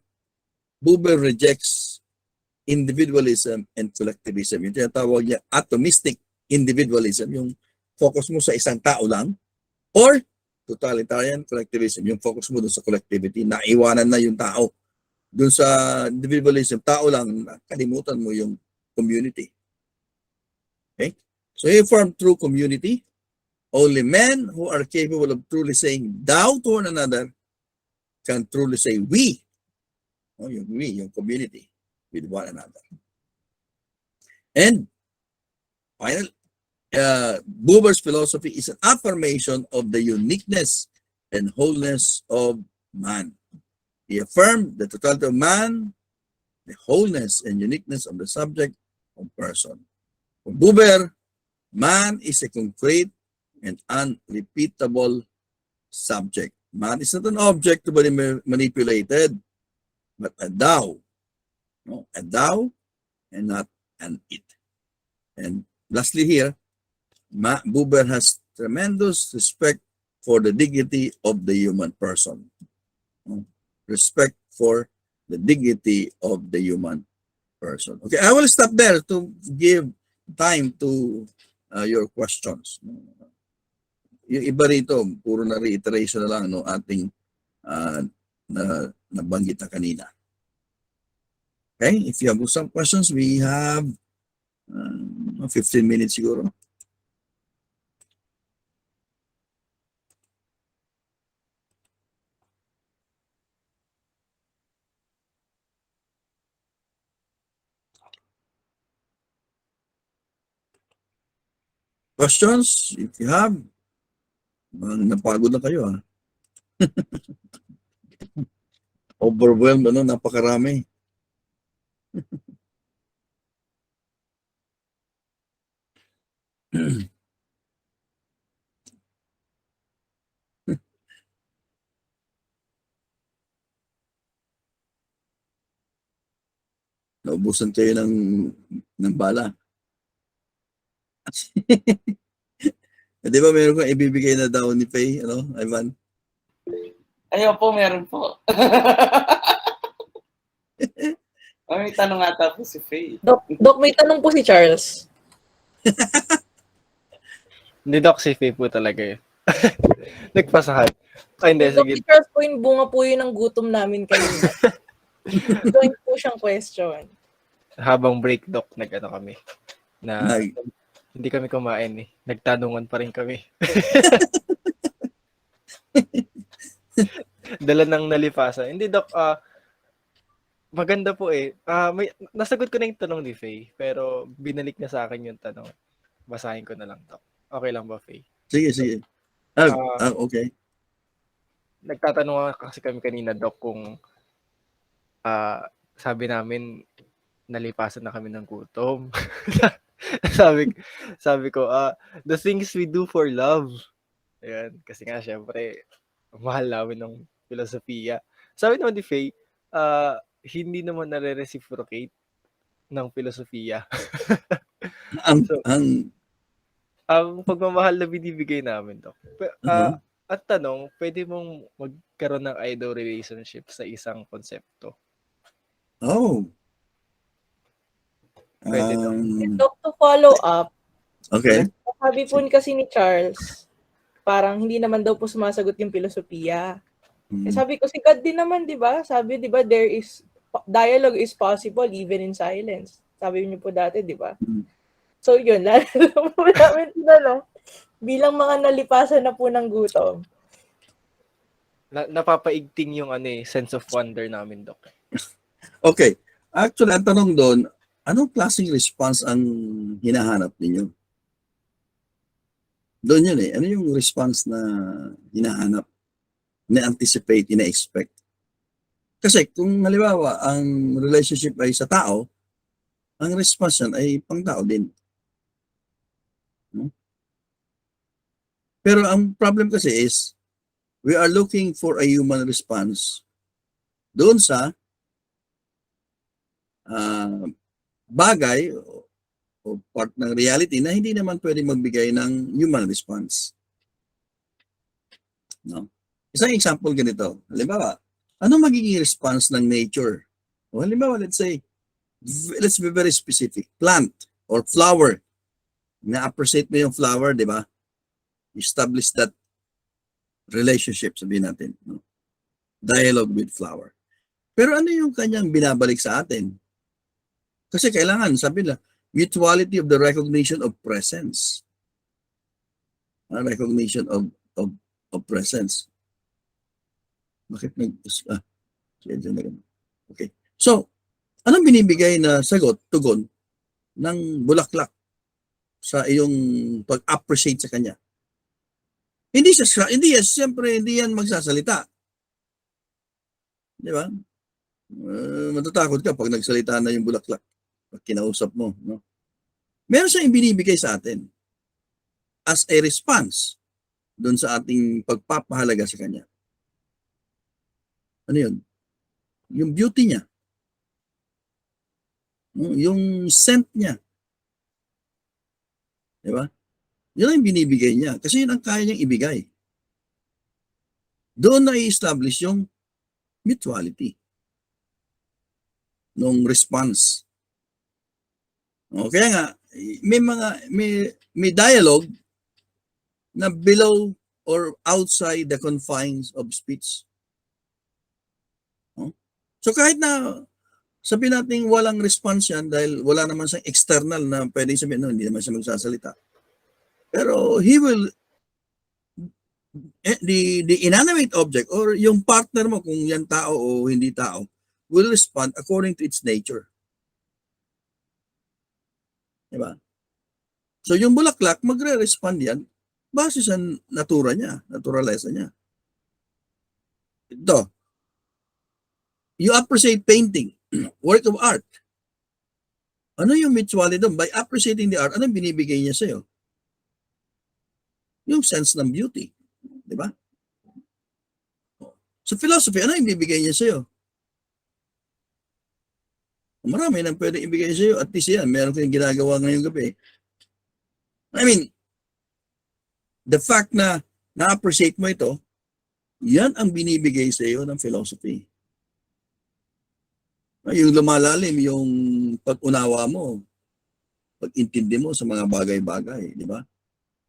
Buber rejects individualism and collectivism. Yung tinatawag niya atomistic individualism, yung focus mo sa isang tao lang, or totalitarian collectivism, yung focus mo dun sa collectivity, naiwanan na yung tao. Dun sa individualism, tao lang, kalimutan mo yung community. Okay? So you form true community. Only men who are capable of truly saying thou to one another can truly say we. Yung we, yung community with one another. And finally, Buber's philosophy is an affirmation of the uniqueness and wholeness of man. He affirmed the totality of man, the wholeness and uniqueness of the subject of person. For Buber, man is a concrete and unrepeatable subject. Man is not an object to be manipulated, but a thou. No, a thou and not an it. And lastly here, Buber has tremendous respect for the dignity of the human person. Respect for the dignity of the human person. Okay, I will stop there to give time to your questions. Yung iba rito, puro na reiteration na lang no ating nabanggit na kanina. Okay, if you have some questions, we have 15 minutes siguro. Questions, if you have, napagod na kayo ha. Overwhelmed, napakarami. Naubusan kayo ng bala. Di ba meron kang ibibigay na daw ni Faye, Ivan? Ayaw po, meron po. May tanong ata po si Faye. Doc, may tanong po si Charles. Hindi, Doc, si Faye po talaga eh. Nagpasahan. Ay, hindi, Doc, sige. si Charles po yung bunga po yun ng gutom namin kanina. Doon po siyang question. Habang break, Doc, nag-ano kami. Hindi kami kumain eh. Nagtanungan pa rin kami. Dala ng nalipasan. Hindi, Doc, maganda po eh. Nasagot ko na yung tanong ni Faye, pero binalik niya sa akin yung tanong. Basahin ko na lang, Doc. Okay lang ba, Faye? Sige. Okay. Nagtatanong kasi kami kanina, Doc, kung sabi namin, nalipasan na kami ng gutom. sabi ko, the things we do for love. Ayan, kasi nga, syempre, mahal namin ng filosofiya. Sabi naman ni Faye, hindi naman nare-reciprocate ng filosofiya. Ang pagmamahal na binibigay namin, Doc. At tanong, pwede mong magkaroon ng idol relationship sa isang konsepto? Oh. Pwede, Doc. Doc, to follow up, Okay. Sabi po kasi ni Charles, parang hindi naman daw po sumasagot yung filosofiya. Eh, Mm. sabi ko, si God din naman, di ba? Sabi, di ba, dialogue is possible even in silence. Sabi niyo po dati, di ba? Mm. So, yun, lalo po namin tinanong, bilang mga nalipasan na po ng gutom. Napapaigting yung sense of wonder namin, Doc. Okay. Actually, ang tanong doon, anong klaseng response ang hinahanap ninyo? Doon yun eh. Ano yung response na hinahanap, na-anticipate, ina-expect? Kasi kung halimbawa, ang relationship ay sa tao, ang response yan ay pang-tao din. No? Pero ang problem kasi is, we are looking for a human response doon sa bagay o part ng reality na hindi naman pwede magbigay ng human response. No? Isang example ganito. Halimbawa, ano magiging response ng nature? O halimbawa, let's be very specific. Plant or flower. Na-appreciate mo yung flower, di ba? Establish that relationship, sabihin natin. No? Dialogue with flower. Pero ano yung kanyang binabalik sa atin? Kasi kailangan, sabi na, mutuality of the recognition of presence. Recognition of presence. Bakit okay. So, anong binibigay na sagot, tugon, ng bulaklak sa iyong pag-appreciate sa kanya? Siyempre, hindi yan magsasalita. Di ba? Matatakot ka pag nagsalita na yung bulaklak. Pag kinausap mo, no? Meron siyang binibigay sa atin as a response doon sa ating pagpapahalaga sa kanya. Ano yun? Yung beauty niya. Yung scent niya. Di ba? Yun ang binibigay niya. Kasi yun ang kaya niyang ibigay. Doon na i-establish yung mutuality nung response. O, kaya nga, may dialogue na below or outside the confines of speech. So kahit na sabihin natin walang response yan dahil wala naman siyang external na pwedeng sabihin, no, hindi naman siya magsasalita. Pero the inanimate object or yung partner mo, kung yan tao o hindi tao, will respond according to its nature. Diba? So yung bulaklak, magre-respond yan base sa naturalesa niya. Ito, you appreciate painting, work of art. Ano yung mutuality doon? By appreciating the art, anong binibigay niya sa'yo? Yung sense ng beauty. Di ba? Sa philosophy, ano yung bibigay niya sa'yo? Marami nang pwede ibigay sa'yo. At least yan, meron kayong ginagawa ngayong gabi. I mean, the fact na na-appreciate mo ito, yan ang binibigay sa'yo ng philosophy. Yung lumalalim, yung pag-unawa mo, pag-intindi mo sa mga bagay-bagay, di ba?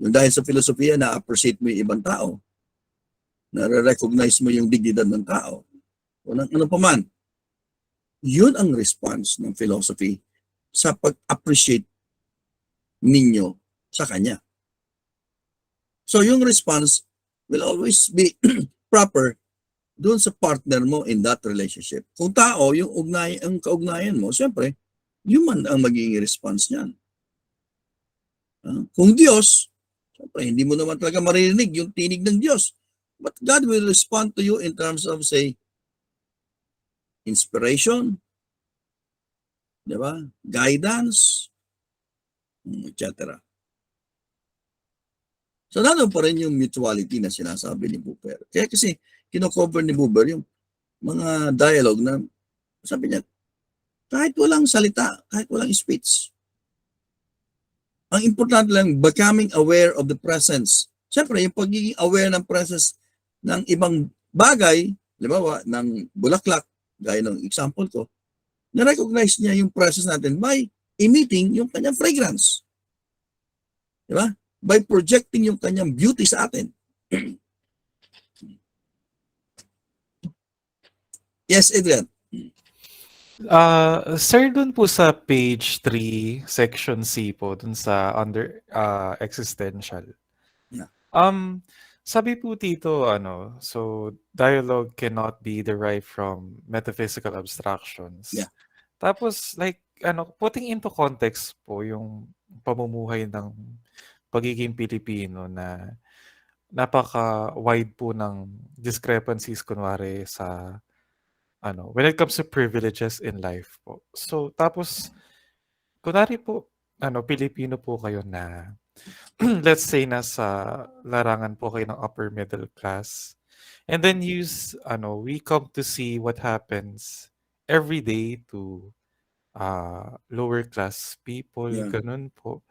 Yung dahil sa filosofiya, na-appreciate mo yung ibang tao. Na-recognize mo yung dignidad ng tao. O ano pa man. Yun ang response ng philosophy sa pag-appreciate ninyo sa kanya. So yung response will always be proper doon sa partner mo in that relationship. Kung tao, yung kaugnayan mo, siyempre, human ang magiging response niyan. Kung Diyos, siyempre, hindi mo naman talaga maririnig yung tinig ng Diyos. But God will respond to you in terms of, say, inspiration, di ba? Guidance, etc. So, lalo pa rin yung mutuality na sinasabi ni Buber. Kaya kasi, kino-cover ni Buber yung mga dialogue na, sabi niya, kahit walang salita, kahit walang speech. Ang importante lang, becoming aware of the presence. Siyempre, yung pagiging aware ng presence ng ibang bagay, halimbawa, ng bulaklak, gaya ng example ko, na-recognize niya yung presence natin by emitting yung kanyang fragrance. Di ba? By projecting yung kanyang beauty sa atin. Yes, Adrian. Sir, dun po sa page 3, section C po, dun sa under existential. Yeah. Sabi po dito, so dialogue cannot be derived from metaphysical abstractions. Yeah. Tapos, like, putting into context po yung pamumuhay ng pagiging Pilipino na napaka-wide po ng discrepancies, kunwari, sa when it comes to privileges in life po. So, tapos, kunwari po, Pilipino po kayo na, let's say, nasa larangan po kayo ng upper middle class. And then we come to see what happens every day to lower class people, Yeah. ganun po.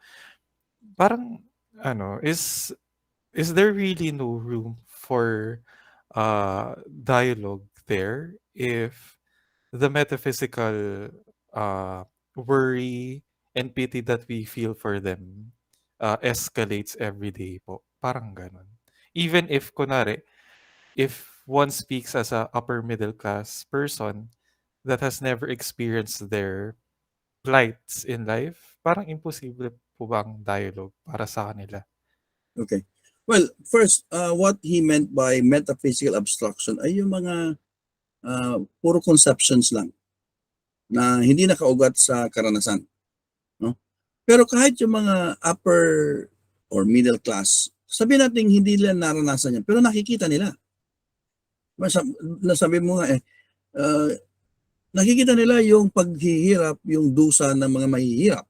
Parang, is there really no room for dialogue there if the metaphysical worry and pity that we feel for them escalates every day po. Parang ganun. Even if, kunwari, if one speaks as a upper middle class person that has never experienced their plights in life, parang imposible po bang dialogue para sa kanila? Okay. Well, first, what he meant by metaphysical abstraction ay yung mga puro conceptions lang na hindi nakaugat sa karanasan. No? Pero kahit yung mga upper or middle class, sabi natin hindi nila naranasan yan, pero nakikita nila. Nasabi mo nga nakikita nila yung paghihirap, yung dusa ng mga mahihirap.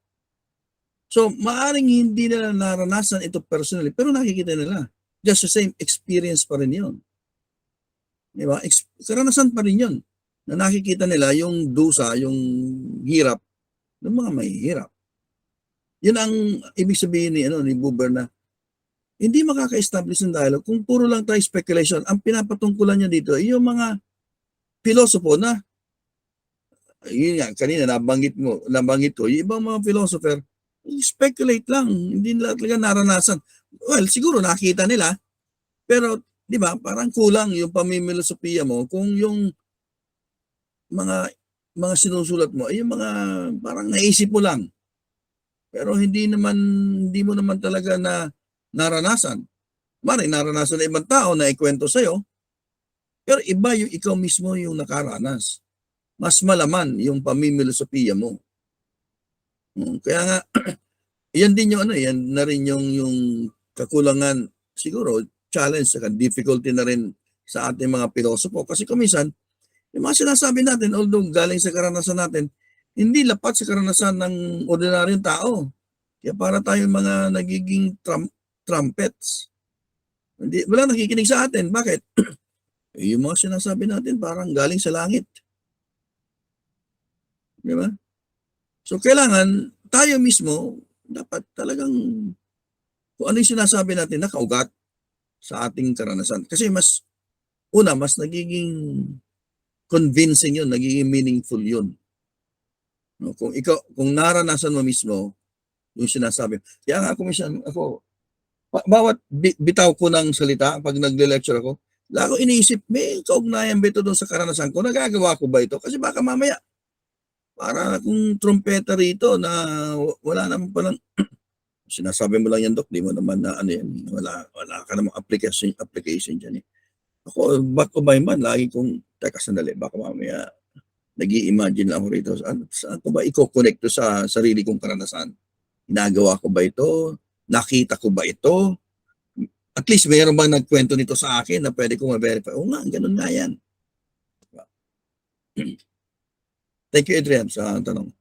So, maaring hindi nila naranasan ito personally, pero nakikita nila. Just the same experience pa rin yun. Di ba? Karanasan pa rin yun. Na nakikita nila yung dusa, yung hirap ng mga mahihirap. Yun ang ibig sabihin ni Buber na hindi makaka-establish ng dialogue kung puro lang tayo speculation. Ang pinapatungkulan niya dito ay yung mga pilosopo na yun nga, kanina nabanggit ko, yung ibang mga philosopher, speculate lang, hindi nila talaga naranasan. Well, siguro nakita nila, pero di ba, parang kulang yung pamimilosopiya mo kung yung mga sinusulat mo ay yung mga parang naisip mo lang. Pero hindi mo naman talaga na naranasan. Maring naranasan ng ibang tao na ikwento sa'yo, pero iba yung ikaw mismo yung nakaranas. Mas malaman yung pamimilosopiya mo. Kaya nga, yan din yung yan na rin yung kakulangan, siguro, challenge, saka difficulty na rin sa ating mga pilosopo. Kasi kuminsan, yung mga sinasabi natin, although galing sa karanasan natin, hindi lapat sa karanasan ng ordinaryong tao. Kaya para tayong mga nagiging trumpets. Wala nakikinig sa atin. Bakit? Yung mga sinasabi natin parang galing sa langit. Di ba? So, kailangan tayo mismo, dapat talagang kung ano yung sinasabi natin, nakaugat sa ating karanasan. Kasi mas nagiging convincing yun, nagiging meaningful yun. No, kung naranasan mo mismo yung sinasabi. Kaya nga ako, bawat bitaw ko ng salita pag nagle-lecture ako, lalo iniisip, may kaugnayan ba ito doon sa karanasan ko? Nagagawa ko ba ito? Kasi baka mamaya, para akong trumpeta rito na wala naman palang sinasabi mo lang yan, Dok, di mo naman na yan, wala ka namang application dyan. Ako, back of my mind, lagi kong, teka sandali, baka mamaya nag-i-imagine lang ako rito, saan ko ba i-connect to sa sarili kong karanasan? Ginagawa ko ba ito? Nakita ko ba ito? At least mayroon bang nagkwento nito sa akin na pwede kong ma-verify? Oo nga, ganun nga yan. Thank you, Adrian, sa tanong.